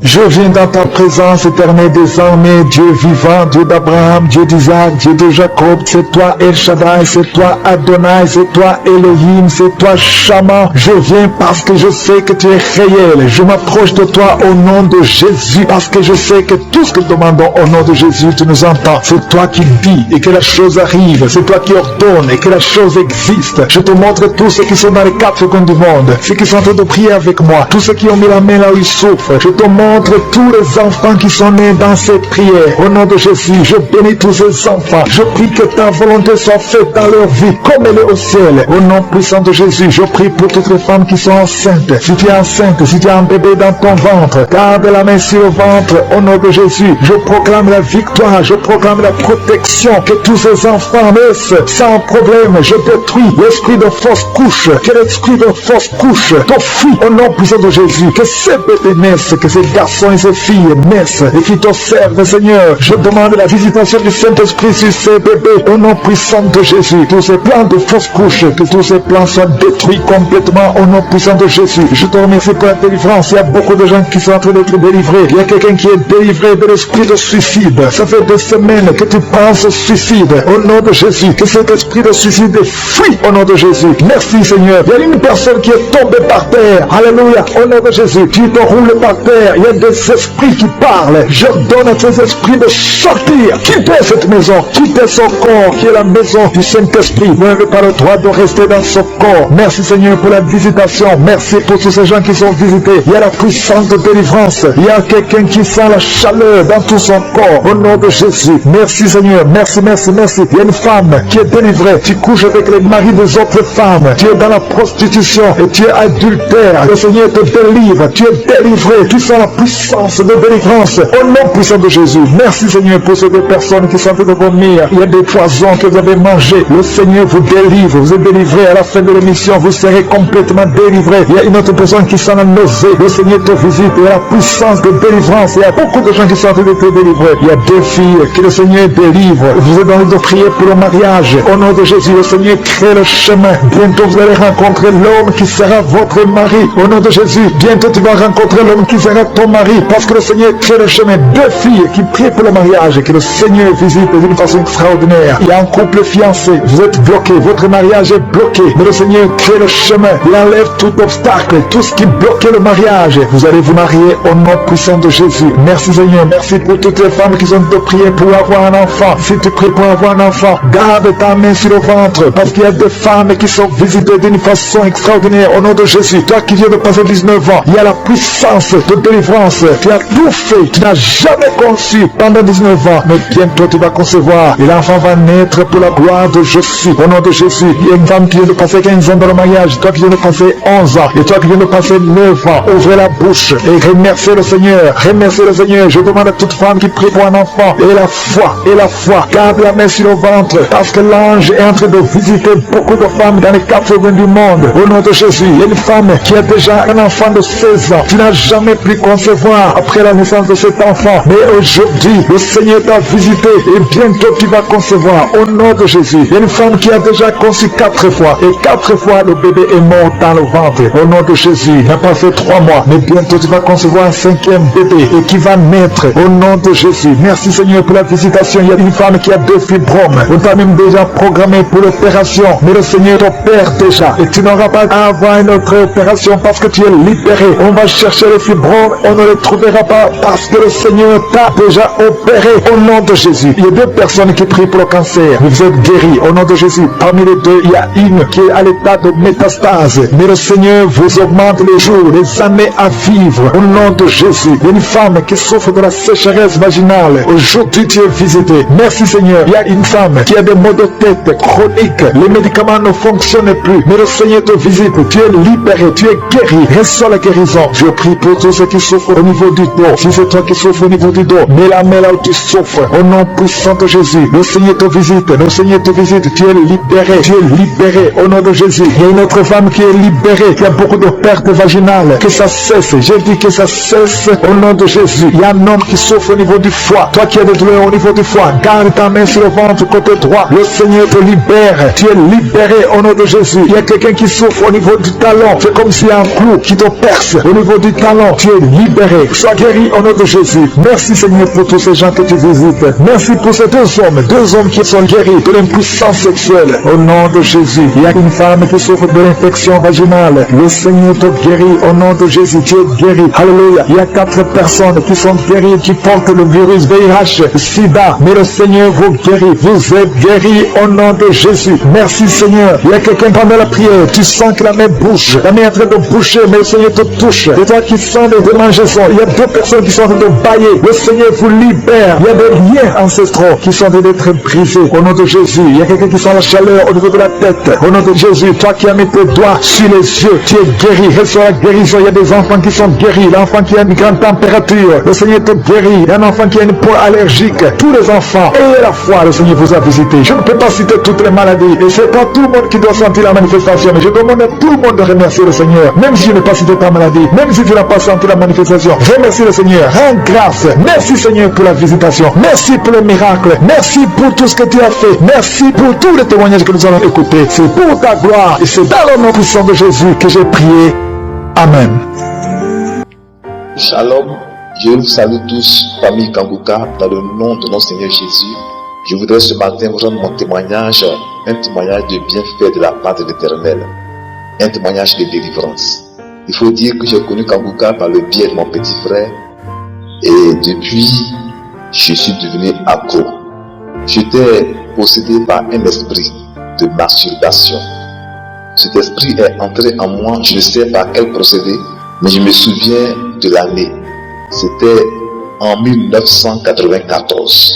Je viens dans ta présence éternelle des armées, Dieu vivant, Dieu d'Abraham, Dieu d'Isaac, Dieu de Jacob. C'est toi El Shaddai, c'est toi Adonai, c'est toi Elohim, c'est toi Shama. Je viens parce que je sais que tu es réel. Je m'approche de toi au nom de Jésus parce que je sais que tout ce que nous demandons au nom de Jésus, tu nous entends. C'est toi qui dis et que la chose arrive. C'est toi qui ordonne et que la chose existe. Je te montre tous ceux qui sont dans les 4 coins du monde, ceux qui sont en train de prier avec moi, tous ceux qui ont mis la main là où ils souffrent. Je te montre tous les enfants qui sont nés dans cette prière. Au nom de Jésus, je bénis tous ces enfants. Je prie que ta volonté soit faite dans leur vie comme elle est au ciel. Au nom puissant de Jésus, je prie pour toutes les femmes qui sont enceintes. Si tu es enceinte, si tu as un bébé dans ton ventre, garde la main sur le ventre. Au nom de Jésus, je proclame la victoire, je proclame la protection. Que tous ces enfants naissent sans problème. Je détruis l'esprit de fausse couche. Que l'esprit de fausse couche t'enfuit au nom puissant de Jésus. Que ces bébés naissent, que ces garçons et ces filles naissent et qui t'observent, Seigneur. Je demande la visitation du Saint-Esprit sur ces bébés au nom puissant de Jésus. Tous ces plans de fausse couche, que tous ces plans soient détruits complètement au nom puissant de Jésus. Je te remercie pour la délivrance. Il y a beaucoup de gens qui sont en train d'être délivrés. Il y a quelqu'un qui est délivré de l'esprit de suicide. Ça fait des semaines que tu penses au suicide. Au nom de Jésus, que cet esprit de suicide fuit au nom de Jésus. Merci Seigneur. Il y a une personne qui est tombée par terre. Alléluia. Au nom de Jésus, tu te roules par terre. Il y a des esprits qui parlent. Je donne à ces esprits de sortir. Quittez cette maison. Quittez son corps qui est la maison du Saint-Esprit. Vous n'avez pas le droit de rester dans ce corps. Merci Seigneur pour la visitation. Merci pour tous ces gens qui sont visités. Il y a la puissance de délivrance. Il y a quelqu'un qui sent la chaleur dans tout son corps. Au nom de Jésus. Merci Seigneur. Merci, merci, merci. Il y a une femme qui est délivrée. Tu couches avec les maris des autres femmes. Tu es dans la prostitution et tu es adultère. Le Seigneur te délivre. Tu es délivré. Tu sens la puissance de délivrance. Au nom puissant de Jésus. Merci Seigneur pour ces deux personnes qui sont en train de vomir. Il y a des poisons que vous avez mangés. Le Seigneur vous délivre. Vous êtes délivré. À la fin de l'émission, vous serez complètement délivré. Il y a une autre personne qui s'en a nausée. Le Seigneur te visite. Il y a la puissance de délivrance. Il y a beaucoup de gens qui sont en train de te délivrer. Il y a deux filles que le Seigneur délivre. Vous êtes en train de prier pour le mariage. Au nom de Jésus, le Seigneur crée le chemin. Bientôt vous allez rencontrer l'homme qui sera votre mari. Au nom de Jésus, bientôt tu vas rencontrer l'homme qui sera ton mari. Parce que le Seigneur crée le chemin. Deux filles qui prient pour le mariage et que le Seigneur visite d'une façon extraordinaire. Il y a un couple fiancé. Vous êtes bloqué. Votre mariage est bloqué. Mais le Seigneur crée le chemin. Il enlève tout obstacle. Tout ce qui bloquait le mariage. Vous allez vous marier au nom puissant de Jésus. Merci Seigneur. Merci pour toutes les femmes qui sont de prier pour avoir un enfant. Si tu pries pour avoir un enfant, garde ta main sur le ventre. Parce qu'il y a des femmes qui sont visitées d'une façon extraordinaire au nom de Jésus. Toi qui viens de passer 19 ans, il y a la puissance de délivrance. Tu as tout fait. Tu n'as jamais conçu pendant 19 ans. Mais bientôt tu vas concevoir. Et l'enfant va naître pour la gloire de Jésus. Au nom de Jésus. Il y a une femme qui vient de passer 15 ans dans le mariage. Toi qui viens de passer 11 ans. Et toi qui viens de passer 9 ans. Ouvrez la bouche et remerciez le Seigneur. Remerciez le Seigneur. Je demande à toute femme qui prie pour un enfant. Et la foi. Et la foi. Garde la main sur le ventre. Parce que l'ange est en train de visiter beaucoup de femmes dans les 4 coins du monde. Au nom de Jésus. Il y a une femme qui a déjà un enfant de 16 ans. Tu n'as jamais pris conscience concevoir après la naissance de cet enfant. Mais aujourd'hui, le Seigneur t'a visité et bientôt tu vas concevoir au nom de Jésus. Il y a une femme qui a déjà conçu 4 fois et 4 fois le bébé est mort dans le ventre. Au nom de Jésus, il n'a pas fait 3 mois, mais bientôt tu vas concevoir un 5e bébé et qui va naître au nom de Jésus. Merci Seigneur pour la visitation. Il y a une femme qui a 2 fibromes. On t'a même déjà programmé pour l'opération, mais le Seigneur t'opère déjà et tu n'auras pas à avoir une autre opération parce que tu es libéré. On va chercher les fibromes, on ne les trouvera pas parce que le Seigneur t'a déjà opéré au nom de Jésus. Il y a 2 personnes qui prient pour le cancer. Vous êtes guéris au nom de Jésus. Parmi les 2, il y a une qui est à l'état de métastase. Mais le Seigneur vous augmente les jours, les années à vivre au nom de Jésus. Il y a une femme qui souffre de la sécheresse vaginale. Aujourd'hui, tu es visité. Merci Seigneur. Il y a une femme qui a des maux de tête chroniques. Les médicaments ne fonctionnent plus. Mais le Seigneur te visite. Tu es libéré. Tu es guéri. Reçois la guérison. Je prie pour tous ceux qui souffrent au niveau du dos. Si c'est toi qui souffres au niveau du dos, mets la main là où tu souffres. Au nom puissant de Jésus. Le Seigneur te visite. Le Seigneur te visite. Tu es libéré. Tu es libéré au nom de Jésus. Il y a une autre femme qui est libérée, qui a beaucoup de pertes vaginales. Que ça cesse. J'ai dit que ça cesse au nom de Jésus. Il y a un homme qui souffre au niveau du foie. Toi qui as des douleurs au niveau du foie, garde ta main sur le ventre côté droit. Le Seigneur te libère. Tu es libéré au nom de Jésus. Il y a quelqu'un qui souffre au niveau du talon. C'est comme s'il y a un clou qui te perce au niveau du talon. Tu es libéré. Sois guéri au nom de Jésus. Merci Seigneur pour tous ces gens que tu visites. Merci pour ces 2 hommes qui sont guéris de l'impuissance sexuelle au nom de Jésus. Il y a une femme qui souffre de l'infection vaginale. Le Seigneur te guérit au nom de Jésus. Tu es guéri. Alléluia. Il y a 4 personnes qui sont guéries, qui portent le virus VIH, SIDA. Mais le Seigneur vous guérit. Vous êtes guéris au nom de Jésus. Merci Seigneur. Il y a quelqu'un pendant la prière. Tu sens que la main bouge. La main est en train de bouger, mais le Seigneur te touche. Et toi qui sens des démangeaisons, il y a 2 personnes qui sont en train de bailler. Le Seigneur vous libère. Il y a des liens ancestraux qui sont en train d'être brisés au nom de Jésus. Il y a quelqu'un qui sent la chaleur au niveau de la tête. Au nom de Jésus, toi qui as mis tes doigts sur les yeux, tu es guéri. Reçois la guérison. Il y a des enfants qui sont guéris. L'enfant qui a une grande température, le Seigneur te guérit. Il y a un enfant qui a une peau allergique. Tous les enfants, ayez la foi, le Seigneur vous a visité. Je ne peux pas citer toutes les maladies. Et c'est pas tout le monde qui doit sentir la manifestation. Mais je demande à tout le monde de remercier le Seigneur. Même si je n'ai pas cité ta maladie, même si tu n'as pas senti la manifestation, remercie le Seigneur. Rends grâce. Merci Seigneur pour la visitation. Merci pour le miracle. Merci pour tout ce que tu as fait. Merci pour tous les témoignages que nous allons écouter. C'est pour ta gloire. Et c'est dans le nom puissant de Jésus que j'ai prié. Amen. Shalom. Je vous salue tous, famille Kanguka, dans le nom de notre Seigneur Jésus. Je voudrais ce matin vous rendre mon témoignage, un témoignage de bienfait de la part de l'Éternel, un témoignage de délivrance. Il faut dire que j'ai connu Kanguka par le biais de mon petit frère et depuis, je suis devenu accro. J'étais possédé par un esprit de masturbation. Cet esprit est entré en moi, je ne sais par quel procédé, mais je me souviens de l'année. C'était en 1994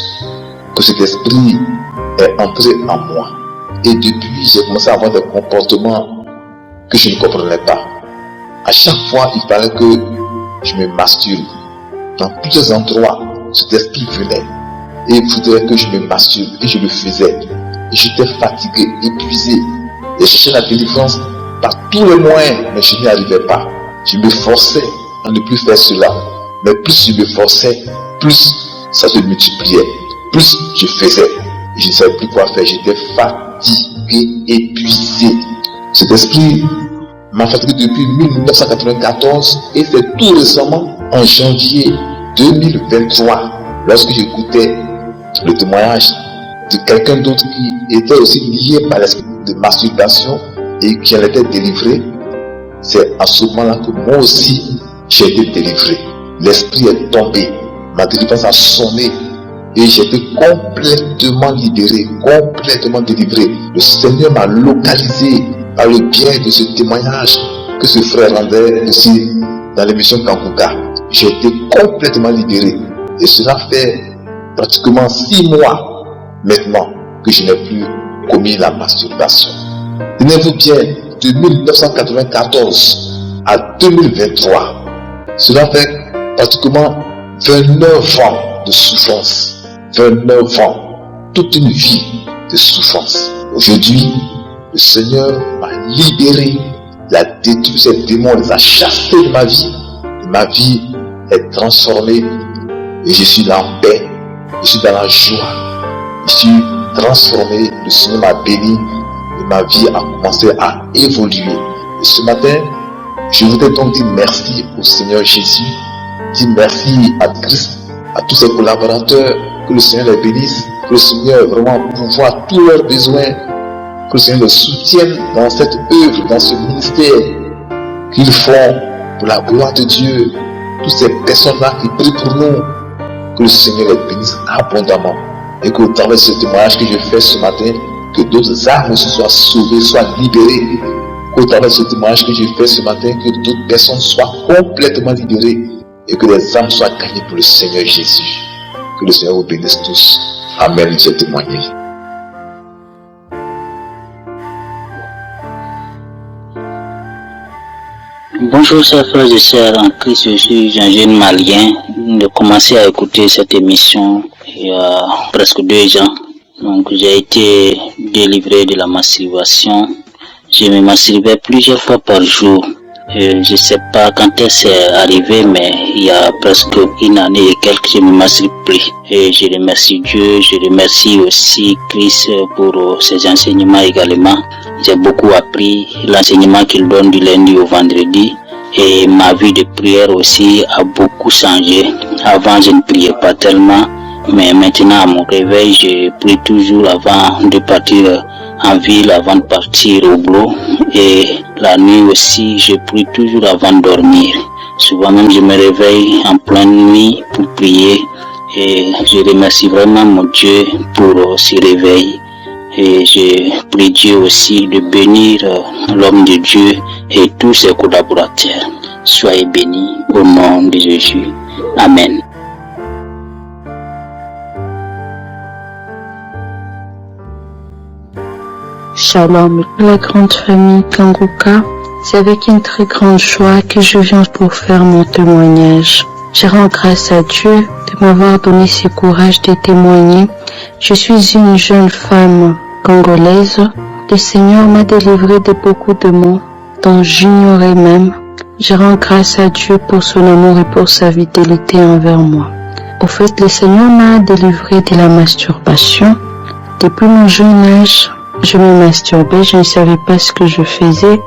que cet esprit est entré en moi. Et depuis, j'ai commencé à avoir des comportements que je ne comprenais pas. À chaque fois, il fallait que je me masturbe. Dans plusieurs endroits, cet esprit venait et il voudrait que je me masturbe et je le faisais. Et j'étais fatigué, épuisé. Et je cherchais la délivrance par tous les moyens, mais je n'y arrivais pas. Je me forçais à ne plus faire cela. Mais plus je me forçais, plus ça se multipliait. Plus je faisais. Et je ne savais plus quoi faire. J'étais fatigué, épuisé. Cet esprit m'a fatigué depuis 1994 et c'est tout récemment, en janvier 2023, lorsque j'écoutais le témoignage de quelqu'un d'autre qui était aussi lié par l'esprit de masturbation et qui en était délivré. C'est à ce moment-là que moi aussi j'ai été délivré. L'esprit est tombé, ma délivrance a sonné et j'ai été complètement libéré, complètement délivré. Le Seigneur m'a localisé par le biais de ce témoignage que ce frère rendait ici dans l'émission Kanguka. J'ai été complètement libéré et cela fait pratiquement 6 mois maintenant que je n'ai plus commis la masturbation. Tenez-vous bien, de 1994 à 2023, cela fait pratiquement 29 ans de souffrance. 29 ans, toute une vie de souffrance. Aujourd'hui, le Seigneur m'a libéré, il a détruit ces démons, il les a chassés de ma vie est transformée et je suis en paix, je suis dans la joie, je suis transformé, le Seigneur m'a béni et ma vie a commencé à évoluer. Et ce matin, je voudrais donc dire merci au Seigneur Jésus, dire merci à Christ, à tous ses collaborateurs, que le Seigneur les bénisse, que le Seigneur vraiment pourvoie tous leurs besoins, que le Seigneur les soutienne dans cette œuvre, dans ce ministère qu'ils font pour la gloire de Dieu. Toutes ces personnes-là qui prient pour nous, que le Seigneur les bénisse abondamment. Et qu'au travers de ce témoignage que je fais ce matin, que d'autres âmes soient sauvées, soient libérées. Qu'au travers de ce témoignage que je fais ce matin, que d'autres personnes soient complètement libérées et que les âmes soient gagnées pour le Seigneur Jésus. Que le Seigneur vous bénisse tous. Amen, j'ai témoigné. Bonjour chers frères et sœurs en Christ, je suis un jeune Malien. J'ai commencé à écouter cette émission il y a presque 2 ans. Donc j'ai été délivré de la masturbation. Je me masturbais plusieurs fois par jour. Je ne sais pas quand c'est arrivé, mais il y a presque 1 année et quelques, je ne me masturbe plus. Et je remercie Dieu, je remercie aussi Christ pour ses enseignements également. J'ai beaucoup appris l'enseignement qu'il donne du lundi au vendredi. Et ma vie de prière aussi a beaucoup changé. Avant, je ne priais pas tellement. Mais maintenant, à mon réveil, je prie toujours avant de partir en ville, avant de partir au boulot. Et la nuit aussi, je prie toujours avant de dormir. Souvent même, je me réveille en pleine nuit pour prier. Et je remercie vraiment mon Dieu pour ce réveil. Et je prie Dieu aussi de bénir l'homme de Dieu et tous ses collaborateurs. Soyez bénis au nom de Jésus. Amen. Shalom, la grande famille Kanguka. C'est avec une très grande joie que je viens pour faire mon témoignage. Je rends grâce à Dieu de m'avoir donné ce courage de témoigner. Je suis une jeune femme congolaise. Le Seigneur m'a délivré de beaucoup de maux dont j'ignorais même. Je rends grâce à Dieu pour son amour et pour sa fidélité envers moi. Au fait, le Seigneur m'a délivré de la masturbation. Depuis mon jeune âge, je me masturbais, je ne savais pas ce que je faisais.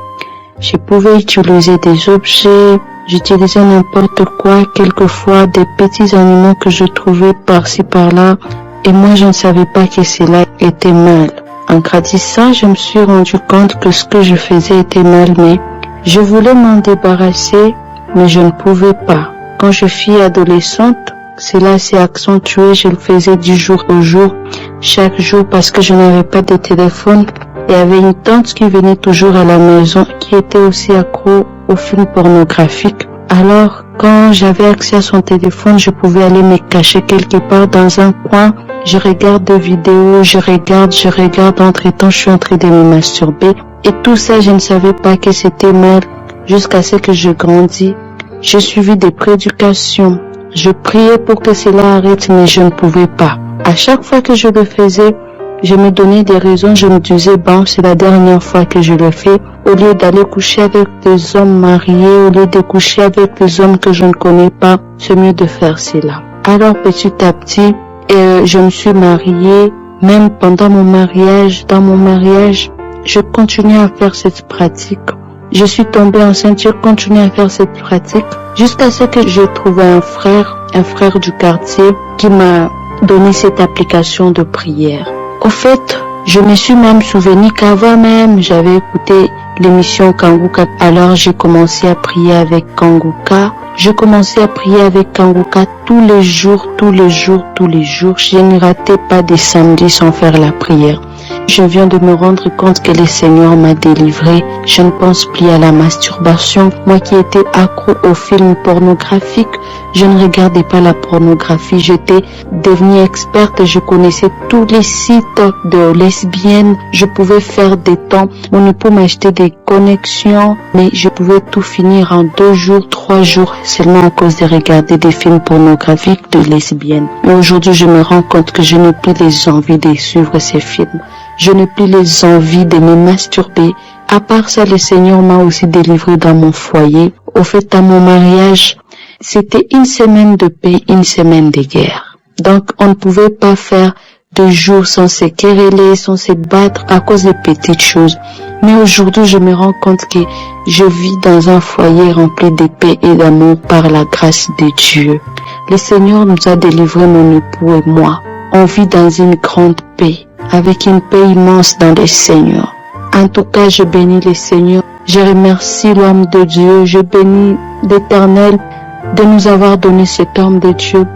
Je pouvais utiliser des objets, j'utilisais n'importe quoi, quelquefois des petits animaux que je trouvais par-ci par-là, et moi je ne savais pas que cela était mal. En grandissant, je me suis rendu compte que ce que je faisais était mal, mais je voulais m'en débarrasser, mais je ne pouvais pas. Quand je fus adolescente, cela s'est accentué, je le faisais du jour au jour, chaque jour parce que je n'avais pas de téléphone. Il y avait une tante qui venait toujours à la maison, qui était aussi accro aux films pornographiques. Alors, quand j'avais accès à son téléphone, je pouvais aller me cacher quelque part dans un coin. Je regarde des vidéos, je regarde, entre-temps, je suis en train de me masturber. Et tout ça, je ne savais pas que c'était mal, jusqu'à ce que je grandis. Je suivis des prédications. Je priais pour que cela arrête, mais je ne pouvais pas. À chaque fois que je le faisais, je me donnais des raisons, je me disais, bon, c'est la dernière fois que je le fais. Au lieu d'aller coucher avec des hommes mariés, au lieu de coucher avec des hommes que je ne connais pas, c'est mieux de faire cela. Alors, petit à petit, je me suis mariée. Même pendant mon mariage, dans mon mariage, je continuais à faire cette pratique. Je suis tombée enceinte, je continuais à faire cette pratique, jusqu'à ce que j'ai trouvé un frère du quartier, qui m'a donné cette application de prière. Au fait, je me suis même souvenu qu'avant même, j'avais écouté l'émission Kanguka. Alors j'ai commencé à prier avec Kanguka. Je commençais à prier avec Kanguka tous les jours. Je ne ratais pas des samedis sans faire la prière. Je viens de me rendre compte que le Seigneur m'a délivré. Je ne pense plus à la masturbation. Moi qui étais accro aux films pornographiques, je ne regardais pas la pornographie. J'étais devenue experte. Je connaissais tous les sites de lesbiennes. Je pouvais faire des temps. On ne peut m'acheter des connexions, mais je pouvais tout finir en 2 jours, 3 jours, seulement à cause de regarder des films pornographiques de lesbiennes. Mais aujourd'hui, je me rends compte que je n'ai plus les envies de suivre ces films. Je n'ai plus les envies de me masturber. À part ça, le Seigneur m'a aussi délivré dans mon foyer. Au fait, à mon mariage, C'était une semaine de paix, une semaine de guerre. Donc, on ne pouvait pas faire 2 jours sans se quereller, sans se battre à cause de petites choses. Mais aujourd'hui, je me rends compte que je vis dans un foyer rempli de paix et d'amour par la grâce de Dieu. Le Seigneur nous a délivrés, mon époux et moi. On vit dans une grande paix, avec une paix immense dans le Seigneur. En tout cas, je bénis le Seigneur. Je remercie l'homme de Dieu. Je bénis l'Éternel de nous avoir donné cet homme de Dieu.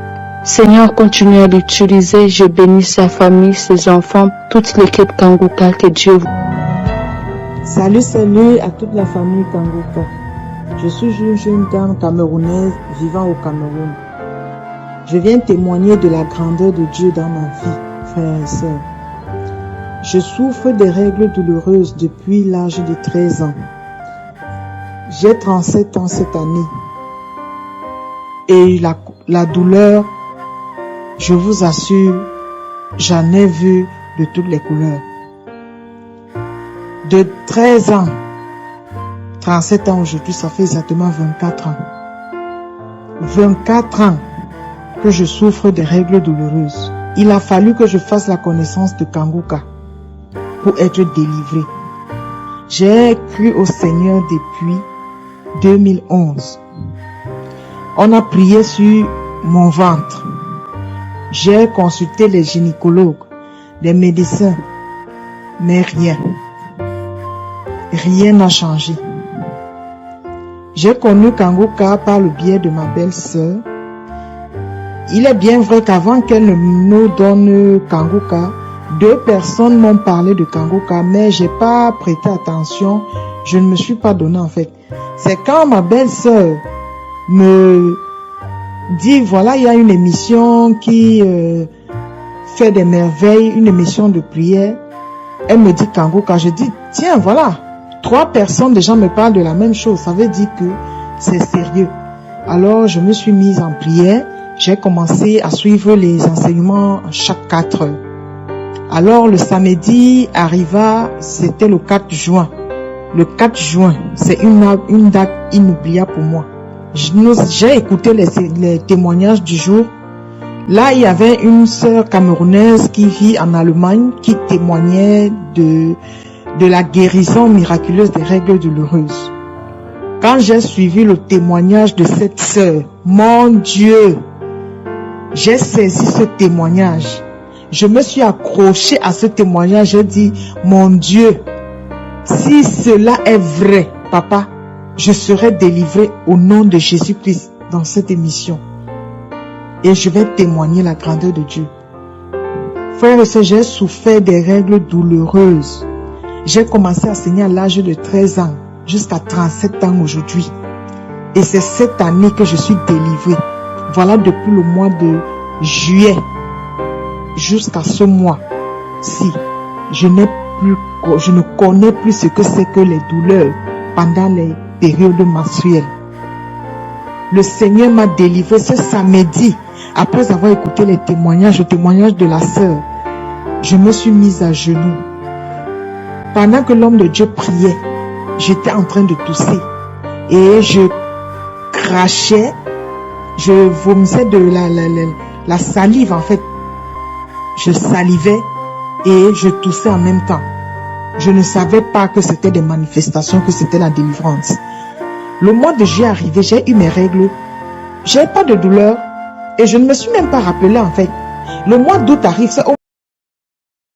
Seigneur, continue à l'utiliser. Je bénis sa famille, ses enfants, toute l'équipe Kanguka, que Dieu vous. Salut à toute la famille Kanguka. Je suis une jeune dame camerounaise vivant au Cameroun. Je viens témoigner de la grandeur de Dieu dans ma vie, frères et sœurs. Je souffre des règles douloureuses depuis l'âge de 13 ans. J'ai 37 ans cette année. Et la douleur, je vous assure, j'en ai vu de toutes les couleurs. De 13 ans, 37 ans aujourd'hui, ça fait exactement 24 ans. 24 ans que je souffre des règles douloureuses. Il a fallu que je fasse la connaissance de Kanguka pour être délivré. J'ai cru au Seigneur depuis 2011. On a prié sur mon ventre. J'ai consulté les gynécologues, les médecins, mais rien. Rien n'a changé. J'ai connu Kanguka par le biais de ma belle-sœur. Il est bien vrai qu'avant qu'elle ne nous donne Kanguka, 2 personnes m'ont parlé de Kanguka, mais j'ai pas prêté attention. Je ne me suis pas donné en fait. C'est quand ma belle-sœur me dit, voilà, il y a une émission qui fait des merveilles, une émission de prière. Elle me dit Kanguka. Je dis, tiens, voilà, 3 personnes déjà me parlent de la même chose. Ça veut dire que c'est sérieux. Alors, je me suis mise en prière. J'ai commencé à suivre les enseignements chaque 4 heures. Alors, le samedi arriva, c'était le 4 juin. Le 4 juin, c'est une date inoubliable pour moi. J'ai écouté les témoignages du jour. Là, il y avait une sœur camerounaise qui vit en Allemagne qui témoignait de la guérison miraculeuse des règles douloureuses. Quand j'ai suivi le témoignage de cette sœur, mon Dieu, j'ai saisi ce témoignage. Je me suis accroché à ce témoignage. J'ai dit, mon Dieu, si cela est vrai, papa, je serai délivré au nom de Jésus-Christ dans cette émission. Et je vais témoigner la grandeur de Dieu. Frères et sœurs, j'ai souffert des règles douloureuses. J'ai commencé à saigner à l'âge de 13 ans jusqu'à 37 ans aujourd'hui. Et c'est cette année que je suis délivré. Voilà, depuis le mois de juillet jusqu'à ce mois-ci, je ne connais plus ce que c'est que les douleurs pendant les périodes menstruelles. Le Seigneur m'a délivré ce samedi. Après avoir écouté les témoignages, le témoignage de la sœur, je me suis mise à genoux. Pendant que l'homme de Dieu priait, j'étais en train de tousser et je crachais, je vomissais de la salive en fait. Je salivais et je toussais en même temps. Je ne savais pas que c'était des manifestations, que c'était la délivrance. Le mois de juillet arrivé, j'ai eu mes règles. J'ai pas de douleur et je ne me suis même pas rappelé en fait. Le mois d'août arrive, c'est au